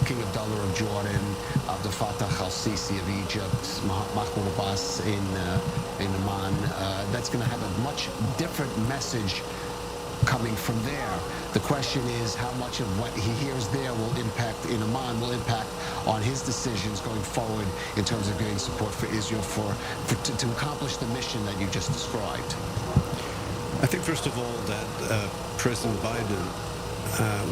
Speaker 1: King Abdullah of Jordan, Abdel Fattah al-Sisi of Egypt, Mahmoud Abbas in Amman. That's going to have a much different message coming from there. The question is how much of what he hears there will impact in Amman, will impact on his decisions going forward in terms of getting support for Israel to accomplish the mission that you just described.
Speaker 23: I think, first of all, that President Biden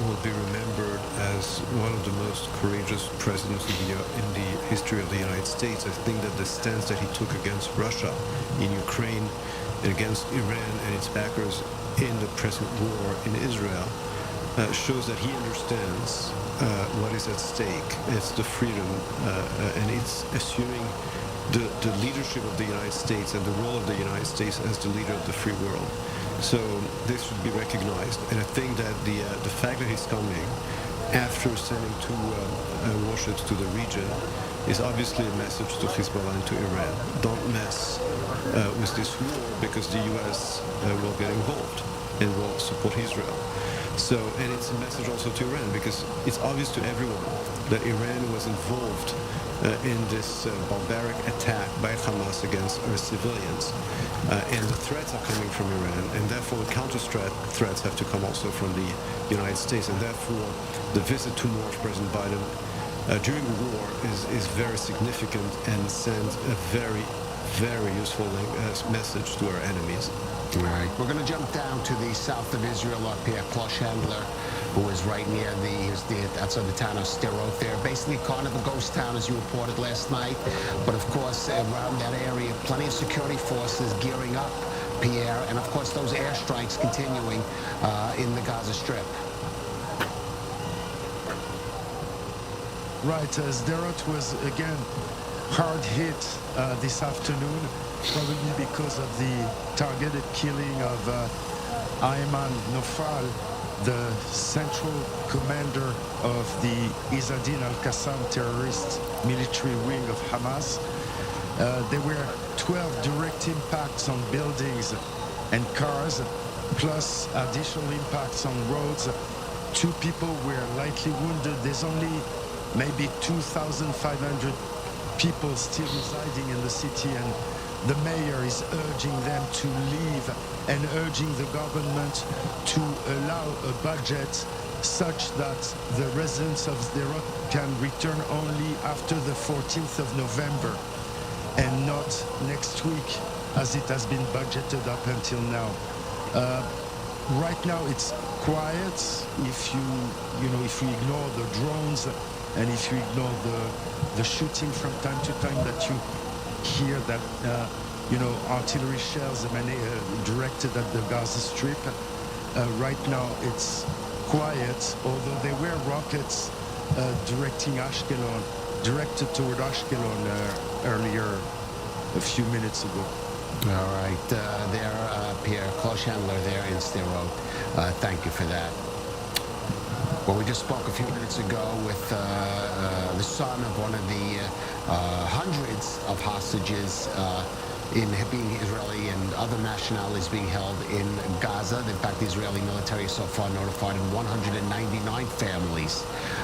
Speaker 23: will be remembered as one of the most courageous presidents in the history of the United States. I think that the stance that he took against Russia in Ukraine and against Iran and its backers in the present war in Israel shows that he understands what is at stake. It's the freedom, and it's assuming the leadership of the United States and the role of the United States as the leader of the free world. So this should be recognized, and I think that the fact that he's coming after sending two warships to the region is obviously a message to Hezbollah and to Iran. Don't mess with this war, because the U.S. will get involved and will support Israel. So, and it's a message also to Iran, because it's obvious to everyone that Iran was involved in this barbaric attack by Hamas against our civilians. And the threats are coming from Iran, and therefore the counter-threats have to come also from the United States. And therefore, the visit tomorrow of President Biden during the war is very significant and sends a very, very useful message to our enemies.
Speaker 1: All right. We're going to jump down to the south of Israel up here. Klosh Handler, who is right near outside the town of Sderot there. Basically kind of a ghost town, as you reported last night. But of course, around that area, plenty of security forces gearing up, Pierre. And of course, those airstrikes continuing in the Gaza Strip.
Speaker 11: Right, Sderot was again hard hit this afternoon, probably because of the targeted killing of Ayman Nofal, the central commander of the Izzadin al-Qassam terrorist military wing of Hamas. There were 12 direct impacts on buildings and cars, plus additional impacts on roads. 2 people were lightly wounded. There's only maybe 2,500 people still residing in the city, and the mayor is urging them to leave and urging the government to allow a budget such that the residents of Sderot can return only after the 14th of November and not next week as it has been budgeted up until now. Right now it's quiet if you ignore the drones and if you ignore the shooting from time to time that you hear that artillery shells directed at the Gaza Strip. Right now it's quiet, although there were rockets directed toward Ashkelon earlier, a few minutes ago.
Speaker 1: All right, Pierre Klosh Handler there in Sderot. Thank you for that. Well, we just spoke a few minutes ago with the son of one of the hundreds of hostages being Israeli and other nationalities being held in Gaza. In fact, the Israeli military so far notified 199 families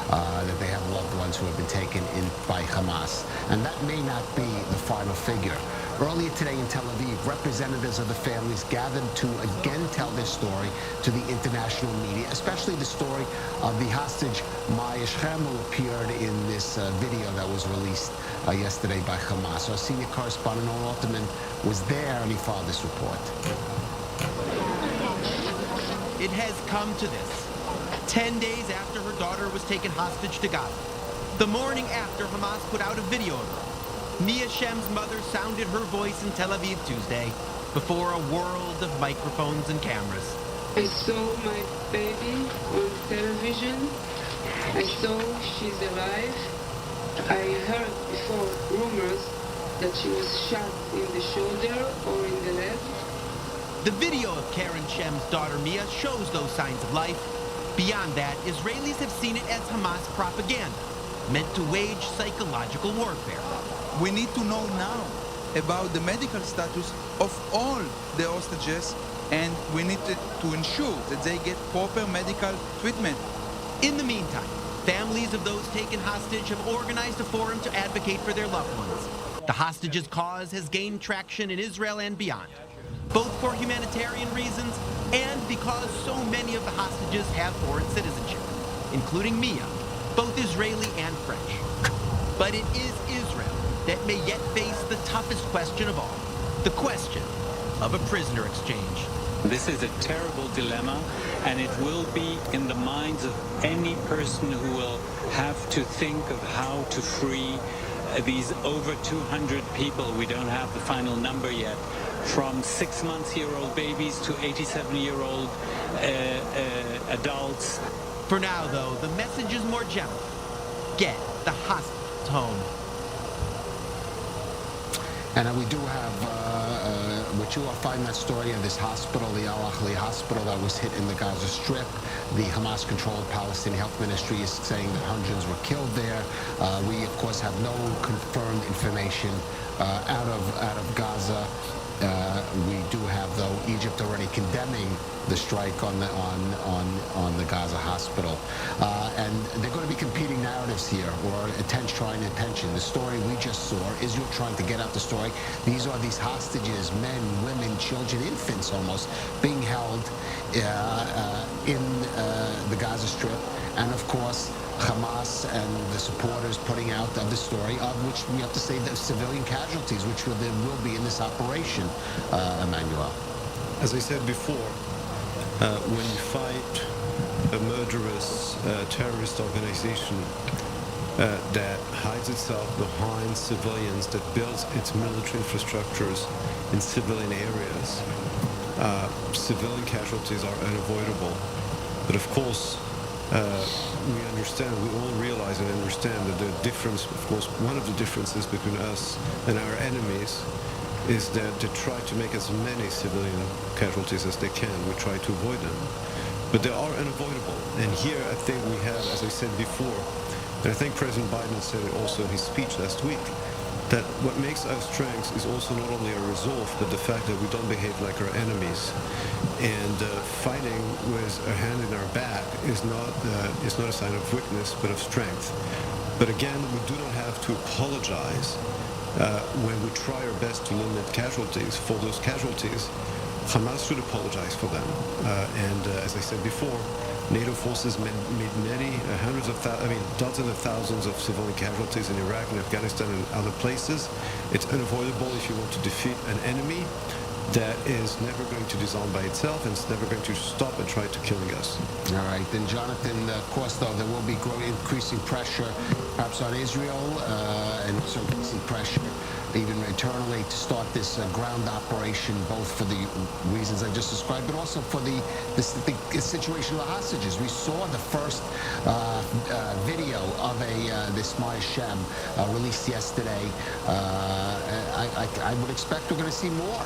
Speaker 1: that they have loved ones who have been taken in by Hamas. And that may not be the final figure. Earlier today in Tel Aviv, representatives of the families gathered to again tell their story to the international media, especially the story of the hostage Maya Shem, who appeared in this video that was released yesterday by Hamas. Our senior correspondent, Or Alterman, was there and he filed this report.
Speaker 14: It has come to this. 10 days after her daughter was taken hostage to Gaza, the morning after Hamas put out a video of her, Mia Shem's mother sounded her voice in Tel Aviv Tuesday before a world of microphones and cameras.
Speaker 21: I saw my baby on television. I saw she's alive. I heard before rumors that she was shot in the shoulder or in the leg.
Speaker 14: The video of Karen Shem's daughter Mia shows those signs of life. Beyond that, Israelis have seen it as Hamas propaganda, meant to wage psychological warfare.
Speaker 16: We need to know now about the medical status of all the hostages, and we need to ensure that they get proper medical treatment.
Speaker 14: In the meantime, families of those taken hostage have organized a forum to advocate for their loved ones. The hostages' cause has gained traction in Israel and beyond, both for humanitarian reasons and because so many of the hostages have foreign citizenship, including Mia, both Israeli and French. But it is Israel that may yet face the toughest question of all, the question of a prisoner exchange.
Speaker 18: This is a terrible dilemma, and it will be in the minds of any person who will have to think of how to free these over 200 people, we don't have the final number yet, from 6-month-old babies to 87-year-old adults.
Speaker 14: For now, though, the message is more general. Get the hostages home.
Speaker 1: And we do have, which you will find that story of this hospital, the Al-Ahli hospital that was hit in the Gaza Strip. The Hamas-controlled Palestinian Health Ministry is saying that hundreds were killed there. We, of course, have no confirmed information out of Gaza. We do have, though, Egypt already condemning the strike on the Gaza hospital, and they're going to be competing narratives here, or trying attention. The story we just saw, Israel trying to get out the story. These are these hostages, men, women, children, infants almost, being held in the Gaza Strip, and of course Hamas and the supporters putting out of the story, of which we have to say the civilian casualties, which there will be in this operation, Emmanuel.
Speaker 23: As I said before, when you fight a murderous terrorist organization that hides itself behind civilians, that builds its military infrastructures in civilian areas, civilian casualties are unavoidable. But of course, we understand, we all realize and understand that the difference, of course, one of the differences between us and our enemies is that they try to make as many civilian casualties as they can. We try to avoid them. But they are unavoidable. And here I think we have, as I said before, and I think President Biden said it also in his speech last week, that what makes our strengths is also not only our resolve, but the fact that we don't behave like our enemies. And fighting with a hand in our back is not a sign of weakness, but of strength. But again, we do not have to apologize when we try our best to limit casualties. For those casualties, Hamas should apologize for them. And as I said before, NATO forces made many, dozens of thousands of civilian casualties in Iraq and Afghanistan and other places. It's unavoidable if you want to defeat an enemy that is never going to disarm by itself, and it's never going to stop and try to killing us.
Speaker 1: All right, then, Jonathan, of course, though, there will be increasing pressure, perhaps on Israel, and also increasing pressure even internally to start this ground operation, both for the reasons I just described, but also for the situation of the hostages. We saw the first video of this Maya Shem released yesterday. I would expect we're going to see more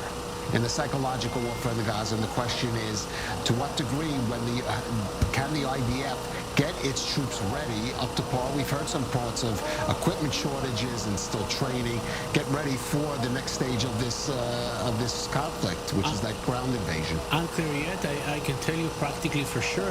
Speaker 1: in the psychological warfare in the Gaza, and the question is, to what degree can the IDF get its troops ready up to par? We've heard some parts of equipment shortages and still training. Get ready for the next stage of this conflict, which is that ground invasion.
Speaker 3: Unclear yet. I can tell you practically for sure.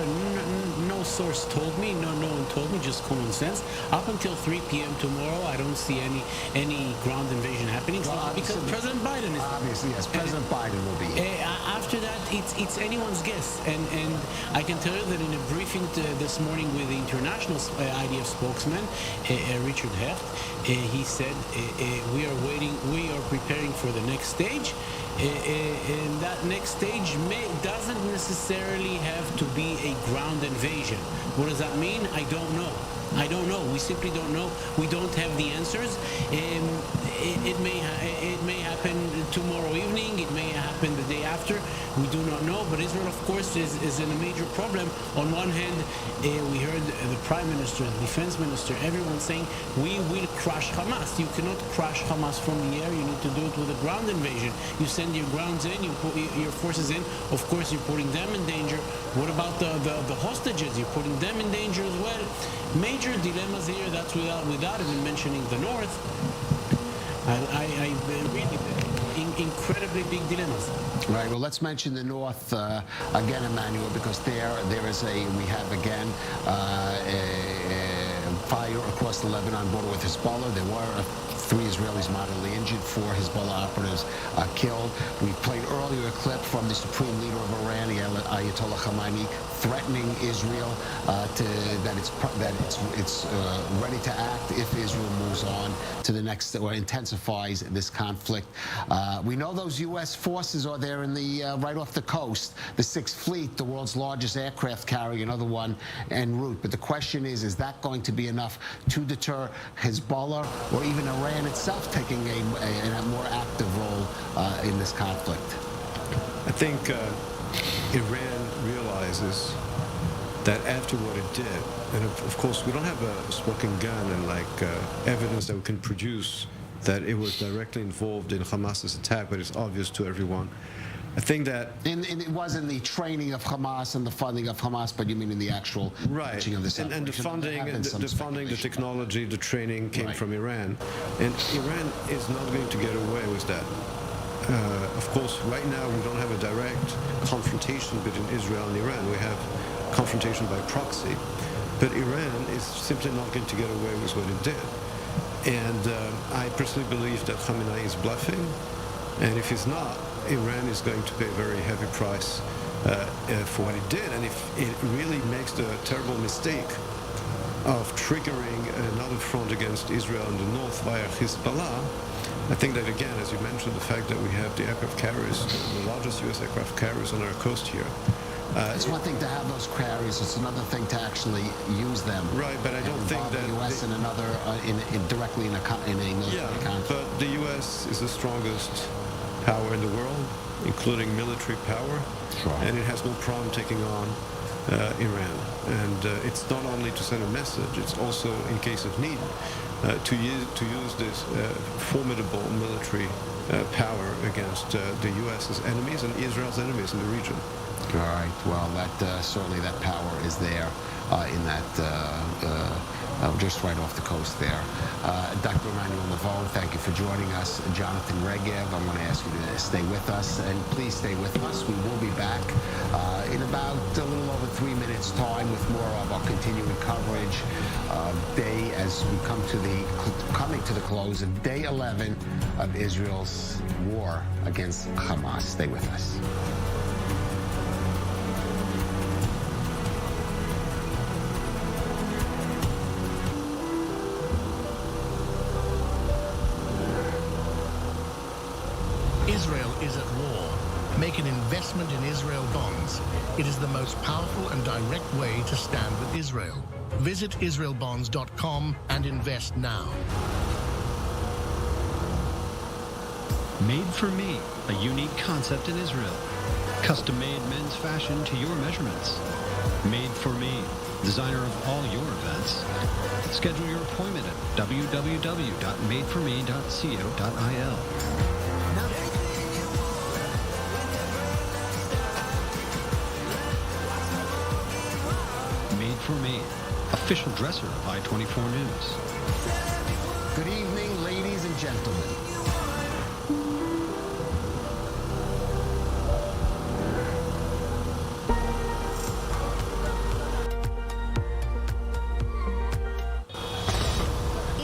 Speaker 3: No source told me. No one told me. Just common sense. Up until 3 p.m. tomorrow, I don't see any ground invasion happening.
Speaker 1: Well,
Speaker 3: because President Biden is
Speaker 1: obviously, yes. President Biden will be.
Speaker 3: After that, it's anyone's guess. And I can tell you that in a briefing this morning with the international IDF spokesman, Richard Heft, he said we are preparing for the next stage, and that next stage doesn't necessarily have to be a ground invasion. What does that mean? I don't know. We simply don't know. We don't have the answers. It may happen tomorrow evening. It may happen the day after. We do not know. But Israel, of course, is in a major problem. On one hand, we heard the Prime Minister, the Defense Minister, everyone saying, we will crush Hamas. You cannot crush Hamas from the air. You need to do it with a ground invasion. You send your grounds in, you put your forces in. Of course, you're putting them in danger. What about the hostages? You're putting them in danger as well. Major dilemmas here. That's without even mentioning the North. I really incredibly big dilemmas.
Speaker 1: Right. Well, let's mention the North again, Emmanuel, because we have again fire across the Lebanon border with Hezbollah. There were 3 Israelis moderately injured, 4 Hezbollah operatives killed. We played earlier a clip from the supreme leader of Iran, Ayatollah Khamenei, threatening Israel that it's ready to act if Israel moves on to the next or intensifies this conflict. We know those U.S. forces are there in the right off the coast. The 6th Fleet, the world's largest aircraft carrier, another one en route. But the question is that going to be enough to deter Hezbollah or even Iran itself taking a more active role in this conflict?
Speaker 23: I think Iran realizes that after what it did, and of course we don't have a smoking gun and evidence that we can produce that it was directly involved in Hamas's attack, but it's obvious to everyone. I think that
Speaker 1: it wasn't the training of Hamas and the funding of Hamas, but you mean in the actual launching of this
Speaker 23: and the funding, the technology, the training came from Iran, and Iran is not going to get away with that. Of course, right now we don't have a direct confrontation between Israel and Iran. We have confrontation by proxy, but Iran is simply not going to get away with what it did. And I personally believe that Khamenei is bluffing, and if he's not, Iran is going to pay a very heavy price for what it did. And if it really makes the terrible mistake of triggering another front against Israel in the north via Hezbollah, I think that, again, as you mentioned, the fact that we have the aircraft carriers, the largest U.S. aircraft carriers on our coast here.
Speaker 1: It's one thing to have those carriers; it's another thing to actually use them.
Speaker 23: Right, but I don't think that
Speaker 1: the U.S. and another directly in a military conflict.
Speaker 23: But the U.S. is the strongest power in the world, including military power, and it has no problem taking on Iran. And it's not only to send a message; it's also, in case of need, to use this formidable military power against the U.S.'s enemies and Israel's enemies in the region.
Speaker 1: All right. Well, certainly that power is there in that just right off the coast there. Dr. Emmanuel Levon, thank you for joining us. Jonathan Regev, I want to ask you to stay with us, and please stay with us. We will be back in about a little over 3 minutes' time with more of our continuing coverage of as we coming to the close of day 11 of Israel's war against Hamas. Stay with us.
Speaker 5: Israel is at war. Make an investment in Israel bonds. It is the most powerful and direct way to stand with Israel. Visit israelbonds.com and invest now.
Speaker 15: Made for Me, a unique concept in Israel. Custom-made men's fashion to your measurements. Made for Me, designer of all your events. Schedule your appointment at www.madeforme.co.il. Made for Me, official dresser of I-24 News.
Speaker 1: Good evening, ladies and gentlemen.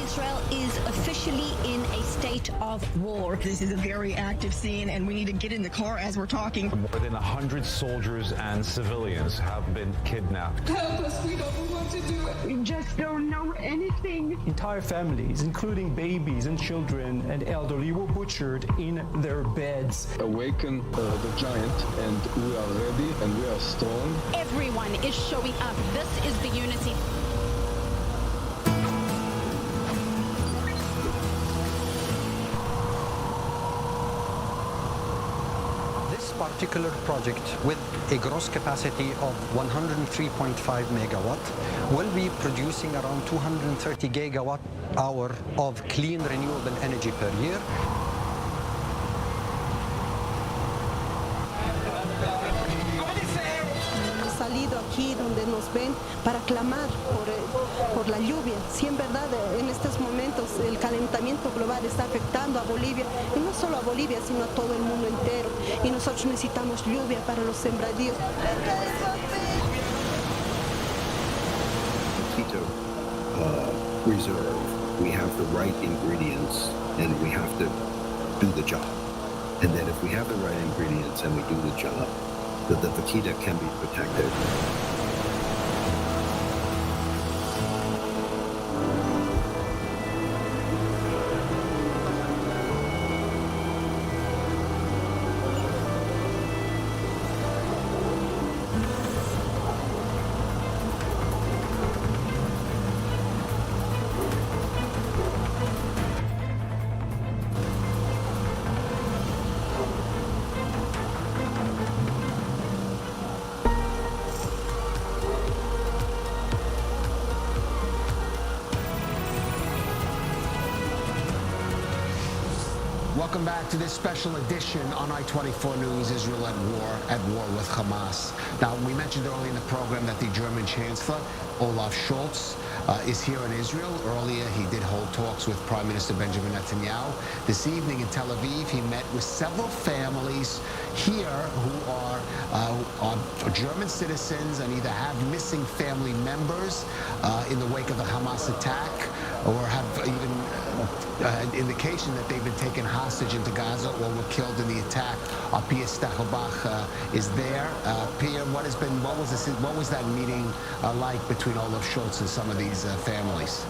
Speaker 19: Israel is officially in a state of war.
Speaker 24: This is a very active scene, and we need to get in the car as we're talking.
Speaker 25: More than 100 soldiers and civilians have been kidnapped.
Speaker 24: Help us, we don't know what to do. We just don't know anything.
Speaker 26: Entire families, including babies and children and elderly, were butchered in their beds.
Speaker 27: Awaken the giant, and we are ready and we are strong.
Speaker 19: Everyone is showing up. This is the unity.
Speaker 4: particular project, with a gross capacity of 103.5 megawatt, will be producing around 230 gigawatt hour of clean renewable energy per year.
Speaker 8: Salido aquí donde nos ven para clamar por la lluvia. Si en verdad en estos momentos el calentamiento global está afectando a Bolivia, y no solo a Bolivia, sino a todo el mundo entero, y nosotros necesitamos lluvia para los sembradíos.
Speaker 10: Quito Reserve, we have the right ingredients and we have to do the job. And then if we have the right ingredients and we do the job, the vaquita can be protected.
Speaker 1: Welcome back to this special edition on I-24 News, Israel at war with Hamas. Now, we mentioned earlier in the program that the German Chancellor, Olaf Scholz, is here in Israel. Earlier, he did hold talks with Prime Minister Benjamin Netanyahu. This evening in Tel Aviv, he met with several families here who are German citizens and either have missing family members in the wake of the Hamas attack, or have even an indication that they've been taken hostage into Gaza or were killed in the attack. Pia Stachelbach is there. Pia, what was that meeting like between Olaf Scholz and some of these families?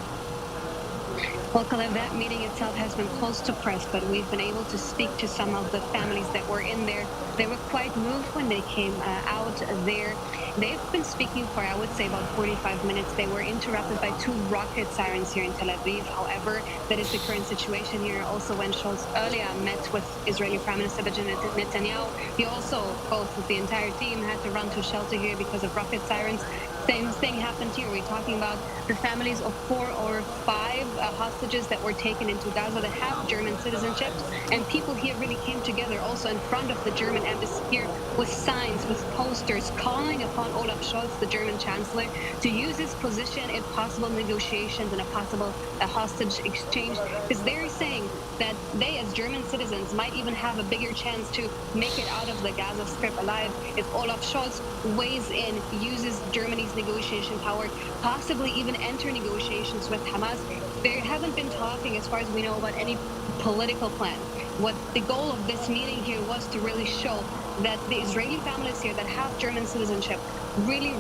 Speaker 13: Well, Kalev, that meeting itself has been closed to press, but we've been able to speak to some of the families that were in there. They were quite moved when they came out there. They've been speaking for, I would say, about 45 minutes. They were interrupted by 2 rocket sirens here in Tel Aviv. However, that is the current situation here. Also, when Scholz earlier met with Israeli Prime Minister Benjamin Netanyahu, he also, both with the entire team, had to run to shelter here because of rocket sirens. Same thing happened here. We're talking about the families of 4 or 5 hostages that were taken into Gaza that have German citizenship. And people here really came together also in front of the German embassy here with signs, with posters, calling upon Olaf Scholz, the German chancellor, to use his position in possible negotiations and a possible hostage exchange. Because they're saying that they, as German citizens, might even have a bigger chance to make it out of the Gaza Strip alive if Olaf Scholz weighs in, uses Germany's negotiation power, possibly even enter negotiations with Hamas. They haven't been talking, as far as we know, about any political plan. What the goal of this meeting here was to really show that the Israeli families here that have German citizenship really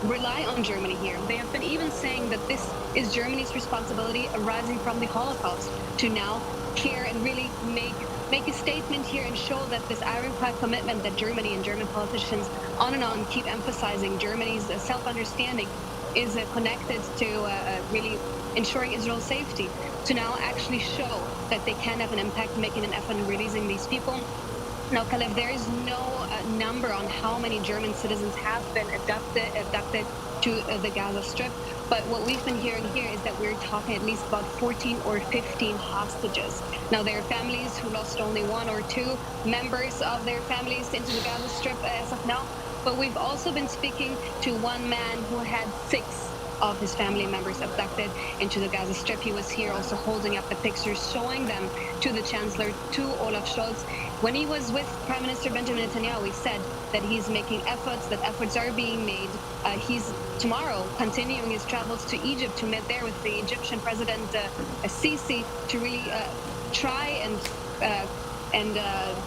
Speaker 13: rely on Germany here. They have been even saying that this is Germany's responsibility arising from the Holocaust to now care and really make a statement here and show that this ironclad commitment that Germany and German politicians on and on keep emphasizing, Germany's self-understanding, is connected to really ensuring Israel's safety, to now actually show that they can have an impact making an effort in releasing these people. Now, Kalev, there is no number on how many German citizens have been abducted to the Gaza Strip, but what we've been hearing here is that we're talking at least about 14 or 15 hostages. Now, there are families who lost only 1 or 2 members of their families into the Gaza Strip as of now, but we've also been speaking to one man who had 6 of his family members abducted into the Gaza Strip. He was here also holding up the pictures, showing them to the Chancellor, to Olaf Scholz. When he was with Prime Minister Benjamin Netanyahu, he said that he's making efforts, that efforts are being made. He's tomorrow continuing his travels to Egypt to meet there with the Egyptian President Sisi to really try and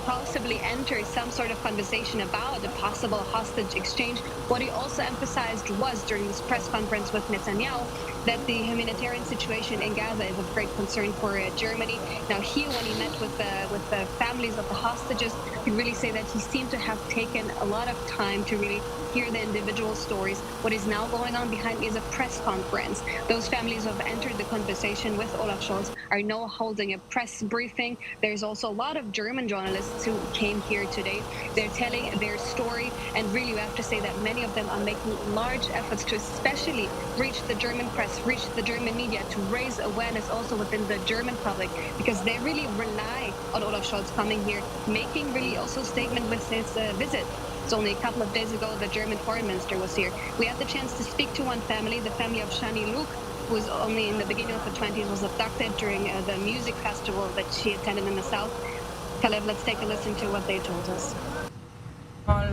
Speaker 13: possibly enter some sort of conversation about a possible hostage exchange. What he also emphasized was during this press conference with Netanyahu that the humanitarian situation in Gaza is of great concern for Germany. Now here, when he met with the families of the hostages, he really say that he seemed to have taken a lot of time to really hear the individual stories. What is now going on behind me is a press conference. Those families who have entered the conversation with Olaf Scholz are now holding a press briefing. There's also a lot of German journalists who came here today. They're telling their story, and really we have to say that many of them are making large efforts to especially reach the German press, reach the German media, to raise awareness also within the German public, because they really rely on Olaf Scholz coming here, making really also a statement with his visit. So only a couple of days ago, the German foreign minister was here. We had the chance to speak to one family, the family of Shani Luke, who was only in the beginning of the 20s, was abducted during the music festival that she attended in the south. Kalev, let's take a listen to what they told us.
Speaker 21: All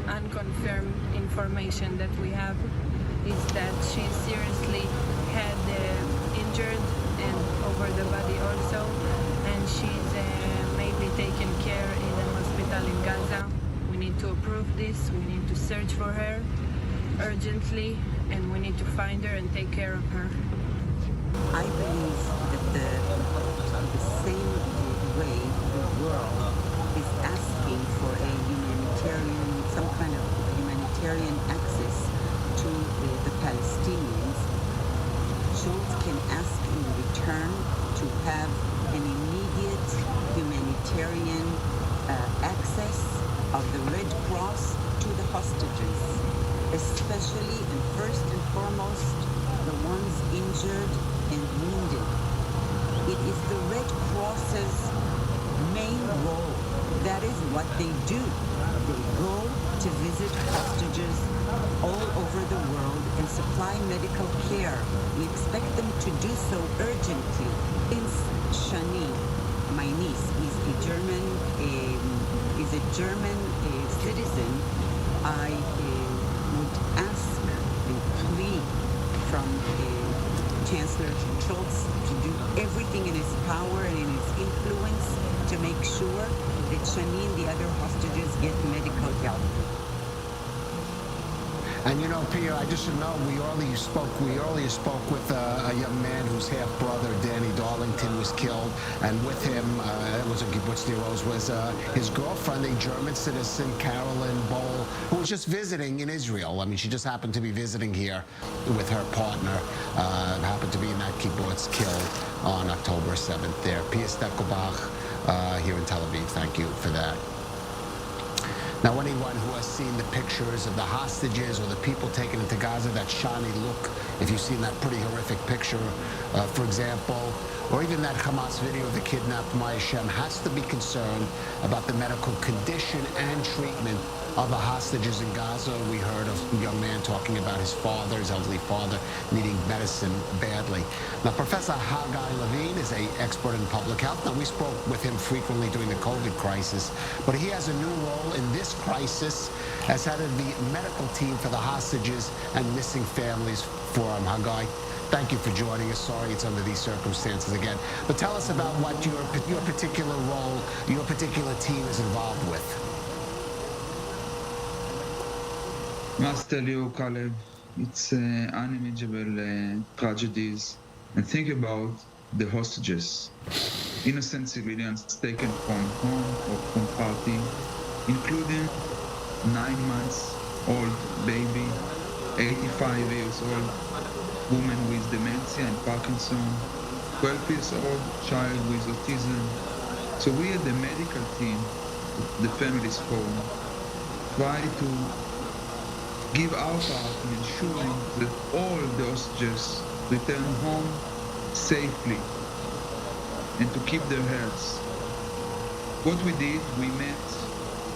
Speaker 21: unconfirmed information that we have is that she's seriously had injured and over the body also, and she's maybe taken care in a hospital in Gaza. We need to approve this, we need to search for her urgently, and we need to find her and take care of her.
Speaker 2: I believe that the same way the world is asking for a humanitarian, some kind of humanitarian access to the Palestinians, Scholz can ask in return to have an immediate humanitarian access of the Red Cross to the hostages, especially and first and foremost the ones injured and wounded. It is the Red Cross's main role. That is what they do. They go to visit hostages all over the world and supply medical care. We expect them to do so urgently. Since Shani, my niece, is a German citizen, I would ask and plead from Chancellor Scholz to do everything in his power and in his influence to make sure that Shani and the other hostages get medical help.
Speaker 1: And you know, Pia, I just should know, we earlier spoke with a young man whose half-brother, Danny Darlington, was killed. And with him, it was a kibbutz Rose, was his girlfriend, a German citizen, Carolyn Boll, who was just visiting in Israel. I mean, she just happened to be visiting here with her partner, happened to be in that kibbutz, killed on October 7th there. Pia Steckelbach here in Tel Aviv, thank you for that. Now, anyone who has seen the pictures of the hostages or the people taken into Gaza, that Shani Luke, if you've seen that pretty horrific picture, for example, or even that Hamas video of the kidnapped Maya Shem, has to be concerned about the medical condition and treatment of the hostages in Gaza. We heard of a young man talking about his father, his elderly father, needing medicine badly. Now, Professor Haggai Levine is an expert in public health. Now, we spoke with him frequently during the COVID crisis, but he has a new role in this crisis as head of the medical team for the hostages and missing families forum. Haggai, thank you for joining us. Sorry it's under these circumstances again. But tell us about what your particular role, your particular team is involved with.
Speaker 16: Must tell you, Kalev, it's unimaginable tragedies. And think about the hostages, innocent civilians taken from home or from party, including 9 months old baby, 85 years old woman with dementia and Parkinson, 12 years old child with autism. So we at the medical team, the Families Forum, try to give our part in ensuring that all the hostages return home safely and to keep their health. What we did, we met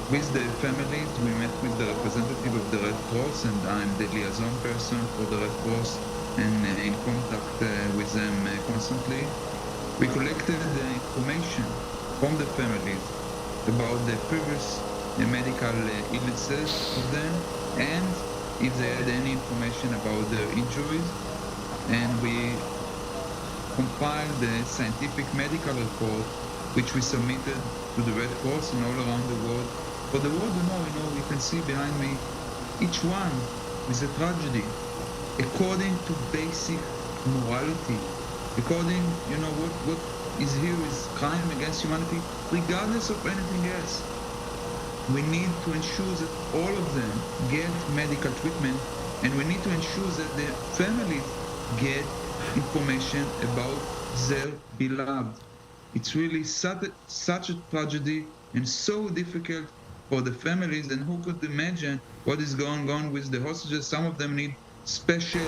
Speaker 16: with the families, we met with the representative of the Red Cross, and I'm the liaison person for the Red Cross and in contact with them constantly. We collected the information from the families about the previous medical illnesses of them, and if they had any information about their injuries, and we compiled the scientific medical report which we submitted to the Red Cross and all around the world. For the world to know, you can see behind me, each one is a tragedy according to basic morality, according, what is here is crime against humanity, regardless of anything else. We need to ensure that all of them get medical treatment, and we need to ensure that the families get information about their beloved. It's really such a tragedy and so difficult for the families. And who could imagine what is going on with the hostages? Some of them need special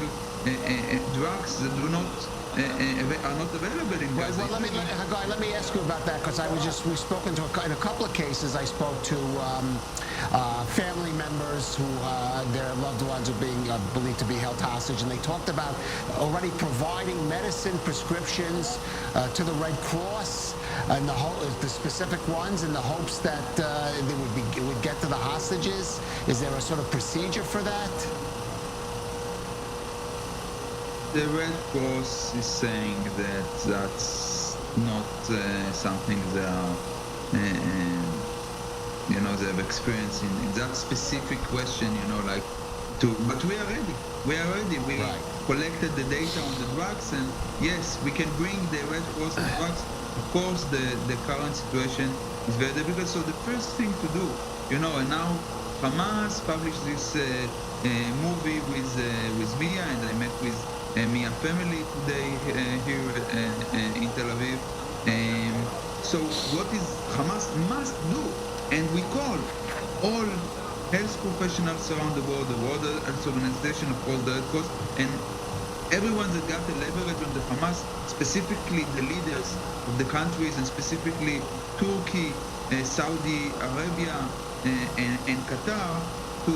Speaker 16: drugs that are not available in Gaza.
Speaker 1: Well, let me ask you about that, because we've spoken to in a couple of cases. I spoke to family members who their loved ones are being believed to be held hostage, and they talked about already providing medicine prescriptions to the Red Cross and the specific ones in the hopes that they would get to the hostages. Is there a sort of procedure for that?
Speaker 16: The Red Cross is saying that that's not something they are, they have experience in that specific question, but we are ready. We collected the data on the drugs, and yes, we can bring the Red Cross and drugs. Of course, the current situation is very difficult. So the first thing to do, and now Hamas published this movie with Mia, and I met with Mia family today here in Tel Aviv. So what is Hamas must do? And we call all health professionals around the world, the World Health Organization, of course, the Red Cross, and everyone that got the leverage on the Hamas, specifically the leaders of the countries, and specifically Turkey, Saudi Arabia, and Qatar, to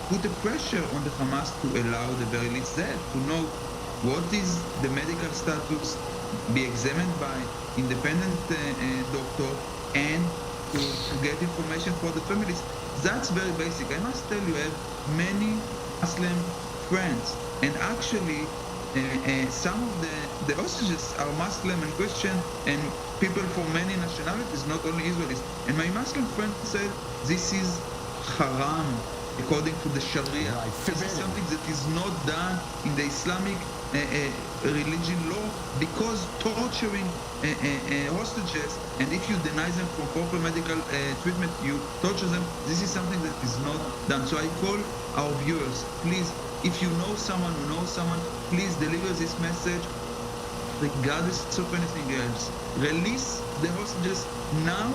Speaker 16: put a pressure on the Hamas to allow the very least that, to know what is the medical status, be examined by independent doctor, and to get information for the families. That's very basic. I must tell you, I have many Muslim friends, and actually some of the hostages are Muslim and Christian and people from many nationalities, not only Israelis. And my Muslim friend said, this is haram according to the Sharia. This is something that is not done in the Islamic religion law, because torturing hostages, and if you deny them from proper medical treatment, you torture them, this is something that is not done. So I call our viewers, please, if you know someone who knows someone, please deliver this message regardless of anything else. Release the hostages now,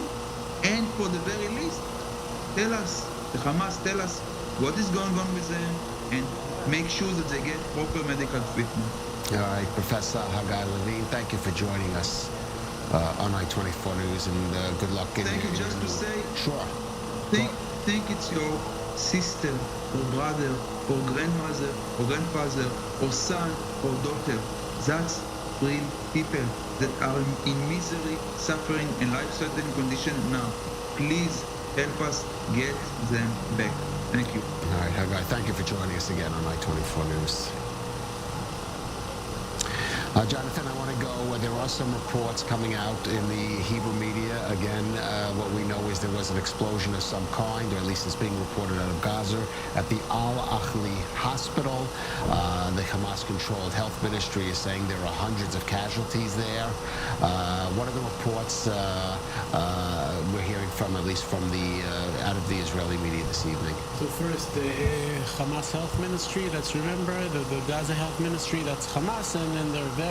Speaker 16: and for the very least, tell us, the Hamas, tell us what is going on with them, and make sure that they get proper medical treatment.
Speaker 1: All right, Professor Haggai Levine, thank you for joining us on I-24 News, and good luck.
Speaker 16: Thank you. Just to say,
Speaker 1: sure.
Speaker 16: Think it's your sister or brother or grandmother or grandfather or son or daughter. That's real people that are in misery, suffering, and life-threatening condition now. Please help us get them back. Thank you.
Speaker 1: All right, Haggai, thank you for joining us again on I-24 News. Jonathan, I want to go. There are some reports coming out in the Hebrew media. Again, what we know is there was an explosion of some kind, or at least it's being reported out of Gaza, at the Al-Ahli hospital. The Hamas-controlled health ministry is saying there are hundreds of casualties there. What are the reports we're hearing from, at least from the out of the Israeli media this evening?
Speaker 3: So first, the Hamas health ministry, let's remember, the Gaza health ministry, that's Hamas, and then they're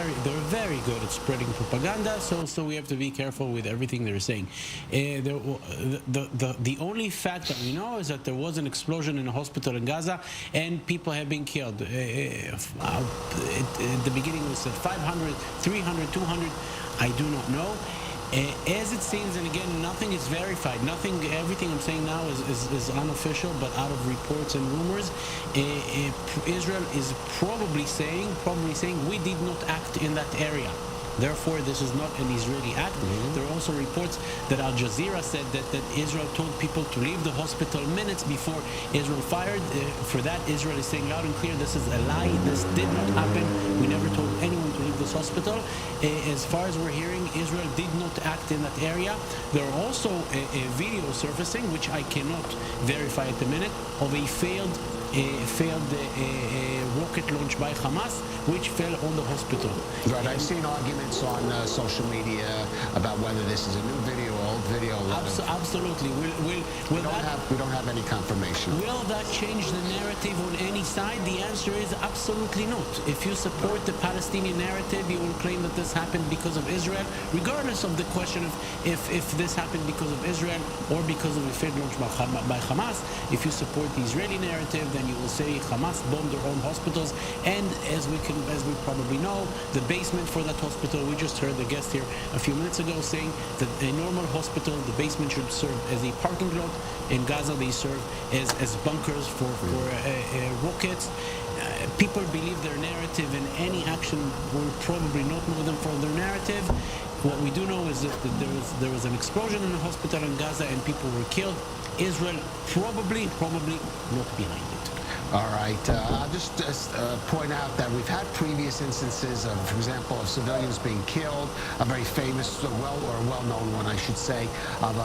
Speaker 3: very good at spreading propaganda, so we have to be careful with everything they're saying. The only fact that we know is that there was an explosion in a hospital in Gaza and people have been killed. At the beginning it was 500, 300, 200, I do not know. As it seems, and again, nothing is verified. Everything I'm saying now is unofficial, but out of reports and rumors. Israel is probably saying we did not act in that area. Therefore, this is not an Israeli act. There are also reports that Al Jazeera said that Israel told people to leave the hospital minutes before Israel fired. For that, Israel is saying loud and clear, this is a lie. This did not happen. We never told anyone to leave this hospital. As far as we're hearing, Israel did not act in that area. There are also a video surfacing, which I cannot verify at the minute, of a failed rocket launch by Hamas, which fell on the hospital.
Speaker 1: Right, I've seen arguments on social media about whether this is a new video or old video.
Speaker 3: Absolutely.
Speaker 1: We don't have any confirmation.
Speaker 3: Will that change the narrative on any side? The answer is absolutely not. If you support the Palestinian narrative, you will claim that this happened because of Israel, regardless of the question of if this happened because of Israel or because of a failed launch by Hamas. If you support the Israeli narrative, then you will say Hamas bombed their own hospitals, and as we probably know, the basement for that hospital, we just heard the guest here a few minutes ago saying that a normal hospital, the basement should serve as a parking lot. In Gaza, they serve as bunkers for rockets. People believe their narrative, and any action will probably not move them from their narrative. What we do know is that there was an explosion in the hospital in Gaza and people were killed. Israel probably not behind it.
Speaker 1: All right. I'll just point out that we've had previous instances of, for example, of civilians being killed. A very famous, well-known one, I should say, of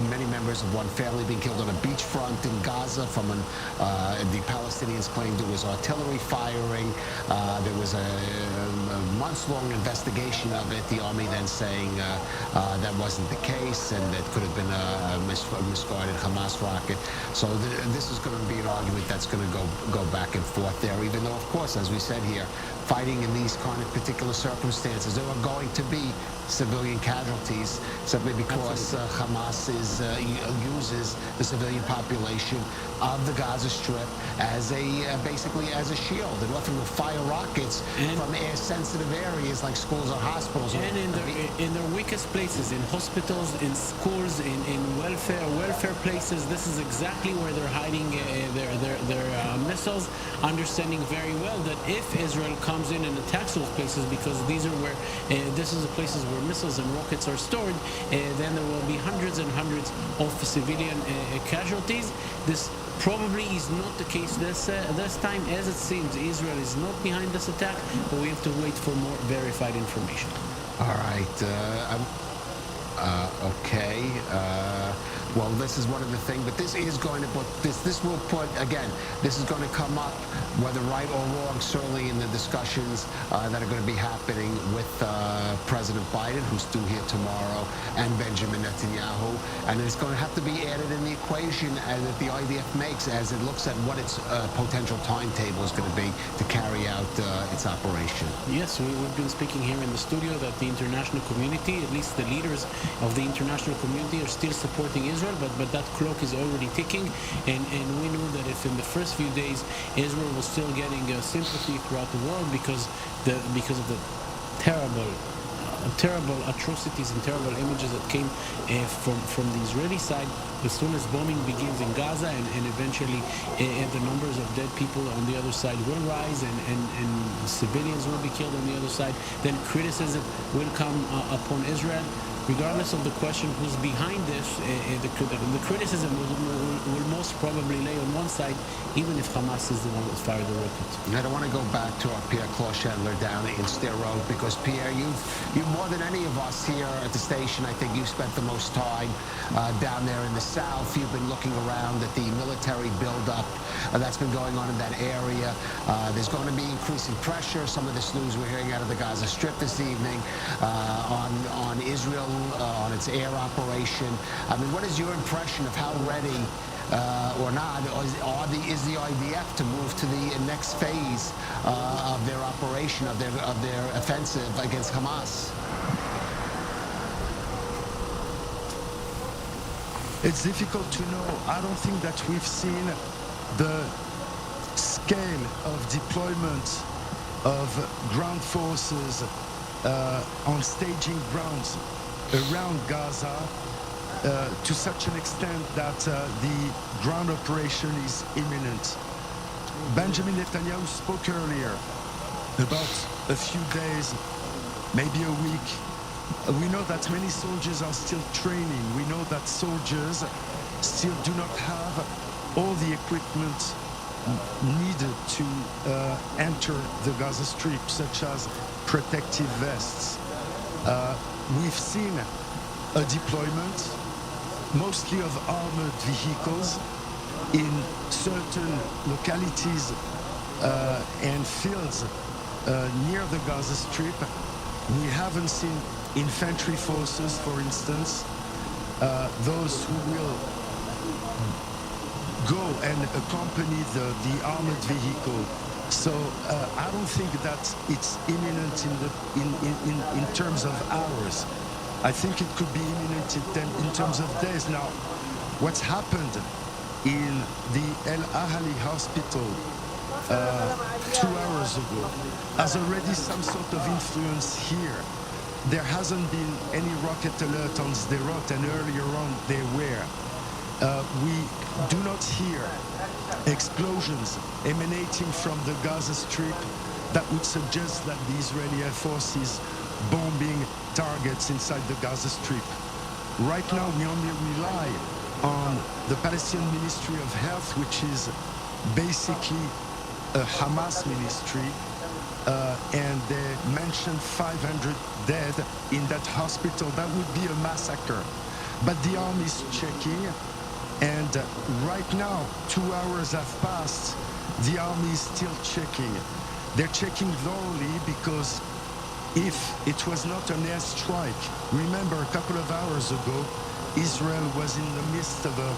Speaker 1: many members of one family being killed on a beachfront in Gaza from the Palestinians claimed it was artillery firing. There was a months-long investigation of it. The army then saying that wasn't the case and that could have been a misguided Hamas rocket. So this is going to be an argument that's going to go back and forth there, even though, of course, as we said here, fighting in these kind of particular circumstances, there are going to be civilian casualties simply because Hamas uses the civilian population of the Gaza Strip as basically as a shield. And often will fire rockets from air-sensitive areas like schools or hospitals.
Speaker 3: And in their weakest places, in hospitals, in schools, in welfare places, this is exactly where they're hiding their missiles, understanding very well that if Israel comes in and attacks those places, because these are where this is the places where missiles and rockets are stored, then there will be hundreds and hundreds of civilian casualties. This probably is not the case this time. As it seems, Israel is not behind this attack, but we have to wait for more verified information.
Speaker 1: All right. Okay. Well, this is one of the things, but this is going to put this will put again. This is going to come up, whether right or wrong, certainly in the discussions that are going to be happening with President Biden, who's due here tomorrow, and Benjamin Netanyahu, and it's going to have to be added in the equation that the IDF makes as it looks at what its potential timetable is going to be to carry out its operation.
Speaker 3: Yes, we've been speaking here in the studio that the international community, at least the leaders of the international community, are still supporting Israel. But that clock is already ticking, and we know that if in the first few days Israel was still getting sympathy throughout the world because of the terrible atrocities and terrible images that came from the Israeli side, as soon as bombing begins in Gaza and eventually the numbers of dead people on the other side will rise and civilians will be killed on the other side, then criticism will come upon Israel. Regardless of the question who's behind this, the criticism will most probably lay on one side, even if Hamas is the one that fired the rocket.
Speaker 1: I don't want to go back to our Pierre-Claude Chandler down in Stair Road, because Pierre, you more than any of us here at the station, I think you've spent the most time down there in the south. You've been looking around at the military buildup that's been going on in that area. There's going to be increasing pressure. Some of this news we're hearing out of the Gaza Strip this evening on Israel, on its air operation. I mean, what is your impression of how ready or not is the IDF to move to the next phase of their operation, of their offensive against Hamas?
Speaker 11: It's difficult to know. I don't think that we've seen the scale of deployment of ground forces on staging grounds around Gaza to such an extent that the ground operation is imminent. Benjamin Netanyahu spoke earlier about a few days, maybe a week. We know that many soldiers are still training. We know that soldiers still do not have all the equipment needed to enter the Gaza Strip, such as protective vests. We've seen a deployment, mostly of armored vehicles, in certain localities and fields near the Gaza Strip. We haven't seen infantry forces, for instance. those who will go and accompany the armored vehicle. So I don't think that it's imminent in terms of hours. I think it could be imminent in terms of days. Now, what's happened in the El Ahly hospital 2 hours ago has already some sort of influence here. There hasn't been any rocket alert on Sderot, and earlier on there were. We do not hear explosions emanating from the Gaza Strip that would suggest that the Israeli Air Force is bombing targets inside the Gaza Strip. Right now, we only rely on the Palestinian Ministry of Health, which is basically a Hamas ministry, and they mentioned 500 dead in that hospital. That would be a massacre. But the army is checking, and right now, 2 hours have passed, the army is still checking. They're checking thoroughly because if it was not an airstrike, remember a couple of hours ago, Israel was in the midst of a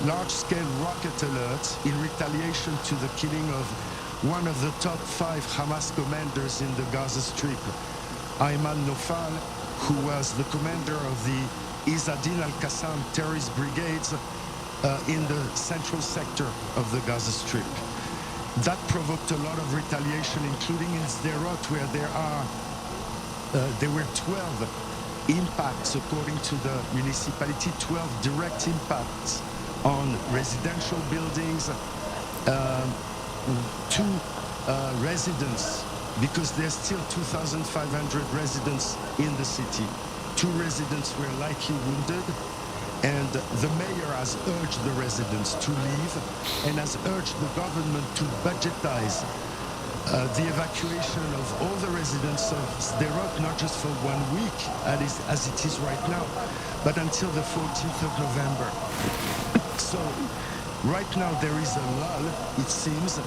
Speaker 11: large-scale rocket alert in retaliation to the killing of one of the top 5 Hamas commanders in the Gaza Strip, Ayman Nofal, who was the commander of the Izzadin al-Qassam terrorist brigades in the central sector of the Gaza Strip. That provoked a lot of retaliation, including in Sderot, where there were 12 impacts, according to the municipality, 12 direct impacts on residential buildings, 2 residents, because there's still 2,500 residents in the city. 2 residents were lightly wounded, and the mayor has urged the residents to leave and has urged the government to budgetize the evacuation of all the residents of Sderot, not just for 1 week, as it is right now, but until the 14th of November. So right now there is a lull, it seems.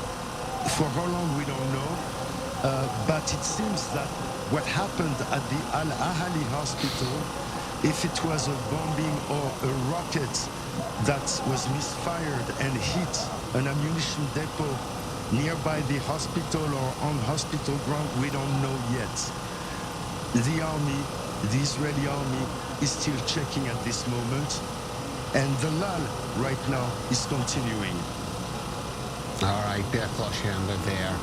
Speaker 11: For how long, we don't know. But it seems that what happened at the Al Ahly hospital, if it was a bombing or a rocket that was misfired and hit an ammunition depot nearby the hospital or on hospital ground, we don't know yet. The army, the Israeli army, is still checking at this moment, and the lull right now is continuing.
Speaker 1: All right, Bertolt Schambler there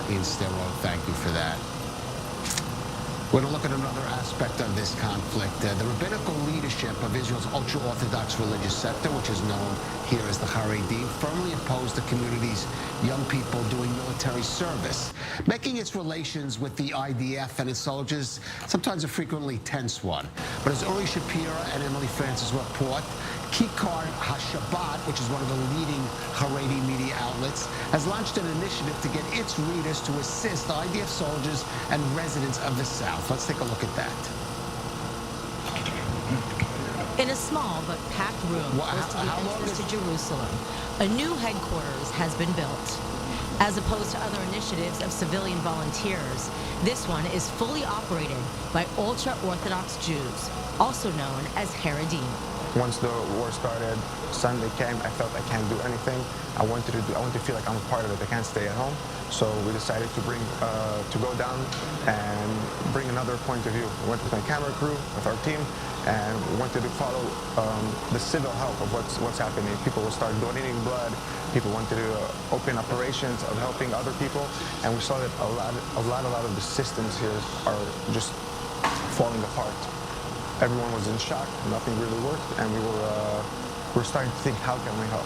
Speaker 1: in Sderot. Thank you for that. We're going to look at another aspect of this conflict. The rabbinical leadership of Israel's ultra-Orthodox religious sector, which is known here as the Haredim, firmly opposed the community's young people doing military service, making its relations with the IDF and its soldiers sometimes a frequently tense one. But as Uri Shapira and Emily Francis report, Kikar HaShabbat, which is one of the leading Haredi media outlets, has launched an initiative to get its readers to assist IDF soldiers and residents of the South. Let's take a look at that.
Speaker 6: In a small but packed room close to the entrance to Jerusalem, a new headquarters has been built. As opposed to other initiatives of civilian volunteers, this one is fully operated by ultra-Orthodox Jews, also known as Haredim.
Speaker 7: Once the war started, Sunday came, I felt I can't do anything. I want to feel like I'm a part of it. I can't stay at home. So we decided to go down and bring another point of view. We went with my camera crew, with our team, and we wanted to follow the civil help of what's happening. People will start donating blood. People wanted to open operations of helping other people, and we saw that a lot of the systems here are just falling apart. Everyone was in shock. Nothing really worked, and we were starting to think, how can we help?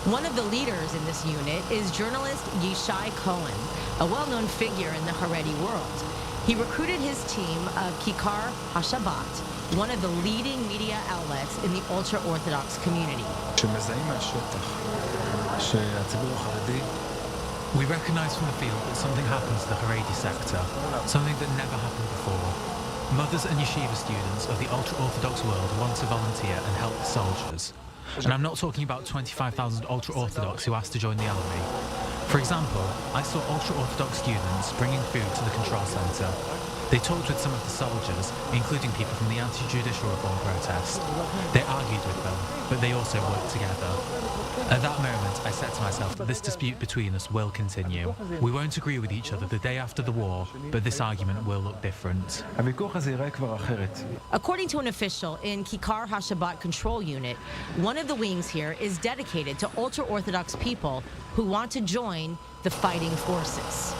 Speaker 6: One of the leaders in this unit is journalist Yishai Cohen, a well-known figure in the Haredi world. He recruited his team of Kikar HaShabbat, one of the leading media outlets in the ultra-Orthodox community.
Speaker 9: We recognize from the field that something happens to the Haredi sector, something that never happened before. Mothers and yeshiva students of the ultra-Orthodox world want to volunteer and help the soldiers. And I'm not talking about 25,000 ultra-Orthodox who asked to join the army. For example, I saw ultra-Orthodox students bringing food to the control center. They talked with some of the soldiers, including people from the anti-judicial reform protest. They argued with them, but they also worked together. At that moment, I said to myself that this dispute between us will continue. We won't agree with each other the day after the war, but this argument will look different.
Speaker 6: According to an official in Kikar HaShabbat Control Unit, one of the wings here is dedicated to ultra-Orthodox people who want to join the fighting forces.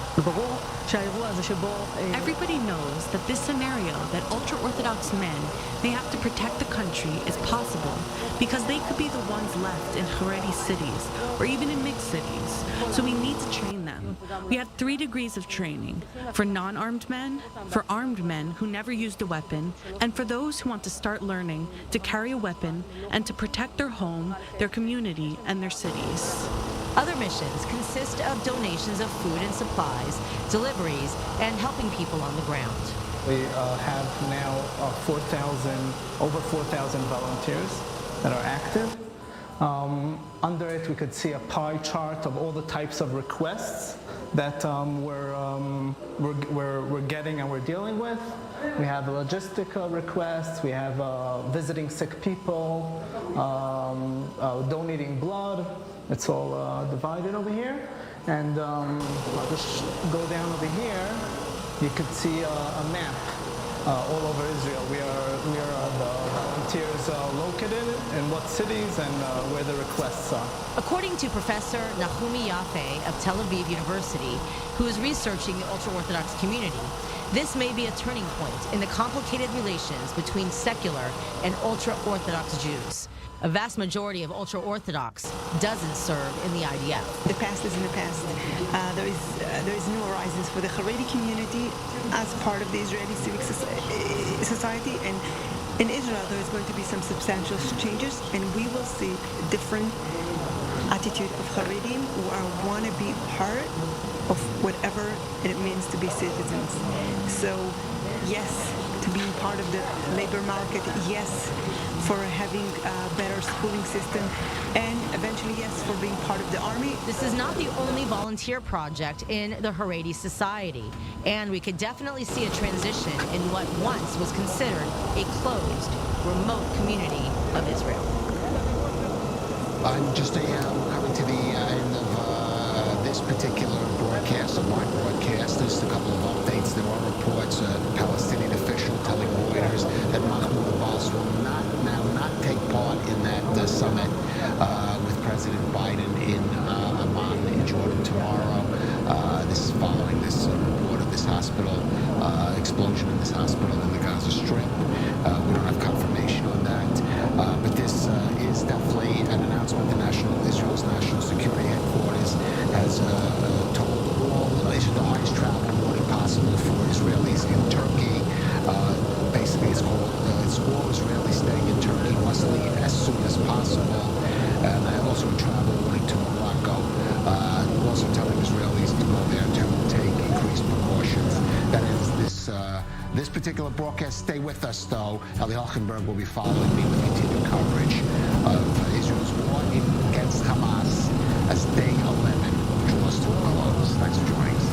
Speaker 12: Everybody knows that this scenario, that ultra-Orthodox men may have to protect the country, is possible because they could be the ones left in Haredi cities or even in mixed cities. So we need to train them. We have 3 degrees of training: for non-armed men, for armed men who never used a weapon, and for those who want to start learning to carry a weapon and to protect their home, their community, and their cities.
Speaker 6: Other missions consist of donations of food and supplies, deliveries, and helping people on the ground.
Speaker 14: We have now over 4,000 volunteers that are active. Under it, we could see a pie chart of all the types of requests that we're getting and we're dealing with. We have logistical requests, we have visiting sick people, donating blood. It's all divided over here. And I'll just go down over here. You could see a map all over Israel. Where the volunteers located, in what cities, and where the requests are.
Speaker 6: According to Professor Nahumi Yaffe of Tel Aviv University, who is researching the ultra-Orthodox community, this may be a turning point in the complicated relations between secular and ultra-Orthodox Jews. A vast majority of ultra-Orthodox doesn't serve in the IDF.
Speaker 17: The past is in the past. There is new horizons for the Haredi community as part of the Israeli civic society, and in Israel there is going to be some substantial changes, and we will see a different attitude of Haredim who want to be part of whatever it means to be citizens. So yes, to being part of the labor market, yes, for having a better schooling system, and eventually, yes, for being part of the army.
Speaker 6: This is not the only volunteer project in the Haredi society, and we could definitely see a transition in what once was considered a closed, remote community of Israel.
Speaker 1: Just coming to the end of this particular broadcast, of my broadcast, there's a couple of updates. There are reports, a Palestinian official telling Reuters that Mahmoud Abbas will not take part in that summit with President Biden in Amman, in Jordan, tomorrow. This is following this report of this hospital, explosion in this hospital in the Gaza Strip. We don't have confirmation on that, but this is definitely an announcement. Israel's National Security Headquarters has told all issued the highest travel warning possible for Israelis in Turkey. Basically, it's called all Israelis staying in Turkey must leave as soon as possible. And also a travel warning to Morocco. Also telling Israelis to go there to take increased precautions. That is this particular broadcast. Stay with us, though. Eli Hochenberg will be following me with continued coverage of Israel's war against Hamas as Day 11 draws to a close. Thanks for joining us.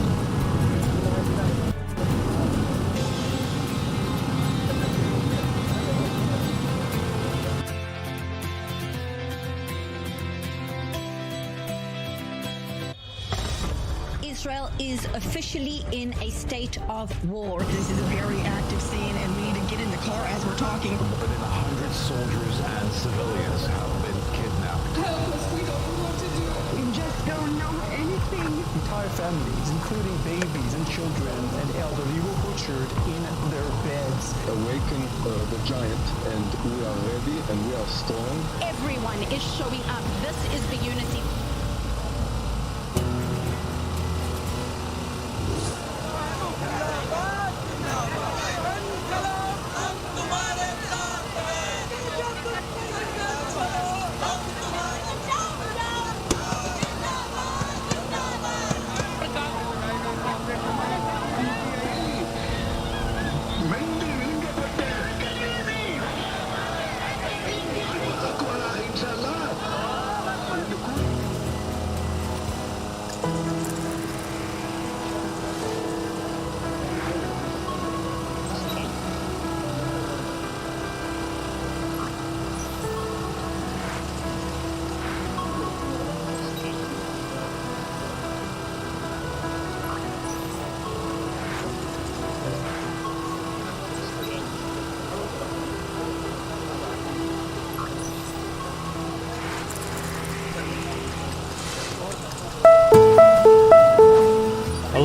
Speaker 19: Israel is officially in a state of war.
Speaker 24: This is a very active scene, and we need to get in the car as we're talking.
Speaker 25: More than 100 soldiers and civilians have been kidnapped.
Speaker 24: Help us, we don't know what to do. We just don't know anything.
Speaker 26: Entire families, including babies and children and elderly, were butchered in their beds.
Speaker 27: Awaken the giant, and we are ready and we are strong.
Speaker 19: Everyone is showing up. This is the unity.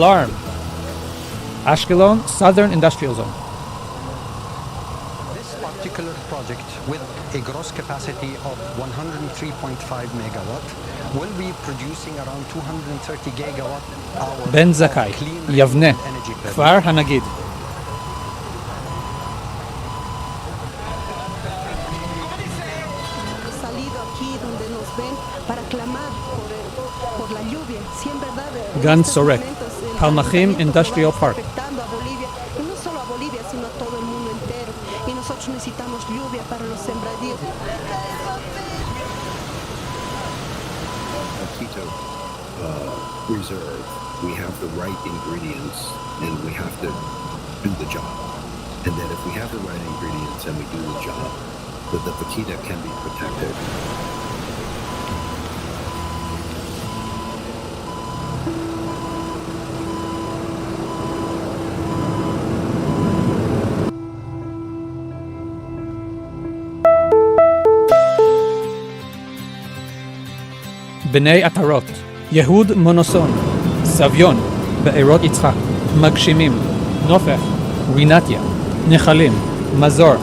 Speaker 4: Alarm! Ashkelon Southern Industrial Zone.
Speaker 5: This particular project, with a gross capacity of 103.5 megawatt, will be producing around 230 gigawatt hours
Speaker 4: Ben Zakai, Yavne, Kfar Hanagid.
Speaker 8: Salido aquí donde nos ven para clamar por la lluvia. Si en verdad
Speaker 4: Gan Sorek, Palmachim Industrial Park.
Speaker 8: afectando a Bolivia, y no solo a Bolivia, sino a todo el mundo entero. Y nosotros necesitamos lluvia para los sembradíos.
Speaker 10: Quito Reserve, we have the right ingredients and we have to do the job. And then if we have the right ingredients and we do the job, that the vaquita can be protected.
Speaker 4: בני עטרות, יהוד מונוסון, סביון, בארות יצחק, מגשימים, נופך, רינתיה, נחלים, מזור.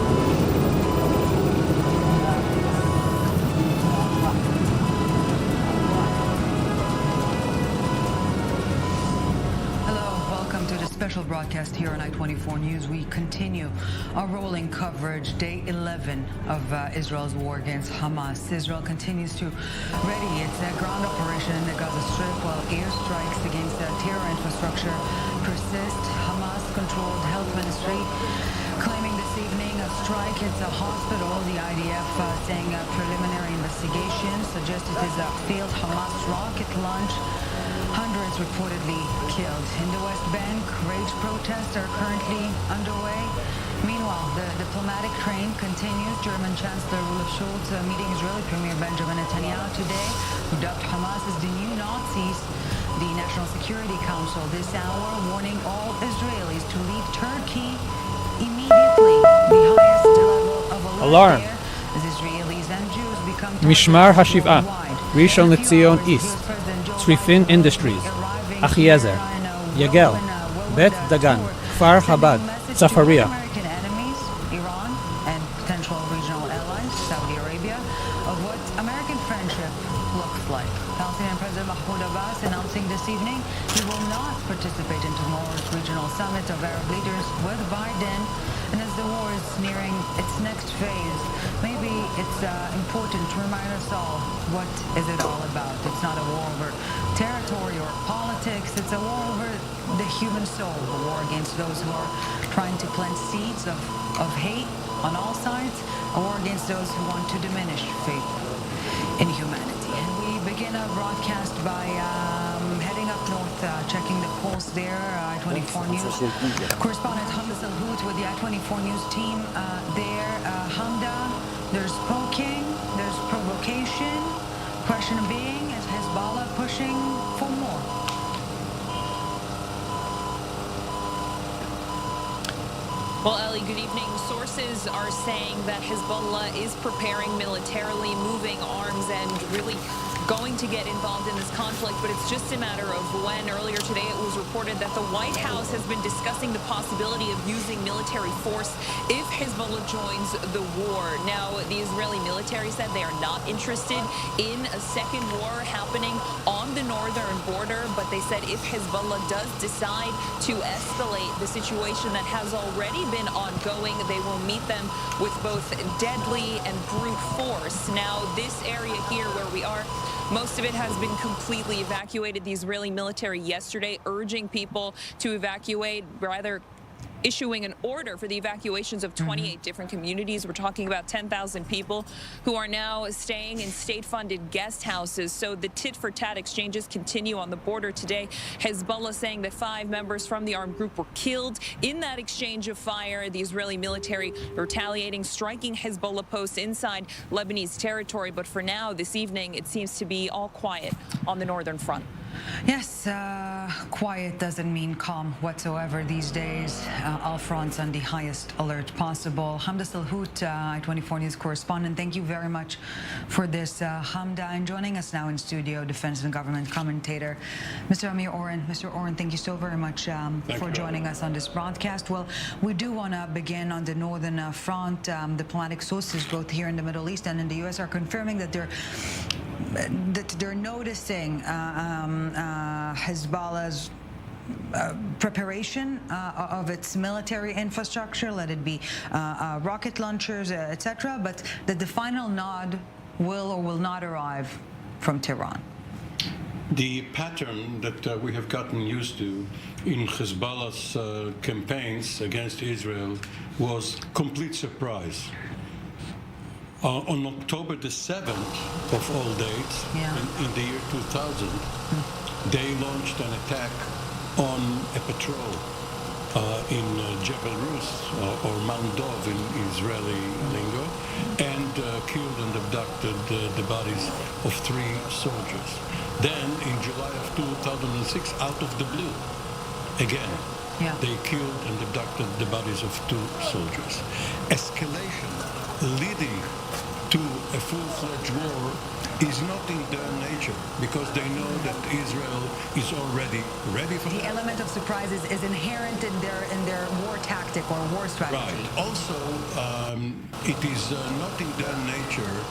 Speaker 15: Welcome to the special broadcast here on I-24 News. We continue our rolling coverage, day 11 of Israel's war against Hamas. Israel continues to ready its ground operation in the Gaza Strip while airstrikes against terror infrastructure persist. Hamas-controlled health ministry claiming this evening a strike hits a hospital. The IDF saying a preliminary investigation suggests it is a failed Hamas rocket launch. Hundreds reportedly killed. In the West Bank, rage protests are currently underway. Meanwhile, the diplomatic train continues. German Chancellor Olaf Scholz meeting Israeli Premier Benjamin Netanyahu today, who dubbed Hamas as the new Nazis. The National Security Council this hour warning all Israelis to leave Turkey immediately. The highest level of alert
Speaker 4: Alarm!
Speaker 15: there as Israelis and Jews become
Speaker 4: Mishmar HaShiv'ah, Rishon LeZion East, Tzrifin Industries, Achiezer, Yagel, Bet Dagan, Kfar Chabad, Zafaria.
Speaker 15: American enemies, Iran, and potential regional allies, Saudi Arabia, of what American friendship looks like. Palestinian President Mahmoud Abbas announcing this evening he will not participate in tomorrow's regional summit of Arab leaders with Biden. And as the war is nearing its next phase, maybe it's important to remind us all, what is it all about? It's not a war over territory or politics. It's a war over the human soul, a war against those who are trying to plant seeds of hate on all sides, a war against those who want to diminish faith in humanity. And we begin our broadcast by heading up north, checking the polls there, I-24 News. Correspondent Hamda Salhout with the I-24 News team there. Hamda, there's poking, there's provocation. Question being, is Hezbollah pushing for more?
Speaker 18: Well, Ellie, good evening. Sources are saying that Hezbollah is preparing militarily, moving arms, and really going to get involved in this conflict, but it's just a matter of when. Earlier today, it was reported that the White House has been discussing the possibility of using military force if Hezbollah joins the war. Now, the Israeli military said they are not interested in a second war happening on the northern border, but they said if Hezbollah does decide to escalate the situation that has already been ongoing, they will meet them with both deadly and brute force. Now, this area here where we are, most of it has been completely evacuated. The Israeli military yesterday urging people to evacuate, rather issuing an order for the evacuations of 28 different communities. We're talking about 10,000 people who are now staying in state-funded guest houses. So the tit-for-tat exchanges continue on the border today. Hezbollah saying that 5 members from the armed group were killed in that exchange of fire. The Israeli military retaliating, striking Hezbollah posts inside Lebanese territory. But for now, this evening, it seems to be all quiet on the northern front.
Speaker 15: Yes, quiet doesn't mean calm whatsoever these days. All fronts on the highest alert possible. Hamda Salhout, I-24 News correspondent, thank you very much for this, Hamda. And joining us now in studio, defense and government commentator, Mr. Amir Oren. Mr. Oren, thank you so very much for joining us on this broadcast. Well, we do want to begin on the northern front. Diplomatic sources both here in the Middle East and in the U.S. are confirming that they're noticing Hezbollah's preparation of its military infrastructure, let it be rocket launchers, etc., but that the final nod will or will not arrive from Tehran.
Speaker 2: The pattern that we have gotten used to in Hezbollah's campaigns against Israel was complete surprise. On October the 7th of all dates, in the year 2000, they launched an attack on a patrol in Jebel Rus, or Mount Dov in Israeli lingo, and killed and abducted the bodies of 3 soldiers. Then, in July of 2006, out of the blue, again, they killed and abducted the bodies of 2 soldiers. Escalation leading to a full-fledged war is not in their nature, because they know that Israel is already ready for that.
Speaker 15: The element of surprise is inherent in their war tactic or war strategy.
Speaker 2: Right. Also, it is not in their nature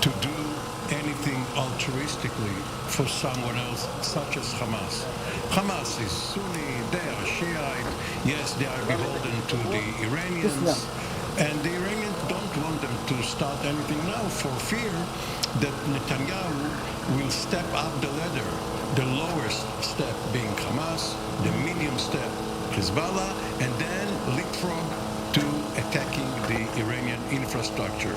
Speaker 2: to do anything altruistically for someone else, such as Hamas. Hamas is Sunni, they are Shiite, yes, they are beholden to the Iranians, and the Iranians don't want them to start anything now for fear that Netanyahu will step up the ladder, the lowest step being Hamas, the medium step Hezbollah, and then leapfrog to attacking the Iranian infrastructure.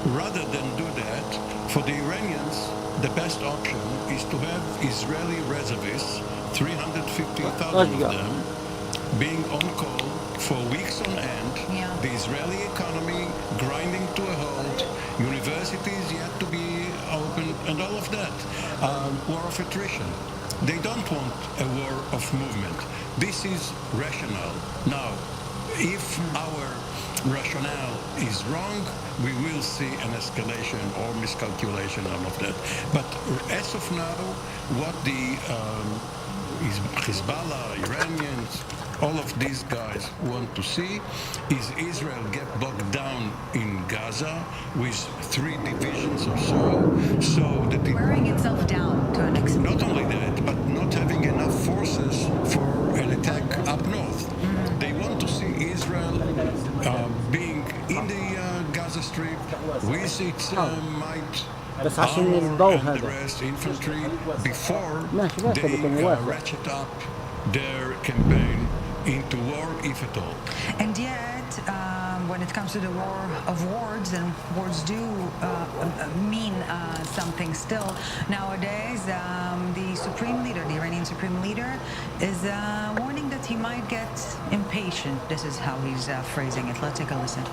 Speaker 2: Rather than do that, for the Iranians, the best option is to have Israeli reservists, 350,000 of them, being on call for weeks on end, the Israeli economy grinding to a halt, universities yet to be opened, and all of that. War of attrition. They don't want a war of movement. This is rational. Now, if our rationale is wrong, we will see an escalation or miscalculation, all of that. But as of now, what the Hezbollah, Iranians, all of these guys want to see is Israel get bogged down in Gaza with 3 divisions or so that it,
Speaker 15: wearing itself down to an extent.
Speaker 2: Not only that, but not having enough forces for an attack up north. They want to see Israel being in the Gaza Strip with its might, armor, and the rest, infantry, before they ratchet up their campaign into war, if at all.
Speaker 15: And yet, when it comes to the war of words, and words do mean something still, nowadays, the supreme leader, the Iranian supreme leader, is warning that he might get impatient. This is how he's phrasing it. Let's take a listen.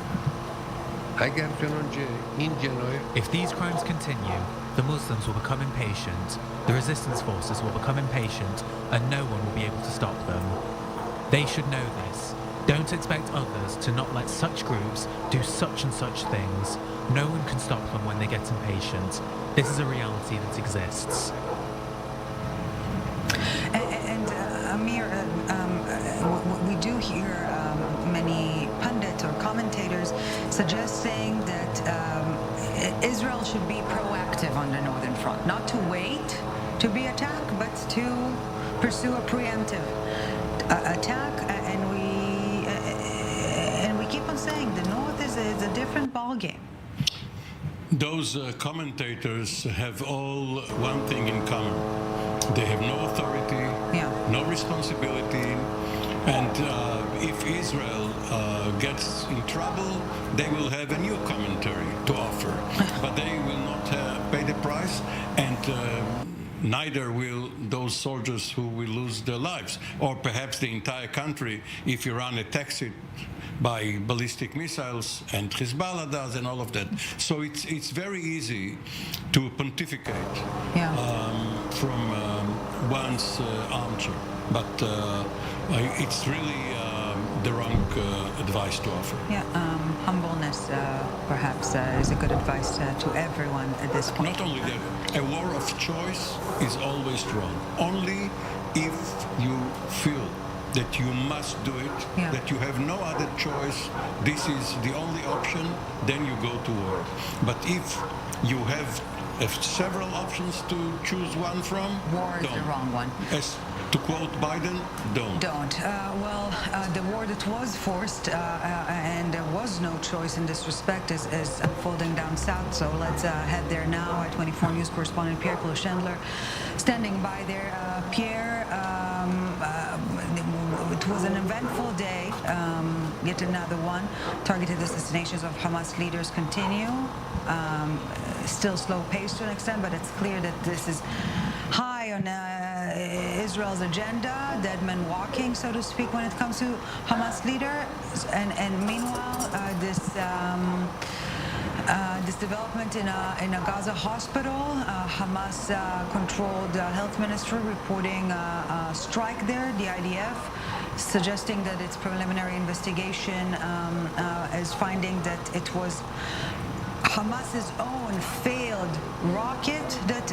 Speaker 9: If these crimes continue, the Muslims will become impatient, the resistance forces will become impatient, and no one will be able to stop them. They should know this. Don't expect others to not let such groups do such and such things. No one can stop them when they get impatient. This is a reality that exists.
Speaker 15: And Amir, we do hear many pundits or commentators suggesting that Israel should be proactive on the northern front, not to wait to be attacked, but to pursue a preemptive attack. And we keep on saying the north is a different ballgame.
Speaker 2: Those commentators have all one thing in common. They have no authority, no responsibility, and if Israel gets in trouble, they will have a new commentary to offer, but they will not pay the price, and neither will those soldiers who will lose their lives, or perhaps the entire country if Iran attacks it by ballistic missiles, and Hezbollah does, and all of that. So it's very easy to pontificate from one's armchair. But it's really the wrong advice to offer.
Speaker 15: Yeah, humbleness perhaps is a good advice to everyone at this point.
Speaker 2: Not only that, a war of choice is always wrong. Only if you feel that you must do it, that you have no other choice, this is the only option, then you go to war. But if you have several options to choose one from,
Speaker 15: war is the wrong one.
Speaker 2: As to quote Biden, don't.
Speaker 15: The war that was forced and there was no choice in this respect is unfolding down south. So let's head there now. Our 24 News correspondent Pierre Chandler standing by there. Pierre, it was an eventful day. Yet another one. Targeted assassinations of Hamas leaders continue. Still slow pace to an extent, but it's clear that this is high on Israel's agenda, dead men walking, so to speak, when it comes to Hamas leaders. And meanwhile, this development in a Gaza hospital, Hamas-controlled health ministry reporting a strike there, the IDF, suggesting that its preliminary investigation is finding that it was Hamas's own failed rocket that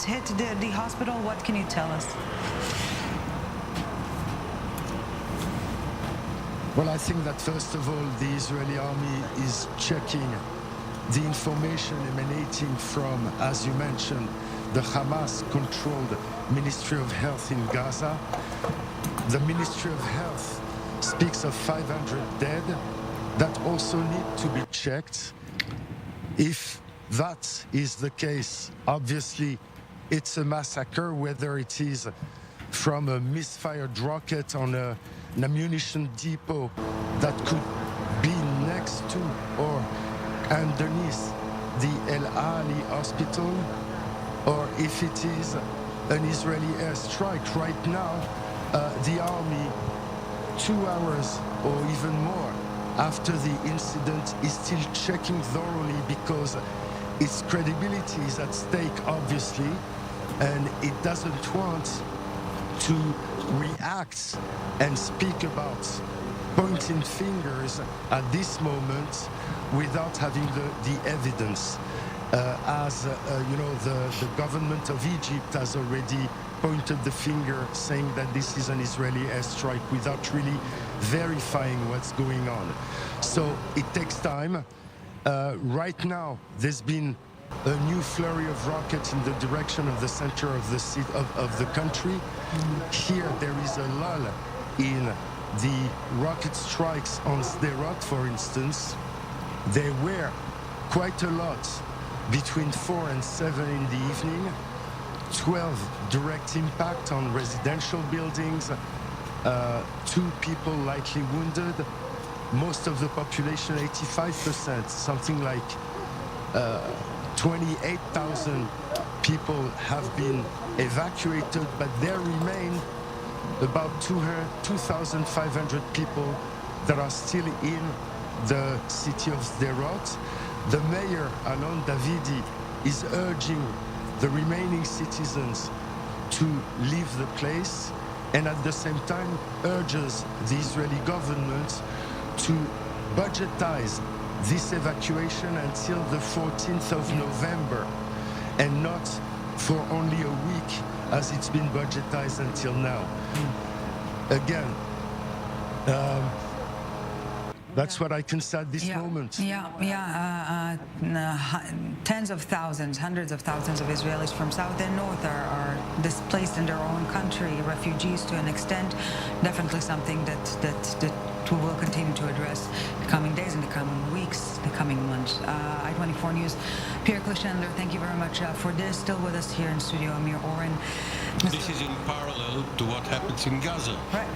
Speaker 15: hit the hospital. What can you tell us?
Speaker 11: Well, I think that first of all, the Israeli army is checking the information emanating from, as you mentioned, the Hamas-controlled Ministry of Health in Gaza. The Ministry of Health speaks of 500 dead that also need to be checked. If that is the case, obviously it's a massacre, whether it is from a misfired rocket on an ammunition depot that could be next to or underneath the El Ali hospital, or if it is an Israeli airstrike. Right now, the army, 2 hours or even more after the incident, is still checking thoroughly because its credibility is at stake, obviously, and it doesn't want to react and speak about pointing fingers at this moment without having the evidence. The government of Egypt has already pointed the finger, saying that this is an Israeli airstrike without really verifying what's going on. So it takes time. Right now, there's been a new flurry of rockets in the direction of the center of the city, of the country. Here, there is a lull in the rocket strikes on Sderot, for instance. There were quite a lot between 4 and 7 in the evening. 12 direct impact on residential buildings, 2 people lightly wounded. Most of the population, 85%, something like 28,000 people have been evacuated, but there remain about 2,500 people that are still in the city of Sderot. The mayor, Alon Davidi, is urging the remaining citizens to leave the place, and at the same time urges the Israeli government to budgetize this evacuation until the 14th of November and not for only a week as it's been budgetized until now. Again, that's what I can say at this moment.
Speaker 15: Tens of thousands, hundreds of thousands of Israelis from south and north are displaced in their own country, refugees to an extent. Definitely something that we will continue to address the coming days and the coming weeks, the coming months. I-24 News, Pierre Chandler, thank you very much for this. Still with us here in studio, Amir Oren.
Speaker 2: This is in parallel to what happens in Gaza.
Speaker 15: Right.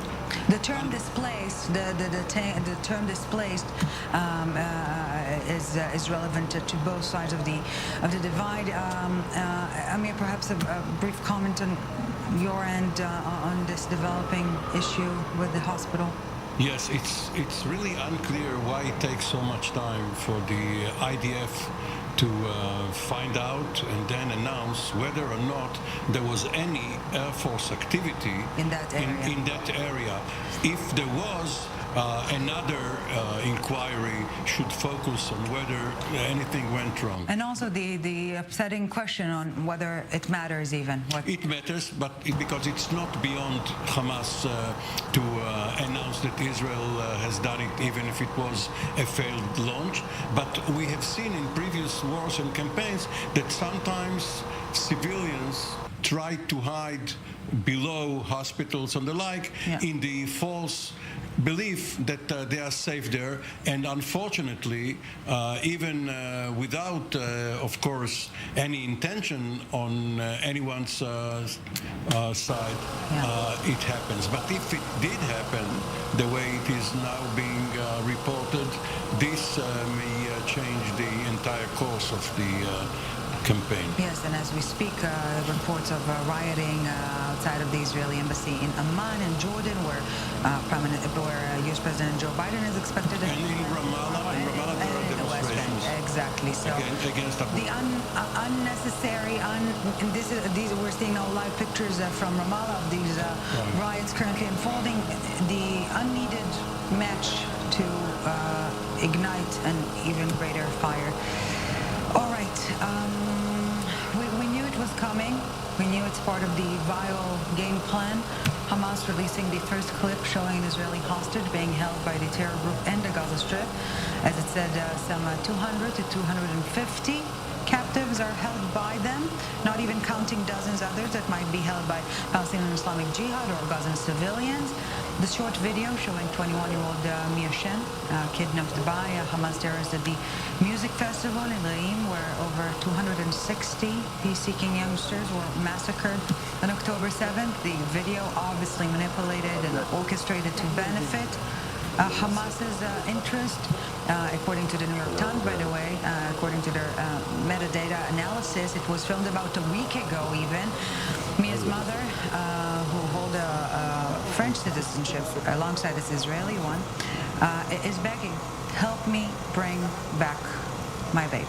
Speaker 15: The term displaced, the term displaced is relevant to both sides of the divide. Amir, perhaps a brief comment on your end on this developing issue with the hospital.
Speaker 2: Yes, it's really unclear why it takes so much time for the IDF to find out and then announce whether or not there was any Air Force activity
Speaker 15: in that area.
Speaker 2: In that area. If there was, another inquiry should focus on whether anything went wrong.
Speaker 15: And also the upsetting question on whether it matters even.
Speaker 2: It matters, but because it's not beyond Hamas to announce that Israel has done it, even if it was a failed launch. But we have seen in previous wars and campaigns that sometimes civilians try to hide below hospitals and the like in the false belief that they are safe there, and unfortunately, even without, of course, any intention on anyone's side, it happens. But if it did happen the way it is now being reported, this may change the entire course of the campaign.
Speaker 15: Yes, and as we speak, reports of rioting outside of the Israeli embassy in Amman and Jordan, where U.S. President Joe Biden is expected to...
Speaker 2: And in Ramallah, there are demonstrations.
Speaker 15: Exactly. So
Speaker 2: against
Speaker 15: the unnecessary, we're seeing now live pictures from Ramallah of these riots currently unfolding. The unneeded match to ignite an even greater fire. All right. We knew it was coming. We knew it's part of the vile game plan. Hamas releasing the first clip showing an Israeli hostage being held by the terror group in the Gaza Strip. As it said, some 200 to 250 captives are held by them, not even counting dozens others that might be held by Palestinian Islamic Jihad or Gazan civilians. The short video showing 21-year-old Mia Shen kidnapped by Hamas terrorists at the music festival in Reim, where over 260 peace-seeking youngsters were massacred on October 7th. The video obviously manipulated and orchestrated to benefit Hamas's interest. According to the New York Times, by the way, according to their metadata analysis, it was filmed about a week ago even. Mia's mother, who hold a French citizenship alongside this Israeli one, is begging, help me bring back my baby.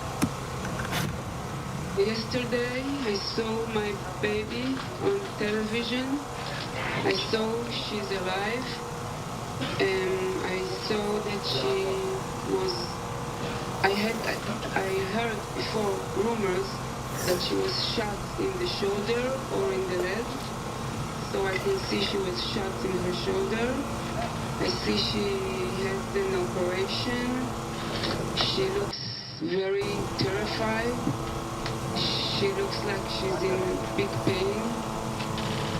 Speaker 24: Yesterday, I saw my baby on television. I saw she's alive, and I saw that she was. I heard before rumors that she was shot in the shoulder or in the leg. So I can see she was shot in her shoulder. I see she had an operation. She looks very terrified. She looks like she's in big pain.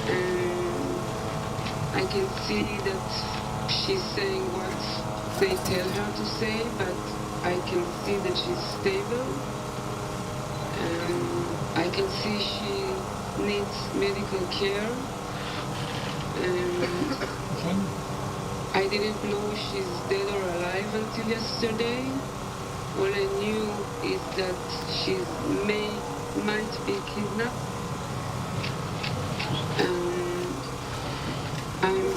Speaker 24: And I can see that she's saying what they tell her to say, but I can see that she's stable. And I can see she needs medical care. And I didn't know she's dead or alive until yesterday. All I knew is that she might be kidnapped. I'm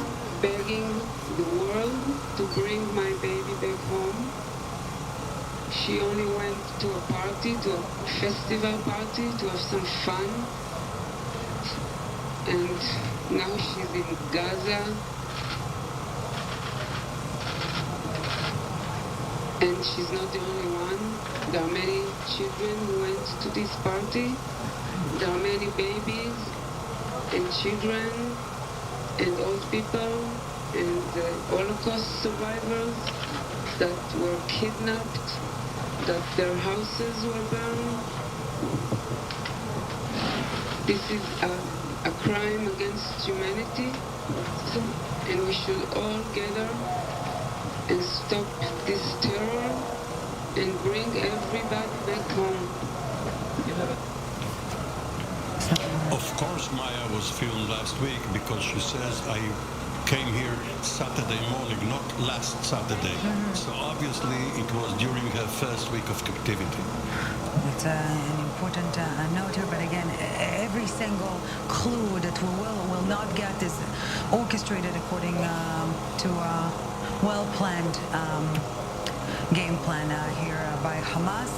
Speaker 24: begging the world to bring my baby back home. She only went to a party, to a festival party, to have some fun. And now she's in Gaza. And she's not the only one. There are many children who went to this party. There are many babies and children and old people and Holocaust survivors that were kidnapped, that their houses were burned. This is a crime against humanity, and we should all gather and stop this terror and bring everybody back home.
Speaker 2: Of course, Maya was filmed last week because she says, I came here Saturday morning, not last Saturday. So obviously it was during her first week of captivity.
Speaker 15: It's an important note here, but again, every single clue that we will not get is orchestrated according to a well-planned game plan here by Hamas.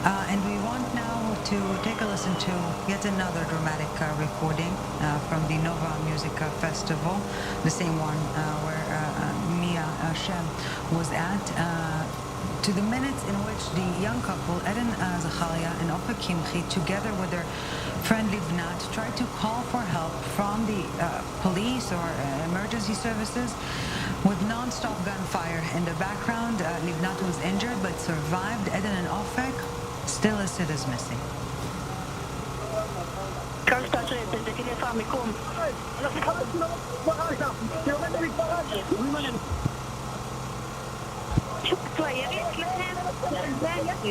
Speaker 15: And we want now to take a listen to yet another dramatic recording from the Nova Music Festival, the same one where Mia Shem was at, to the minutes in which the young couple, Eden Zacharia and Ofer Kimchi, together with their friend Livnat, tried to call for help from the police or emergency services with non-stop gunfire in the background. Livnat was injured but survived. Eden and Ofer, still a Sid is missing.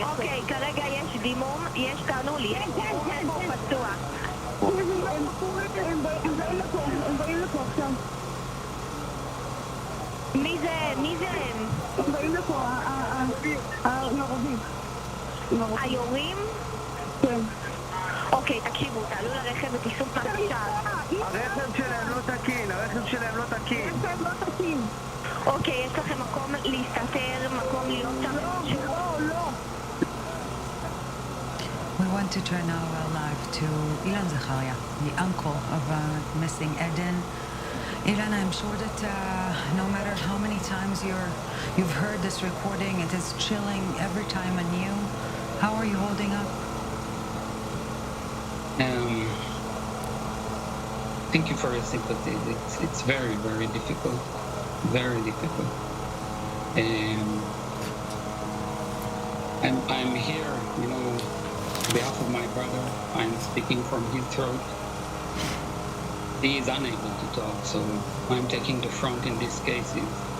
Speaker 3: אוקיי, כרגע יש דימום, יש תענו לי, יש דימום פתוח. הם באים לפה עכשיו. מי זה הם? הם באים לפה, היורים. היורים? כן. אוקיי, תקשיבו, תעלו לרכב ותיסעו מהשער.
Speaker 13: הרכב שלהם לא תקין, הרכב שלהם לא תקין.
Speaker 3: הרכב לא תקין. אוקיי, יש לכם מקום להסתתר, מקום להיות שם? לא.
Speaker 15: We want to turn now live to Ilan Zacharia, the uncle of missing Eden. Ilan, I'm sure that no matter how many times you've heard this recording, it is chilling every time anew. How are you holding up?
Speaker 16: Thank you for your sympathy. It's very, very difficult. Very difficult. I'm here, on behalf of my brother. I'm speaking from his throat. He is unable to talk, so I'm taking the front in this case.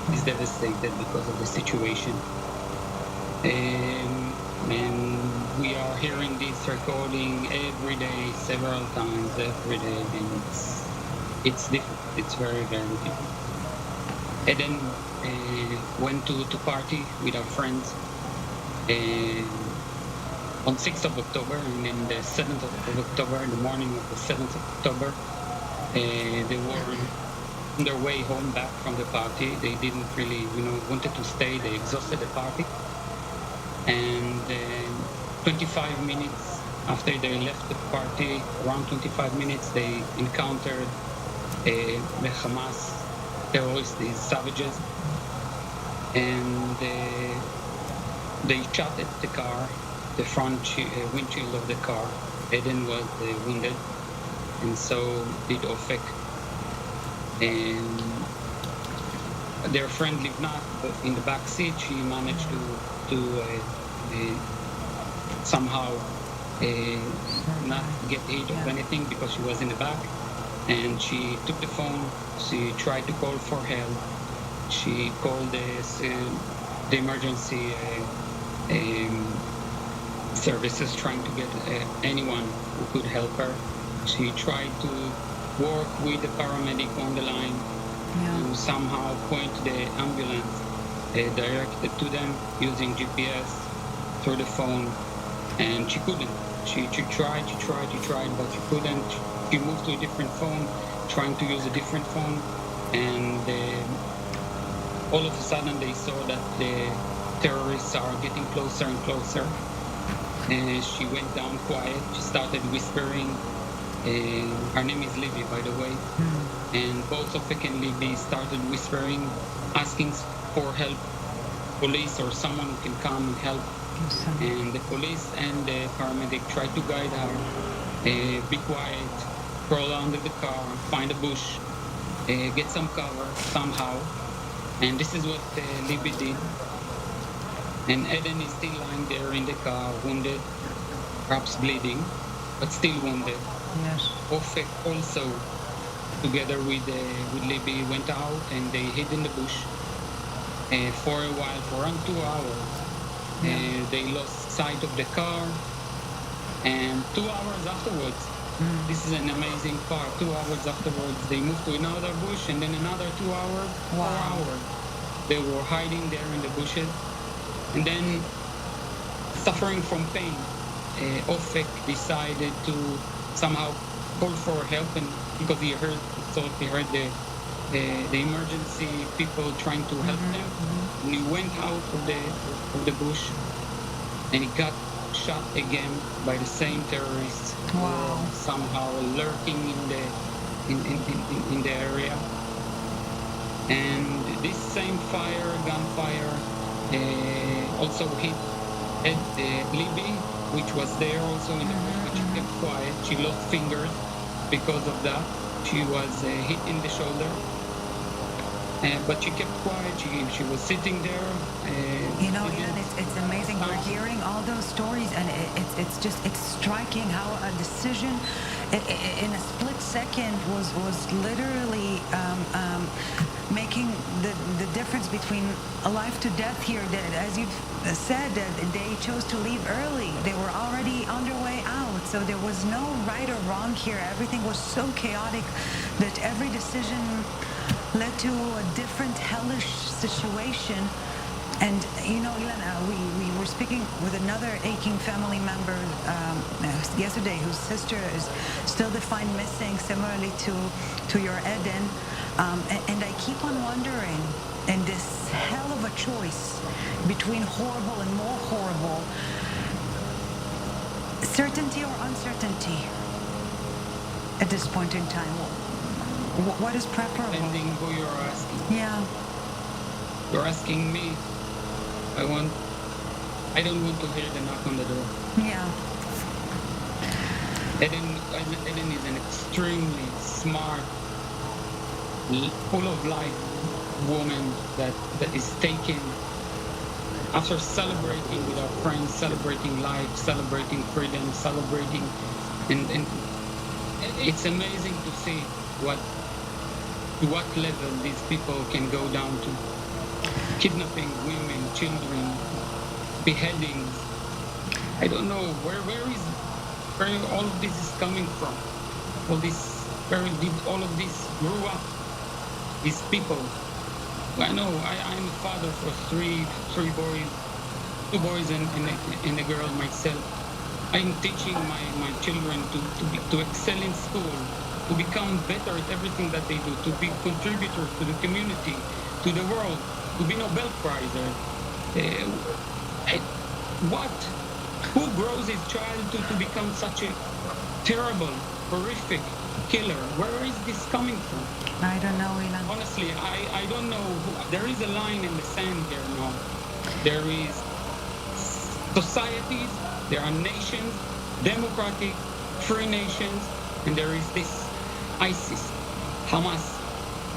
Speaker 16: He's devastated because of the situation. And we are hearing this recording every day, several times every day, and it's difficult. It's very, very difficult. Eden went to party with our friends on 6th of October, and then the 7th of October, in the morning of the 7th of October, they were on their way home back from the party. They didn't really, wanted to stay. They exhausted the party. And 25 minutes after they left the party, around 25 minutes, they encountered the Hamas terrorists, these savages, and they shot at the car, the front windshield of the car. Eden was wounded, and so did Ofek. And their friend Livnat, in the back seat, she managed to somehow not get hit of anything because she was in the back. And she took the phone, she tried to call for help. She called the emergency services, trying to get anyone who could help her. She tried to work with the paramedic on the line to somehow point the ambulance directed to them using GPS through the phone, and she couldn't. She tried, but she couldn't. She moved to a different phone, trying to use a different phone, and all of a sudden they saw that the terrorists are getting closer and closer. And she went down quiet. She started whispering. Her name is Libby, by the way. And both Ofek and Libby started whispering, asking for help, police or someone who can come and help. And the police and the paramedic tried to guide her. Be quiet, crawl under the car, find a bush, get some cover somehow. And this is what Libby did. And Eden is still lying there in the car, wounded, perhaps bleeding, but still wounded.
Speaker 15: Yes.
Speaker 16: Ofek also, together with Libby, went out and they hid in the bush for a while, for around 2 hours. They lost sight of the car, and 2 hours afterwards, this is an amazing part, 2 hours afterwards, they moved to another bush, and then another 2 hours, 4 hours. They were hiding there in the bushes, and then suffering from pain. Ofek decided to somehow call for help, and because he heard the emergency people trying to help them, and he went out of the bush, and he got shot again by the same terrorists who were somehow lurking in the area. And this same gunfire, also hit Libby, which was there also in the room, but she kept quiet. She lost fingers because of that. She was hit in the shoulder. But she kept quiet. She was sitting there.
Speaker 15: You know, Ilan, it's amazing. We're hearing all those stories, and it's striking how a decision in a split second was literally making the difference between a life to death here. That, as you've said, they chose to leave early. They were already on their way out, so there was no right or wrong here. Everything was so chaotic that every decision led to a different hellish situation. And you know, Ilana, we were speaking with another aching family member yesterday, whose sister is still defined missing, similarly to your Eden. And I keep on wondering, in this hell of a choice between horrible and more horrible, certainty or uncertainty at this point in time, what is preferable?
Speaker 16: Depending who you're asking.
Speaker 15: Yeah.
Speaker 16: You're asking me. I don't want to hear the knock on the door.
Speaker 15: Yeah.
Speaker 16: Eden is an extremely smart, full of life woman that is taken after celebrating with our friends, celebrating life, celebrating freedom, celebrating, and it's amazing to see to what level these people can go down to. Kidnapping women, children, beheadings. I don't know where all of this is coming from. Where did all of this grew up? These people. I know I'm a father for three boys, 2 boys and a girl myself. I'm teaching my children to excel in school, to become better at everything that they do, to be contributors to the community, to the world, to be Nobel Prizer. What? Who grows his child to become such a terrible, horrific killer? Where is this coming from?
Speaker 15: I don't know, Ilan.
Speaker 16: Honestly, I don't know. There is a line in the sand here now. There is societies, there are nations, democratic, free nations, and there is this ISIS, Hamas.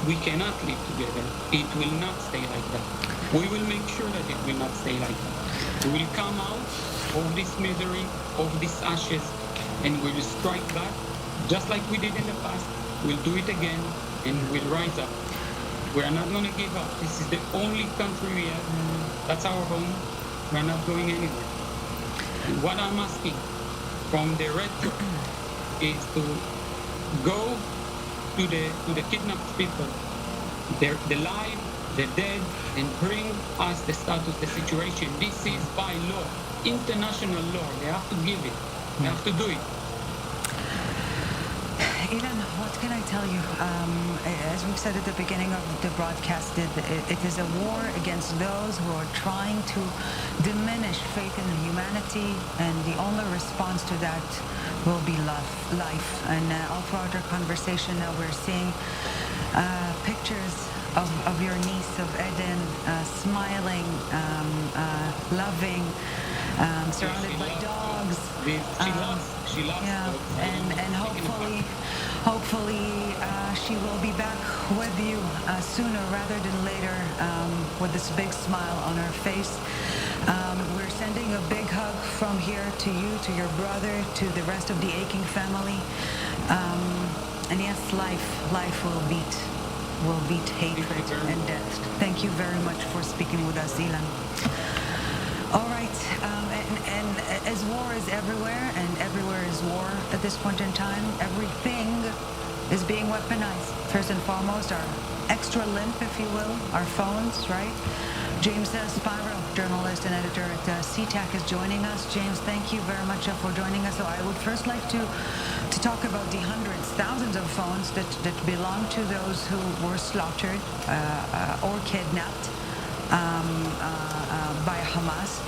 Speaker 16: We cannot live together. It will not stay like that. We will make sure that it will not stay like that. We will come out of this misery, of these ashes, and we will strike back, just like we did in the past. We'll do it again, and we'll rise up. We are not going to give up. This is the only country we have. That's our home. We're not going anywhere. And what I'm asking from the Red Cross is to go to the kidnapped people, the live, the dead, and bring us the status, the situation. This is by law, international law. They have to give it. They have to do it.
Speaker 15: Ilan, what can I tell you? As we've said at the beginning of the broadcast, it is a war against those who are trying to diminish faith in humanity, and the only response to that will be life. And all throughout our conversation now, we're seeing pictures of your niece, of Eden, smiling, loving, surrounded by dogs.
Speaker 16: She loves
Speaker 15: yeah, and hopefully she will be back with you sooner rather than later, with this big smile on her face. We're sending a big hug from here to you, to your brother, to the rest of the aching family. And yes, life will beat hatred and death. Thank you very much for speaking with us, Ilan. All right, and as war is everywhere, and everywhere is war at this point in time, everything is being weaponized. First and foremost, our extra limp, if you will, our phones, right? James Spiro, journalist and editor at CTAC, is joining us. James, thank you very much for joining us. So I would first like to talk about the hundreds, thousands of phones that belong to those who were slaughtered or kidnapped by Hamas.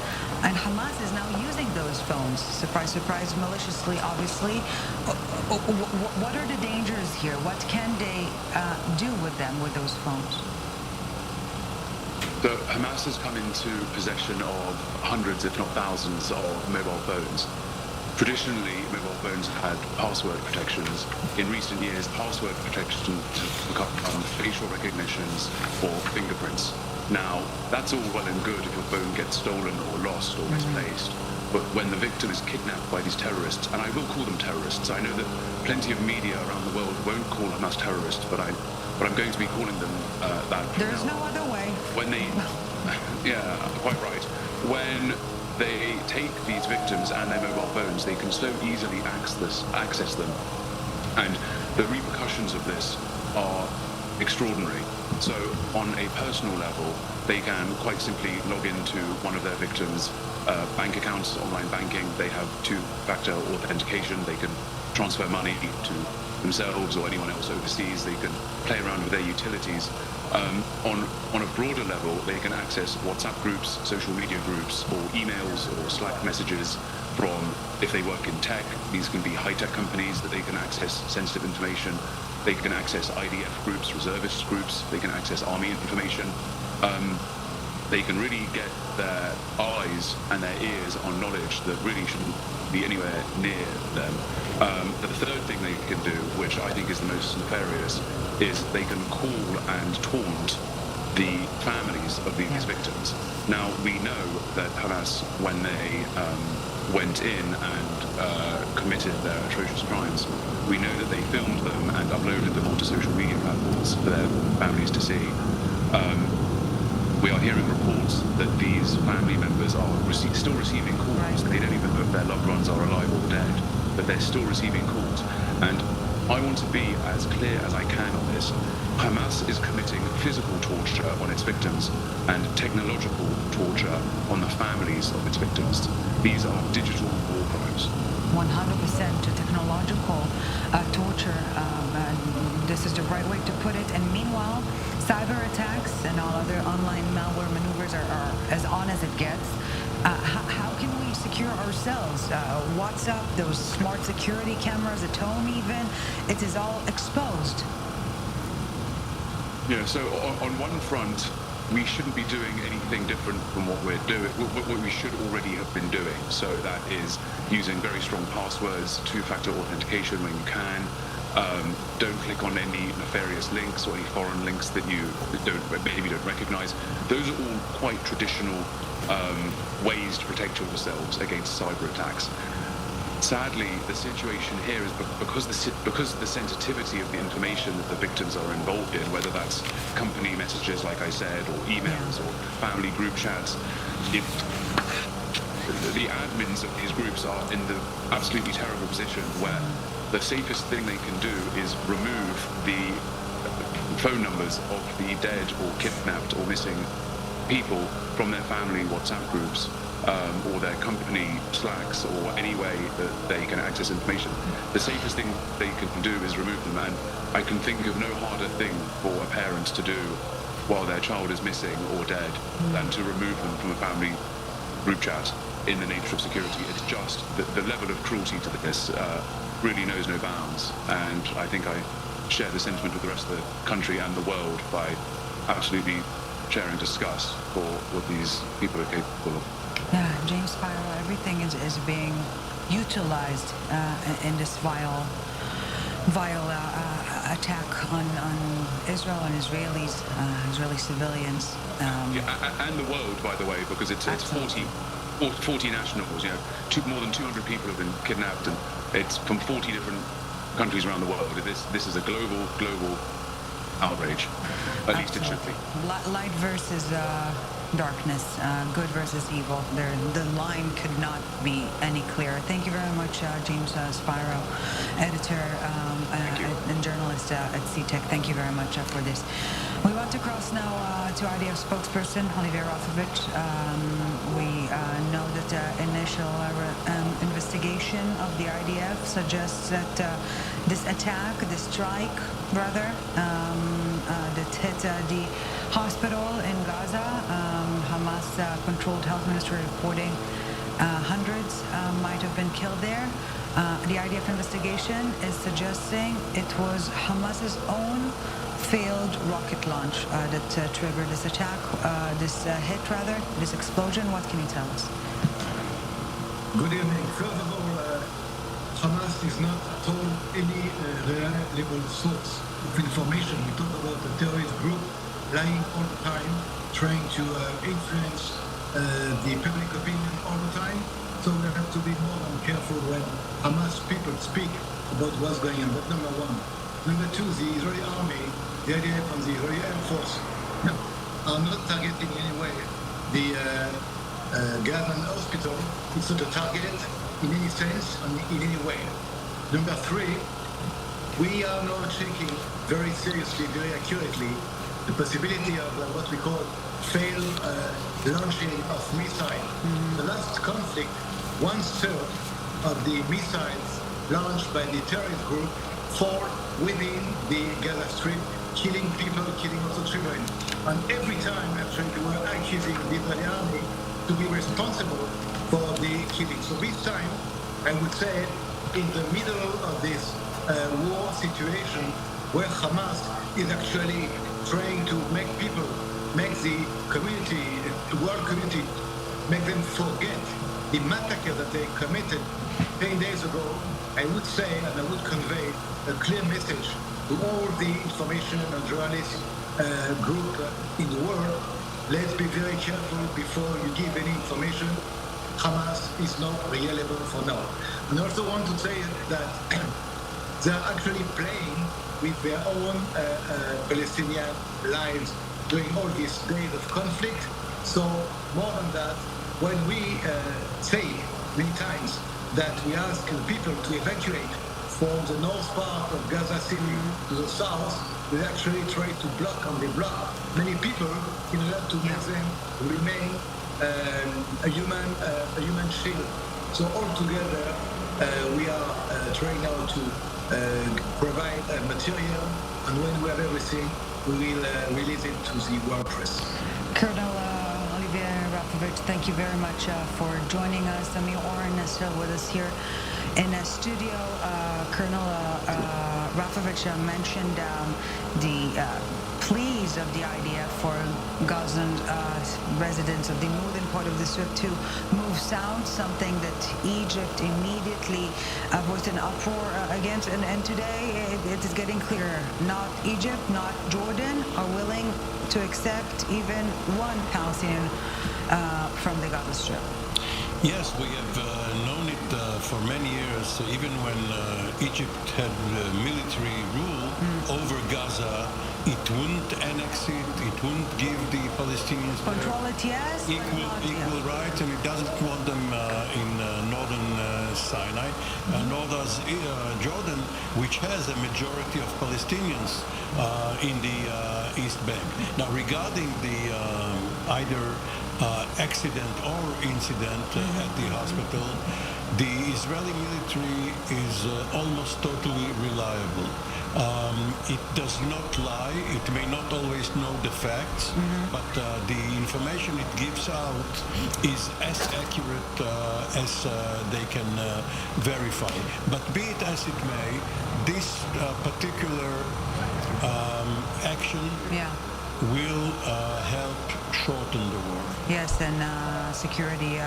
Speaker 15: And Hamas is now using those phones, surprise, surprise, maliciously, obviously. What are the dangers here? What can they do with them, with those phones?
Speaker 7: So Hamas has come into possession of hundreds, if not thousands, of mobile phones. Traditionally, mobile phones had password protections. In recent years, password protection has become facial recognitions or fingerprints. Now, that's all well and good if your phone gets stolen or lost or misplaced. But when the victim is kidnapped by these terrorists, and I will call them terrorists, I know that plenty of media around the world won't call Hamas terrorists, but I'm going to be calling them that.
Speaker 15: There's no other way.
Speaker 7: When they, yeah, quite right. When they take these victims and their mobile phones, they can so easily access them. And the repercussions of this are extraordinary. So on a personal level, they can quite simply log into one of their victims' bank accounts, online banking. They have two-factor authentication. They can transfer money to themselves or anyone else overseas. They can play around with their utilities. On a broader level, they can access WhatsApp groups, social media groups, or emails or Slack messages from, if they work in tech, these can be high-tech companies that they can access sensitive information. They can access IDF groups, reservist groups. They can access army information. They can really get their eyes and their ears on knowledge that really shouldn't be anywhere near them. The third thing they can do, which I think is the most nefarious, is they can call and taunt the families of these victims. Now, we know that Hamas, when they went in and committed their atrocious crimes, we know that they filmed them and uploaded them onto social media platforms for their families to see. We are hearing reports that these family members are still receiving calls. They don't even know if their loved ones are alive or dead, but they're still receiving calls. And I want to be as clear as I can on this. Hamas is committing physical torture on its victims and technological torture on the families of its victims. These are digital war crimes.
Speaker 15: 100% to technological torture. This is the right way to put it. And meanwhile, cyber attacks and all other online malware maneuvers are as on as it gets. How can we secure ourselves? WhatsApp, those smart security cameras at home even, it is all exposed.
Speaker 7: Yeah, so on one front, we shouldn't be doing anything different from what we're doing, what we should already have been doing. So that is using very strong passwords, two-factor authentication when you can. Don't click on any nefarious links or any foreign links that you maybe don't recognize. Those are all quite traditional ways to protect yourselves against cyber attacks. Sadly, the situation here is because of the sensitivity of the information that the victims are involved in, whether that's company messages, like I said, or emails or family group chats, the admins of these groups are in the absolutely terrible position where the safest thing they can do is remove the phone numbers of the dead or kidnapped or missing people from their family WhatsApp groups or their company Slacks or any way that they can access information. The safest thing they can do is remove them, and I can think of no harder thing for a parent to do while their child is missing or dead than to remove them from a family group chat in the nature of security. It's just that the level of cruelty to this really knows no bounds, and I think I share the sentiment with the rest of the country and the world by absolutely sharing disgust for what these people are capable of.
Speaker 15: Yeah, James Spiro, everything is being utilized in this vile attack on Israel and Israelis, Israeli civilians.
Speaker 7: And the world, by the way, because it's 40 nationals, more than 200 people have been kidnapped, and it's from 40 different countries around the world. This is a global outrage. At least it should be.
Speaker 15: Light versus darkness, good versus evil. The line could not be any clearer. Thank you very much, James Spiro, editor and journalist at CTech. Thank you very much for this. We want to cross now to IDF spokesperson Olivier Rafovich. We know that initial investigation of the IDF suggests that this attack, this strike, rather, that hit the hospital in Gaza. Hamas-controlled health ministry reporting hundreds might have been killed there. The IDF investigation is suggesting it was Hamas's own failed rocket launch that triggered this attack, this explosion. What can you tell us?
Speaker 12: Good evening. First of all, Hamas is not at all any reliable source of information. We talk about a terrorist group lying all the time, trying to influence the public opinion all the time. So we have to be more than careful when Hamas people speak about what's going on. That's number one. Number two, the Israeli army, the IDF and the Israeli Air Force are not targeting in any way the Gazan hospital. It's not a target in any sense and in any way. Number three, we are now checking very seriously, very accurately, the possibility of what we call failed launching of missiles. The last conflict, 1/3 of the missiles launched by the terrorist group fall within the Gaza Strip, killing people, killing also children. And every time, actually, we were accusing the Israeli army to be responsible for the killing. So this time, I would say, in the middle of this war situation, where Hamas is actually trying to make people, make the community, the world community, make them forget the massacre that they committed 10 days ago, I would say, and I would convey a clear message to all the information and journalist group in the world. Let's be very careful before you give any information. Hamas is not reliable for now. And I also want to say that they are actually playing with their own Palestinian lives during all these days of conflict. So more than that, when we say many times that we ask people to evacuate from the north part of Gaza City to the south, we actually try to block and they block many people in order to make them remain a human shield. So altogether, we are trying now to provide material, and when we have everything, we will release it to the world press.
Speaker 15: Colonel Olivier Rafovich, thank you very much for joining us. Amir Oren is still with us here in the studio. Colonel Rafovich mentioned the pleas of the IDF for Gazan residents of the northern part of the Strip to move south, something that Egypt immediately voiced an uproar against. And today it is getting clearer. Not Egypt, not Jordan are willing to accept even one Palestinian from the Gaza Strip.
Speaker 2: Yes, we have known it for many years, even when Egypt had military rule over Gaza. It wouldn't annex it, it wouldn't give the Palestinians
Speaker 15: control it, yes,
Speaker 2: equal rights, and it doesn't want them in northern Sinai, nor does Jordan, which has a majority of Palestinians in the East Bank. Now, regarding the either accident or incident at the hospital, the Israeli military is almost totally reliable. It does not lie. It may not always know the facts, but the information it gives out is as accurate as they can verify. But be it as it may, this particular action will help shorten the war.
Speaker 15: Yes, and security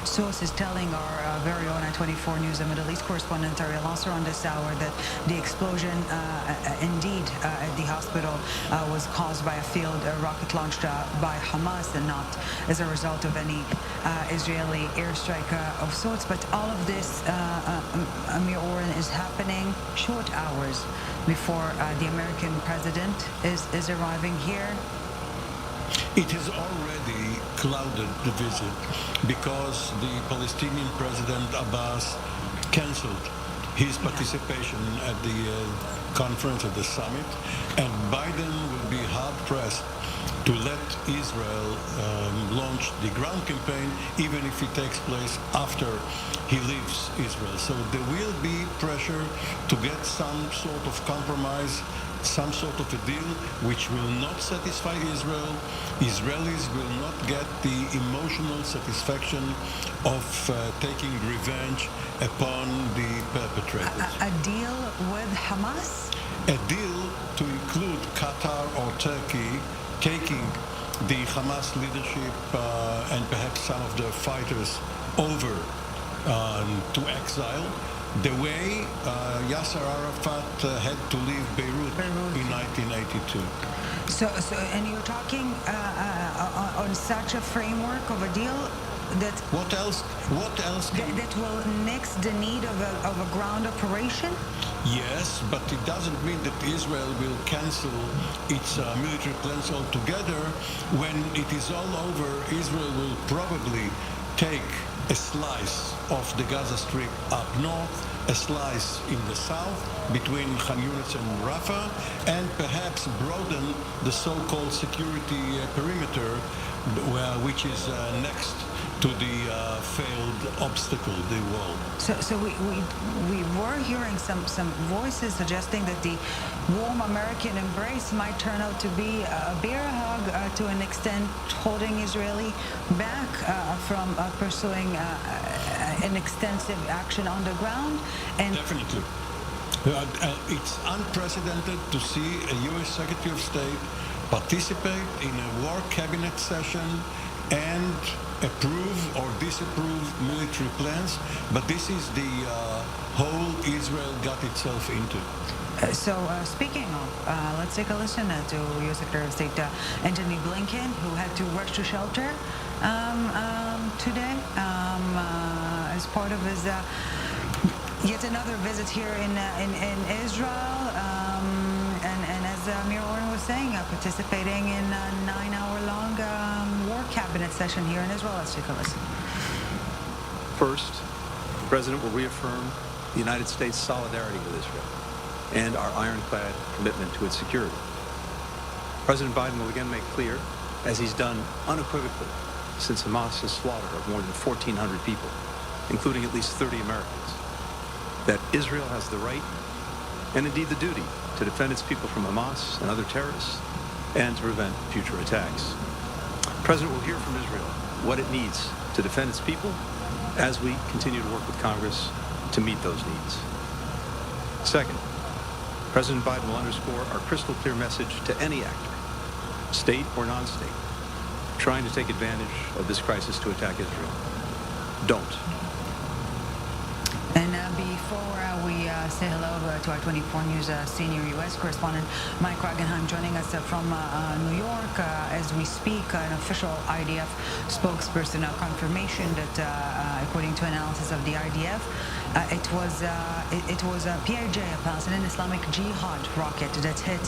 Speaker 15: sources telling our very own 24 News and Middle East correspondent Ariel Nasser on this hour that the explosion indeed at the hospital was caused by a failed rocket launched by Hamas and not as a result of any Israeli airstrike of sorts. But all of this, Amir Oren, is happening short hours before the American president is arriving here.
Speaker 2: It has already clouded the visit because the Palestinian President Abbas cancelled his participation at the conference, at the summit, and Biden will be hard-pressed to let Israel launch the ground campaign, even if it takes place after he leaves Israel. So there will be pressure to get some sort of compromise some sort of a deal which will not satisfy Israel. Israelis will not get the emotional satisfaction of taking revenge upon the perpetrators.
Speaker 15: A deal with Hamas?
Speaker 2: A deal to include Qatar or Turkey taking the Hamas leadership and perhaps some of the fighters over to exile, the way Yasser Arafat had to leave Beirut in 1982.
Speaker 15: So, and you're talking on such a framework of a deal that
Speaker 2: what else
Speaker 15: that will nix the need of a ground operation?
Speaker 2: Yes, but it doesn't mean that Israel will cancel its military plans altogether. When it is all over, Israel will probably take a slice of the Gaza Strip up north, a slice in the south between Khan Yunis and Rafah, and perhaps broaden the so-called security perimeter, which is next to the failed obstacle, the wall.
Speaker 15: So we were hearing some voices suggesting that the warm American embrace might turn out to be a bear hug to an extent, holding Israeli back from pursuing an extensive action on the ground. And
Speaker 2: definitely. It's unprecedented to see a U.S. Secretary of State participate in a war cabinet session and approve or disapprove military plans, but this is the hole Israel got itself into.
Speaker 15: Speaking of, let's take a listen to U.S. Secretary of State Antony Blinken, who had to rush to shelter today as part of his yet another visit here in Israel. And as Amir Oren was saying, participating in a 9-hour-long war cabinet session here in Israel. Let's take a listen.
Speaker 6: First, the President will reaffirm the United States' solidarity with Israel and our ironclad commitment to its security. President Biden will again make clear, as he's done unequivocally since Hamas's slaughter of more than 1,400 people, including at least 30 Americans, that Israel has the right and indeed the duty to defend its people from Hamas and other terrorists and to prevent future attacks. The President will hear from Israel what it needs to defend its people as we continue to work with Congress to meet those needs. Second, President Biden will underscore our crystal clear message to any actor, state or non-state, trying to take advantage of this crisis to attack Israel. Don't.
Speaker 15: And before we say hello to our 24 News senior U.S. correspondent, Mike Wagenheim, joining us from New York as we speak, an official IDF spokesperson confirmation that, according to analysis of the IDF, it was a PIJ, a Palestinian Islamic Jihad rocket that hit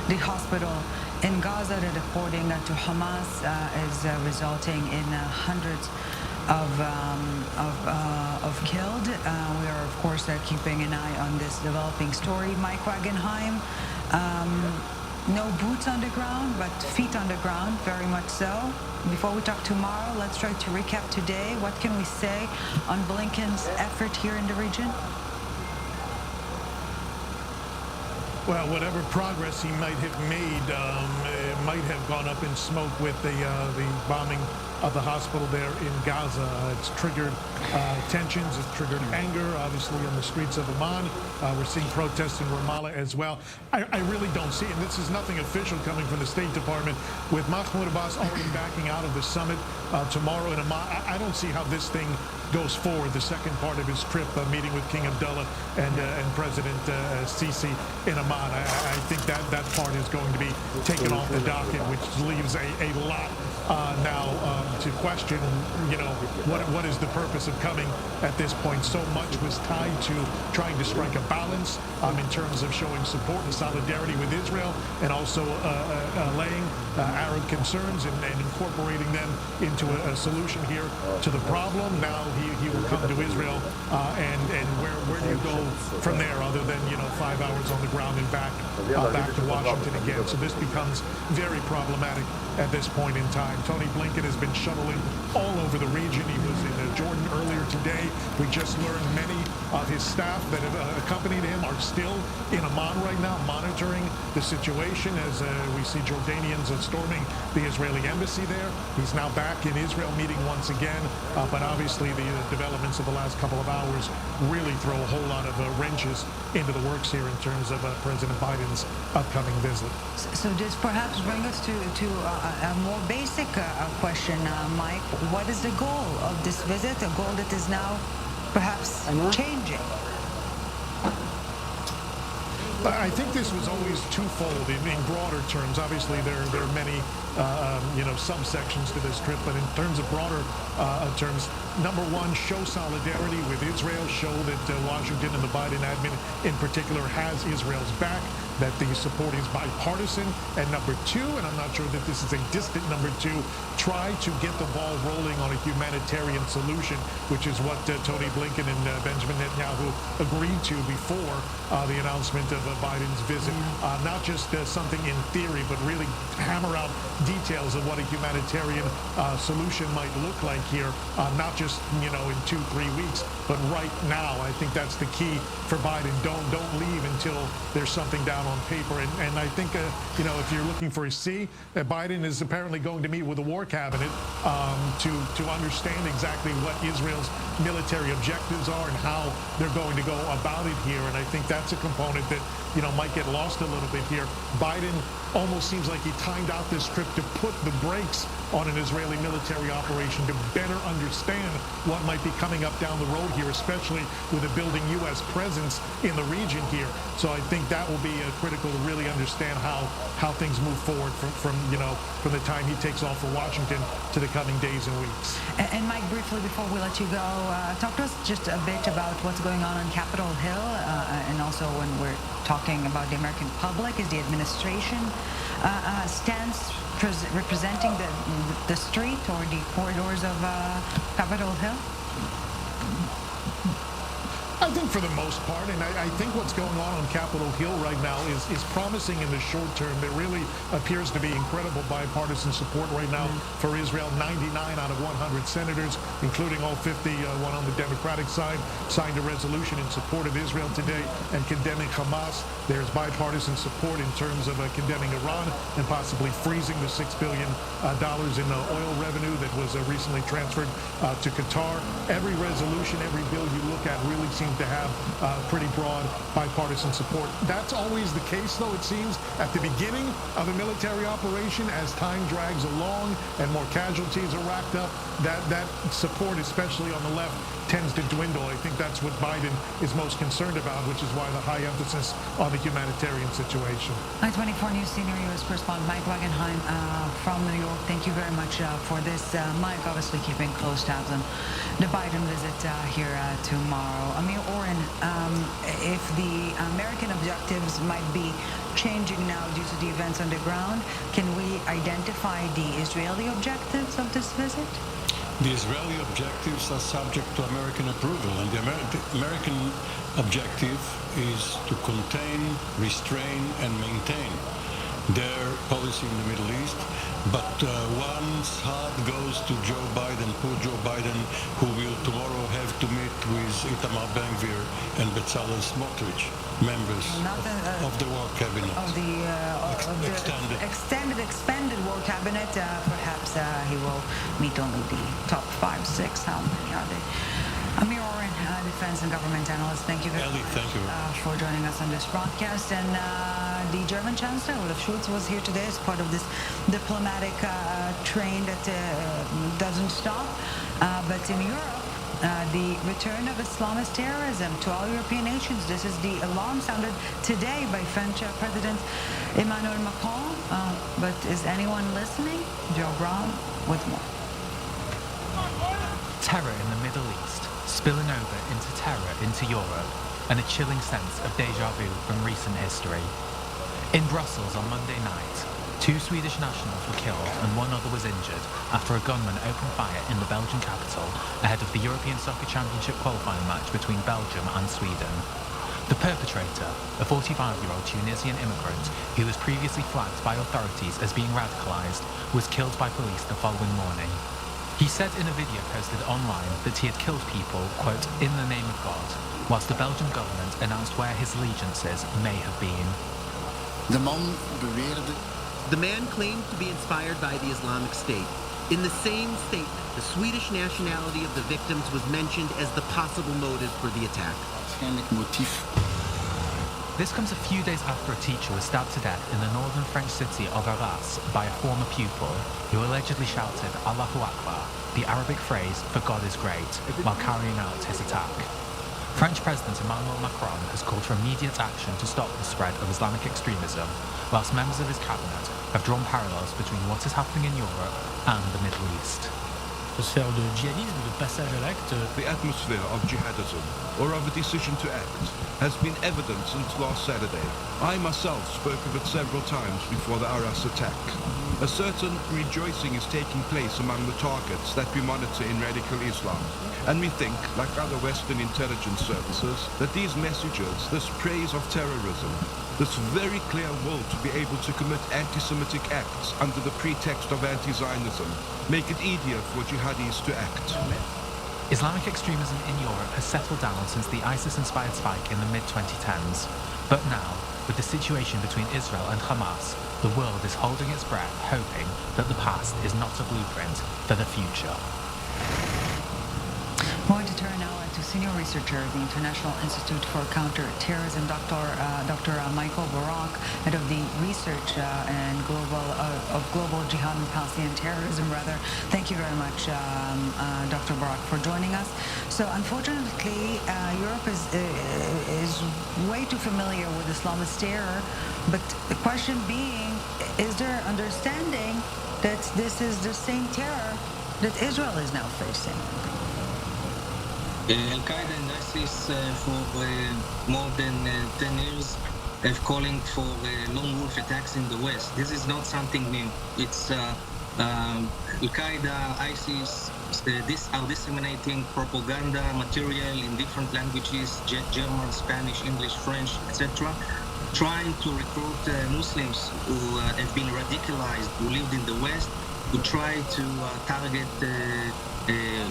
Speaker 15: the hospital in Gaza, that according to Hamas is resulting in hundreds of killed. We are, of course, keeping an eye on this developing story. Mike Wagenheim, no boots on the ground, but feet on the ground, very much so. Before we talk tomorrow, let's try to recap today. What can we say on Blinken's effort here in the region?
Speaker 14: Well, whatever progress he might have made might have gone up in smoke with the bombing of the hospital there in Gaza. It's triggered tensions, it's triggered anger, obviously, on the streets of Amman. We're seeing protests in Ramallah as well. I really don't see, and this is nothing official coming from the State Department, with Mahmoud Abbas already backing out of the summit tomorrow in Amman. I don't see how this thing goes forward, the second part of his trip, meeting with King Abdullah and President Sisi in Amman. I think that part is going to be taken off the docket, which leaves a lot now to question, what is the purpose of coming at this point. So much was tied to trying to strike a balance in terms of showing support and solidarity with Israel, and also allaying Arab concerns and incorporating them into a solution here to the problem. Now he will come to Israel, and where do you go from there other than 5 hours on the ground and back to Washington again? So this becomes very problematic at this point in time. Tony Blinken has been shuttling all over the region. He was in Jordan earlier today. We just learned many of his staff that have accompanied him are still in Amman right now, monitoring the situation as we see Jordanians storming the Israeli embassy there. He's now back in Israel meeting once again, but obviously the developments of the last couple of hours really throw a whole lot of wrenches into the works here in terms of President Biden's upcoming visit.
Speaker 15: So this perhaps brings us to a more basic question, Mike. What is the goal of this visit, a goal that is now perhaps changing?
Speaker 14: I think this was always twofold in broader terms. Obviously, there are many subsections to this trip, but in terms of broader terms, number one, show solidarity with Israel, show that Washington and the Biden admin in particular has Israel's back, that the support is bipartisan. And number two, and I'm not sure that this is a distant number two, try to get the ball rolling on a humanitarian solution, which is what Tony Blinken and Benjamin Netanyahu agreed to before the announcement of Biden's visit. Not just something in theory, but really hammer out details of what a humanitarian solution might look like here, not just in 2-3 weeks, but right now. I think that's the key for Biden. Don't leave until there's something down on paper. And I think if you're looking for a C, Biden is apparently going to meet with the War Cabinet to understand exactly what Israel's military objectives are and how they're going to go about it here. And I think that's a component that might get lost a little bit here. Biden almost seems like he timed out this trip to put the brakes on an Israeli military operation to better understand what might be coming up down the road here, especially with a building U.S. presence in the region here. So I think that will be critical to really understand how things move forward from the time he takes off for Washington to the coming days and weeks.
Speaker 15: And Mike, briefly before we let you go, talk to us just a bit about what's going on Capitol Hill, and also when we're talking about the American public, is the administration stands representing the street or the corridors of Capitol Hill?
Speaker 14: I think for the most part, and I think what's going on Capitol Hill right now is promising in the short term. There really appears to be incredible bipartisan support right now for Israel. 99 out of 100 senators, including all 51 on the Democratic side, signed a resolution in support of Israel today and condemning Hamas. There's bipartisan support in terms of condemning Iran and possibly freezing the $6 billion in oil revenue that was recently transferred to Qatar. Every resolution, every bill you look at really seems to have pretty broad bipartisan support. That's always the case, though, it seems, at the beginning of a military operation. As time drags along and more casualties are racked up, that support, especially on the left, tends to dwindle. I think that's what Biden is most concerned about, which is why the high emphasis on the humanitarian situation.
Speaker 15: I-24 News senior U.S. correspondent Mike Wagenheim from New York. Thank you very much for this. Mike, obviously keeping close tabs on the Biden visit here tomorrow. Amir Oren, if the American objectives might be changing now due to the events on the ground, can we identify the Israeli objectives of this visit?
Speaker 2: The Israeli objectives are subject to American approval, and the American objective is to contain, restrain, and maintain their policy in the Middle East. But once heart goes to Joe Biden, poor Joe Biden, who will tomorrow have to meet with Itamar Ben-Gvir and Bezalel Smotrich, members of the War Cabinet.
Speaker 15: Of the expanded War Cabinet. Perhaps he will meet only the top 5, 6. How many are they? Amir Oren, defense and government analyst, thank you very much for joining us on this broadcast. And the German Chancellor, Olaf Scholz, was here today as part of this diplomatic train that doesn't stop. But in Europe, the return of Islamist terrorism to all European nations. This is the alarm sounded today by French President Emmanuel Macron. But is anyone listening? Joe Brown with more.
Speaker 9: Terror in the Middle East, spilling over into terror into Europe, and a chilling sense of deja vu from recent history. In Brussels on Monday night, 2 Swedish nationals were killed and 1 other was injured after a gunman opened fire in the Belgian capital ahead of the European Soccer Championship qualifying match between Belgium and Sweden. The perpetrator, a 45-year-old Tunisian immigrant who was previously flagged by authorities as being radicalized, was killed by police the following morning. He said in a video posted online that he had killed people, quote, in the name of God, whilst the Belgian government announced where his allegiances may have been.
Speaker 1: The man claimed to be inspired by the Islamic State. In the same statement, the Swedish nationality of the victims was mentioned as the possible motive for the attack.
Speaker 9: This comes a few days after a teacher was stabbed to death in the northern French city of Arras by a former pupil who allegedly shouted Allahu Akbar, the Arabic phrase for God is great, while carrying out his attack. French President Emmanuel Macron has called for immediate action to stop the spread of Islamic extremism, whilst members of his cabinet have drawn parallels between what is happening in Europe and the Middle East.
Speaker 17: Sphère de djihadisme, de passage à l'acte.
Speaker 20: The atmosphere of jihadism, or of a decision to act, has been evident since last Saturday. I myself spoke of it several times before the Arras attack. A certain rejoicing is taking place among the targets that we monitor in radical Islam. And we think, like other Western intelligence services, that these messages, this praise of terrorism, this very clear will to be able to commit anti-Semitic acts under the pretext of anti-Zionism, make it easier for jihadis to act.
Speaker 9: Islamic extremism in Europe has settled down since the ISIS-inspired spike in the mid-2010s. But now, with the situation between Israel and Hamas, the world is holding its breath, hoping that the past is not a blueprint for the future.
Speaker 15: Going to turn now to senior researcher at the International Institute for Counter-Terrorism, Dr. Michael Barak, head of the research and global jihad and Palestinian terrorism. Thank you very much, Dr. Barak, for joining us. So, unfortunately, Europe is way too familiar with Islamist terror. But the question being, is there understanding that this is the same terror that Israel is now facing?
Speaker 21: Al-Qaeda and ISIS for more than 10 years have calling for lone wolf attacks in the West. This is not something new. It's Al-Qaeda, ISIS, are disseminating propaganda material in different languages, German, Spanish, English, French, etc., trying to recruit Muslims who have been radicalized, who lived in the West, who try to target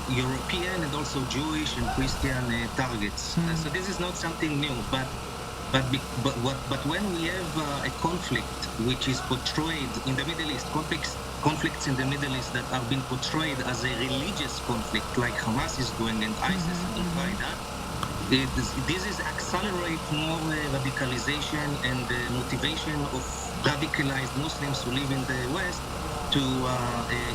Speaker 21: European and also Jewish and Christian targets. So this is not something new, but when we have a conflict which is portrayed in the Middle East, conflicts in the Middle East that are being portrayed as a religious conflict, like Hamas is doing and ISIS and Al-Qaeda, this is accelerate more radicalization and motivation of radicalized Muslims who live in the West to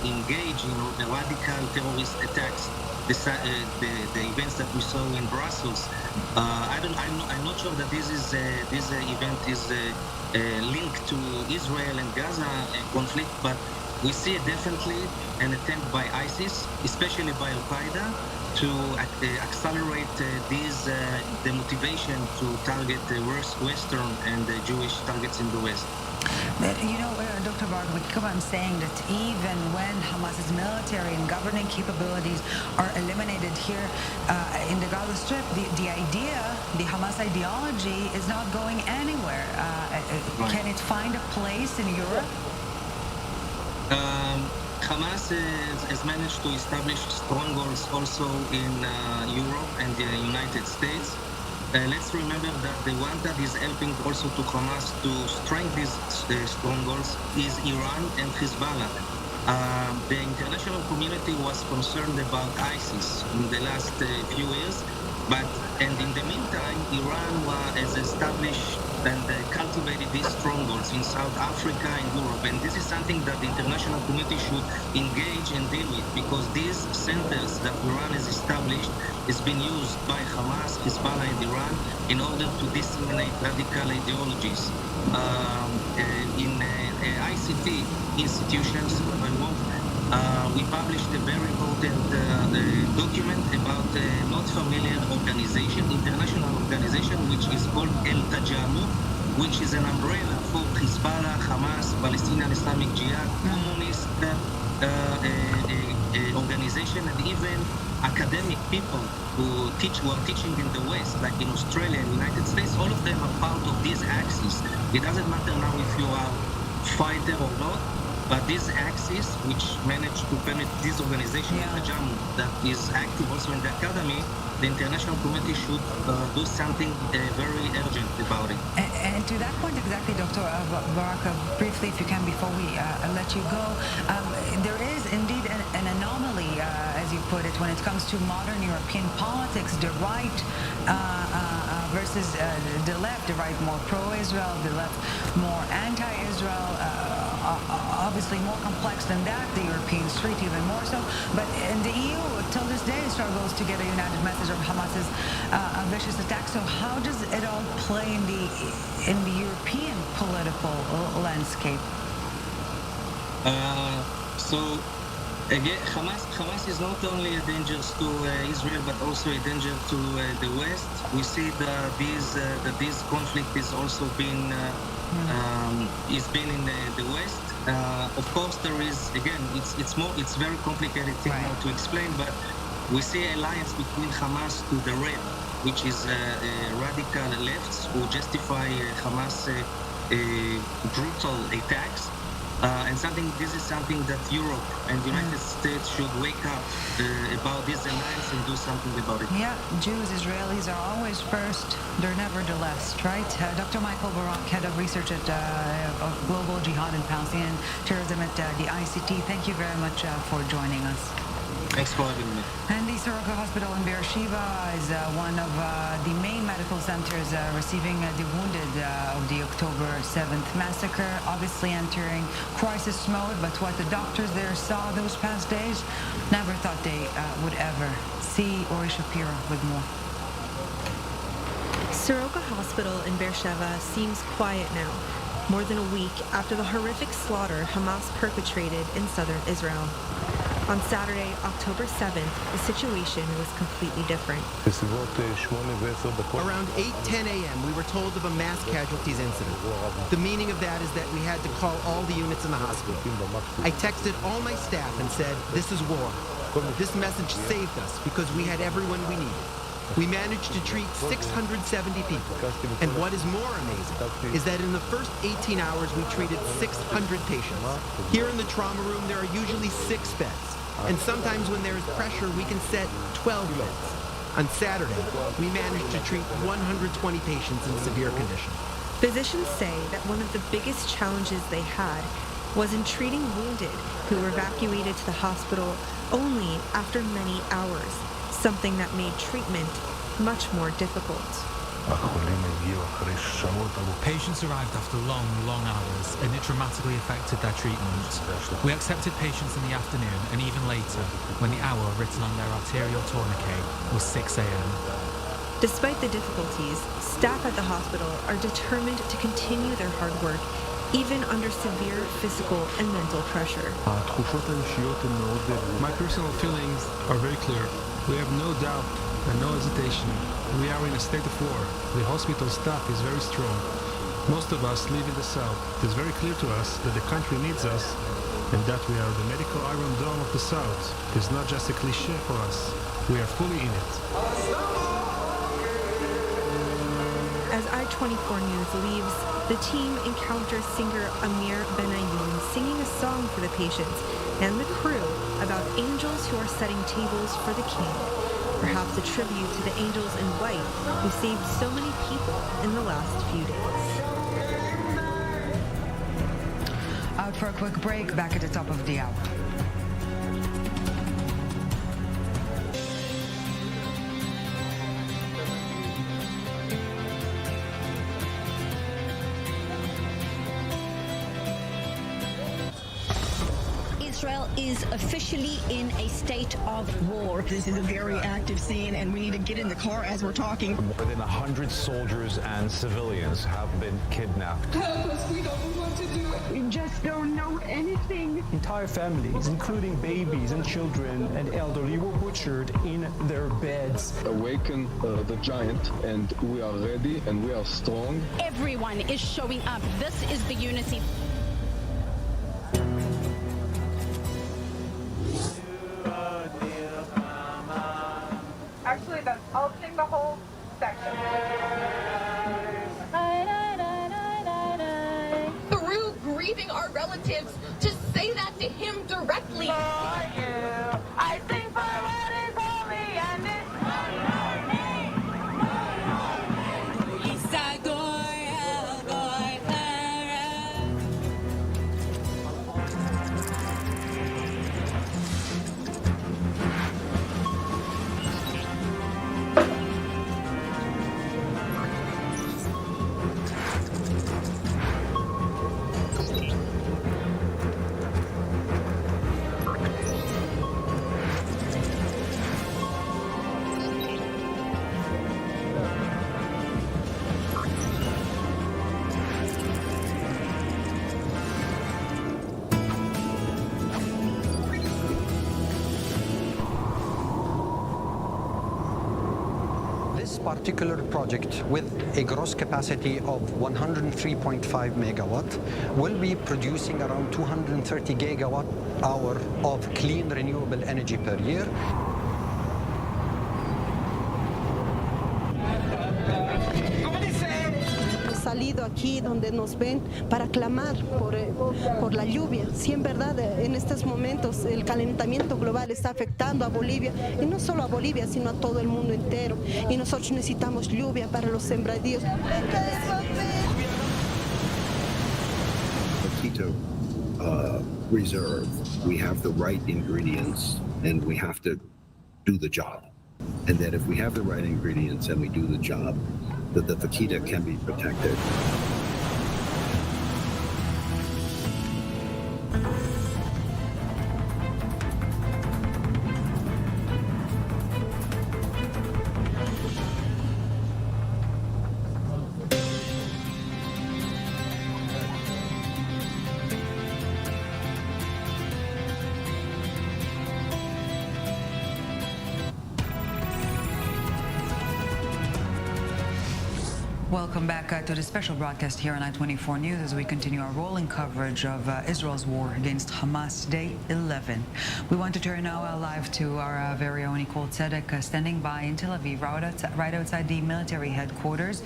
Speaker 21: engage in radical terrorist attacks. The events that we saw in Brussels. I'm not sure that this event is linked to Israel and Gaza conflict, but we see definitely an attempt by ISIS, especially by Al-Qaeda, to accelerate the motivation to target the Western and Jewish targets in the West.
Speaker 15: You know, Dr. Barak, we keep on saying that even when Hamas's military and governing capabilities are eliminated here in the Gaza Strip, the idea, the Hamas ideology is not going anywhere. Can it find a place in Europe?
Speaker 21: Hamas has managed to establish strongholds also in Europe and the United States. Let's remember that the one that is helping also to Hamas to strengthen these strongholds is Iran and Hezbollah. The international community was concerned about ISIS in the last few years, and in the meantime, Iran has established and cultivated these strongholds in South Africa and Europe. And this is something that the international community should engage and deal with, because these centers that Iran has established has been used by Hamas, Hezbollah, and Iran in order to disseminate radical ideologies. In ICT institutions, we published a very important document about a not familiar organization, international organization, which is called El Tajamur, which is an umbrella support Hezbollah, Hamas, Palestinian Islamic Jihad, communist organization, and even academic people who are teaching in the West, like in Australia and United States. All of them are part of this axis. It doesn't matter now if you are fighter or not, but this axis, which managed to permit this organization, the JAM, that is active also in the academy, the international community should do something very urgent about it.
Speaker 15: And to that point exactly, Dr. Barak, briefly, if you can, before we let you go, there is indeed an anomaly, as you put it, when it comes to modern European politics. The right versus the left, the right more pro-Israel, the left more anti-Israel, obviously more complex than that, the European street even more so. But in the EU, till this day, struggles to get a united message of Hamas's vicious attack. So how does it all play in the European political landscape?
Speaker 21: So again, Hamas is not only a danger to Israel, but also a danger to the West. We see that this conflict is also been in the West. Of course, there is, again, it's very complicated thing now to explain, but we see alliance between Hamas to the right, which is radical lefts who justify Hamas brutal attacks. And this is something that Europe and the United States should wake up about this alliance and do something about it.
Speaker 15: Yeah, Jews, Israelis are always first, they're never the last, right? Dr. Michael Barak, head of research at Global Jihad and Palestinian Terrorism at the ICT. Thank you very much for joining us.
Speaker 21: Thanks for having me.
Speaker 15: And the Soroka Hospital in Beersheba is one of the main medical centers receiving the wounded of the October 7th massacre, obviously entering crisis mode. But what the doctors there saw those past days, never thought they would ever see. Ori Shapiro with more.
Speaker 5: Soroka Hospital in Beersheba seems quiet now, more than a week after the horrific slaughter Hamas perpetrated in southern Israel. On Saturday, October 7th, the situation was completely different.
Speaker 1: Around 8:10 a.m., we were told of a mass casualties incident. The meaning of that is that we had to call all the units in the hospital. I texted all my staff and said, "This is war." This message saved us because we had everyone we needed. We managed to treat 670 people. And what is more amazing is that in the first 18 hours, we treated 600 patients. Here in the trauma room, there are usually 6 beds. And sometimes when there is pressure, we can set 12 beds. On Saturday, we managed to treat 120 patients in severe condition.
Speaker 5: Physicians say that one of the biggest challenges they had was in treating wounded who were evacuated to the hospital only after many hours, something that made treatment much more difficult.
Speaker 9: Patients arrived after long, long hours, and it dramatically affected their treatment. We accepted patients in the afternoon and even later, when the hour written on their arterial tourniquet was 6 a.m.
Speaker 5: Despite the difficulties, staff at the hospital are determined to continue their hard work, even under severe physical and mental pressure.
Speaker 19: My personal feelings are very clear. We have no doubt and no hesitation. We are in a state of war. The hospital staff is very strong. Most of us live in the south. It is very clear to us that the country needs us and that we are the medical Iron Dome of the south. It is not just a cliche for us. We are fully in it.
Speaker 5: As I-24 News leaves, the team encounters singer Amir Benayoun singing a song for the patients and the crew about angels who are setting tables for the king. Perhaps a tribute to the angels in white who saved so many people in the last few days.
Speaker 15: Out for a quick break, back at the top of the hour.
Speaker 22: Israel
Speaker 8: Israel is officially in a state of war.
Speaker 10: This is a very active scene, and we need to get in the car as we're talking.
Speaker 22: More than 100 soldiers and civilians have been kidnapped.
Speaker 10: Help us, we don't know what to do. We just don't know anything.
Speaker 23: Entire families, including babies and children and elderly, were butchered in their beds.
Speaker 25: Awaken the giant, and we are ready and we are strong.
Speaker 8: Everyone is showing up. This is the unity.
Speaker 26: Actually, I'll sing the whole section.
Speaker 27: Through grieving our relatives, to say that to him directly.
Speaker 26: I sing for what is holy and it's
Speaker 28: This particular project, with a gross capacity of 103.5 megawatt, will be producing around 230 gigawatt hour of clean renewable energy per year.
Speaker 29: Salido aquí donde nos ven para clamar por la lluvia. Si en verdad en estos momentos el calentamiento global está afectando a Bolivia, y no solo a Bolivia, sino a todo el mundo entero, y nosotros necesitamos lluvia para los sembradíos.
Speaker 30: Quito Reserve, we have the right ingredients and we have to do the job. And that if we have the right ingredients and we do the job, that the vaquita can be protected.
Speaker 15: Welcome back to the special broadcast here on I-24 News as we continue our rolling coverage of Israel's war against Hamas, Day 11. We want to turn now live to our very own Nicole Tzedek, standing by in Tel Aviv, right outside the military headquarters.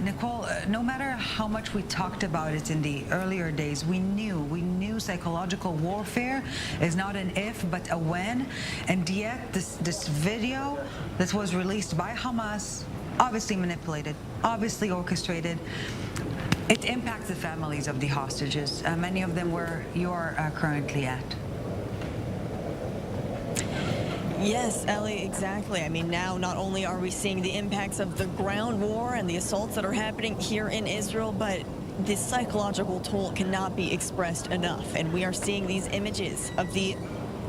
Speaker 15: Nicole, no matter how much we talked about it in the earlier days, we knew psychological warfare is not an if, but a when. And yet this video that was released by Hamas, obviously manipulated, obviously orchestrated. It impacts the families of the hostages, many of them where you're currently at.
Speaker 31: Yes, Ellie, exactly. I mean, now not only are we seeing the impacts of the ground war and the assaults that are happening here in Israel, but the psychological toll cannot be expressed enough. And we are seeing these images of the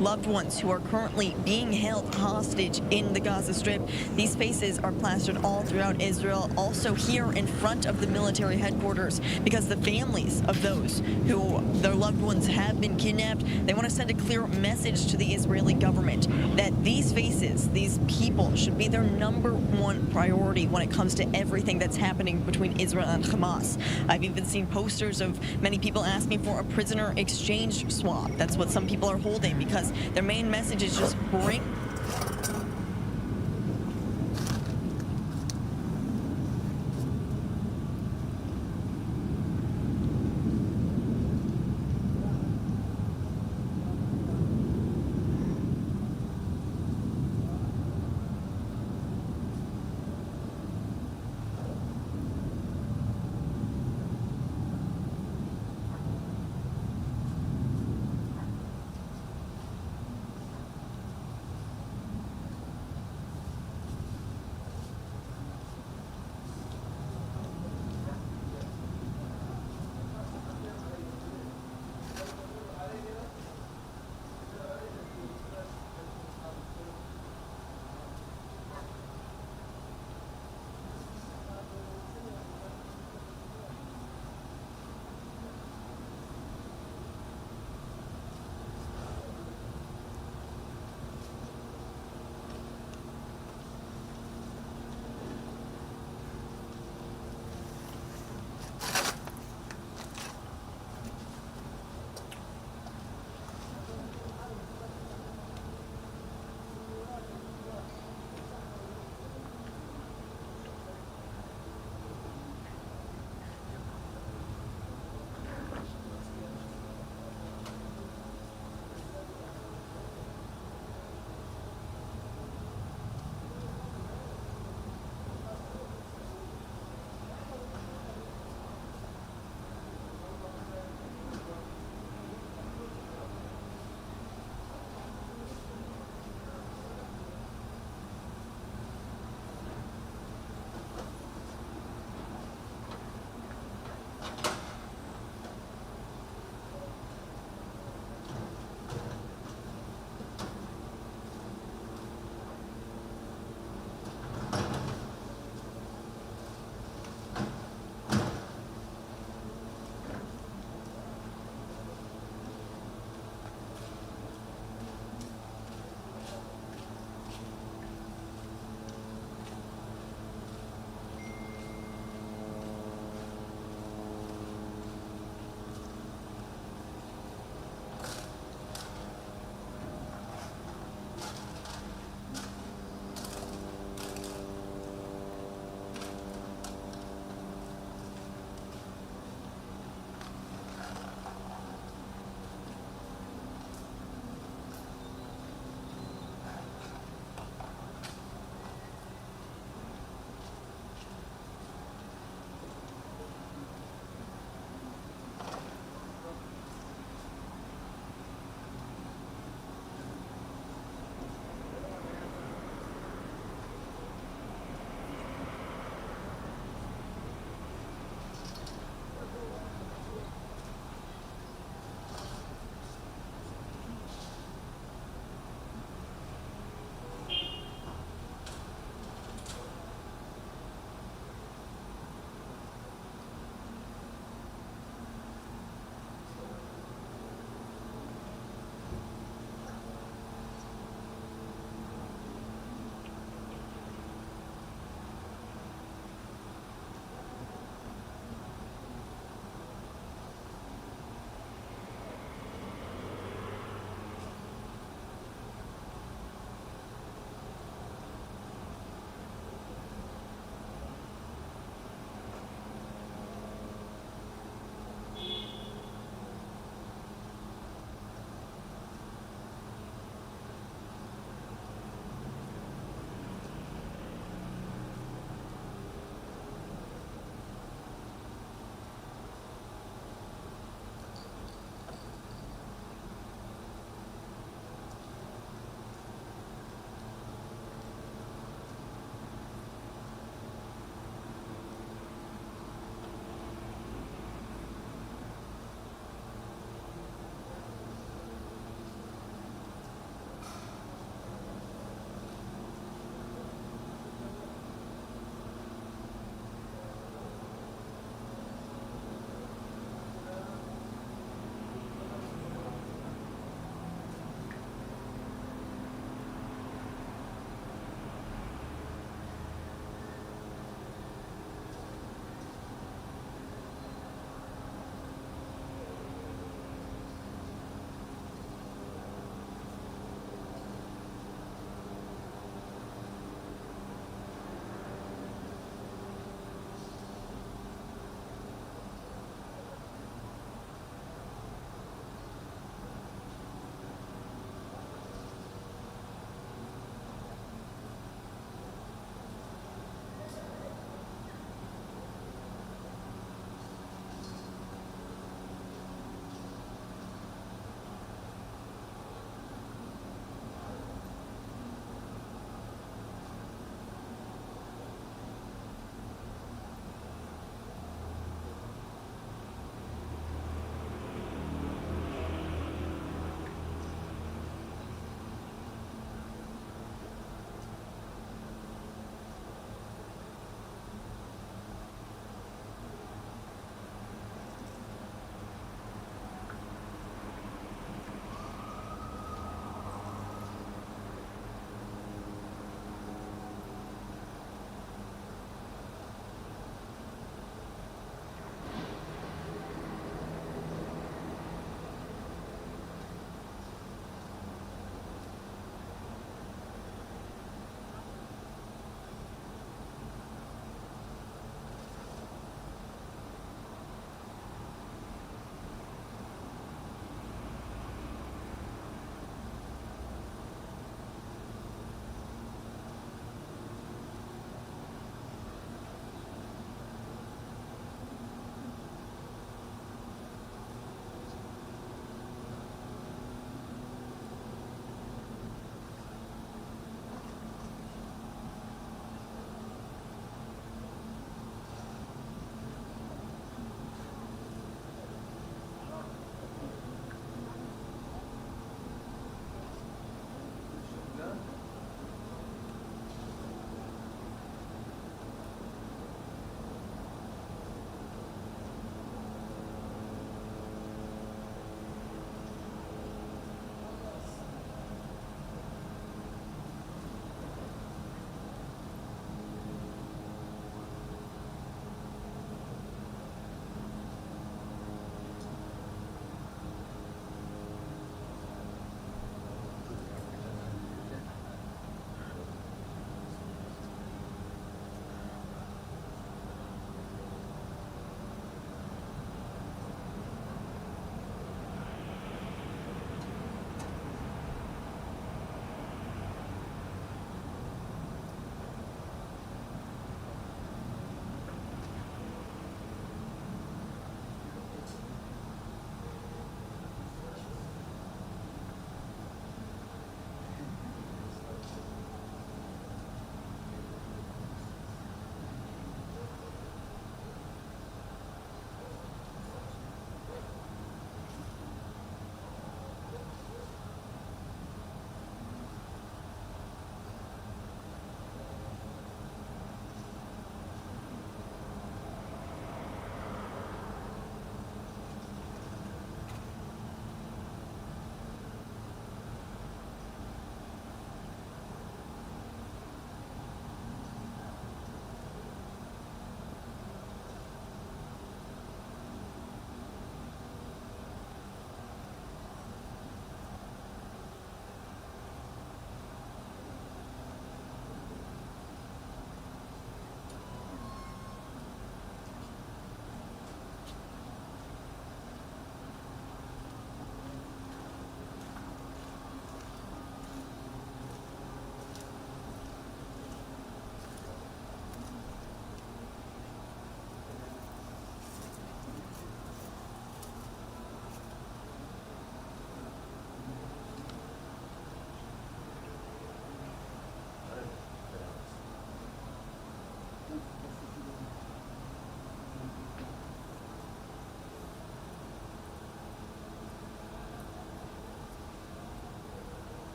Speaker 31: loved ones who are currently being held hostage in the Gaza Strip. These faces are plastered all throughout Israel, also here in front of the military headquarters, because the families of those who their loved ones have been kidnapped, they want to send a clear message to the Israeli government that these faces, these people, should be their #1 priority when it comes to everything that's happening between Israel and Hamas. I've even seen posters of many people asking for a prisoner exchange swap. That's what some people are holding, because their main message is just bring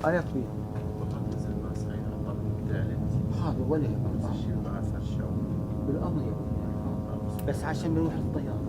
Speaker 3: يكفي هذا ولا بالأضيق بس عشان بنروح الطيارة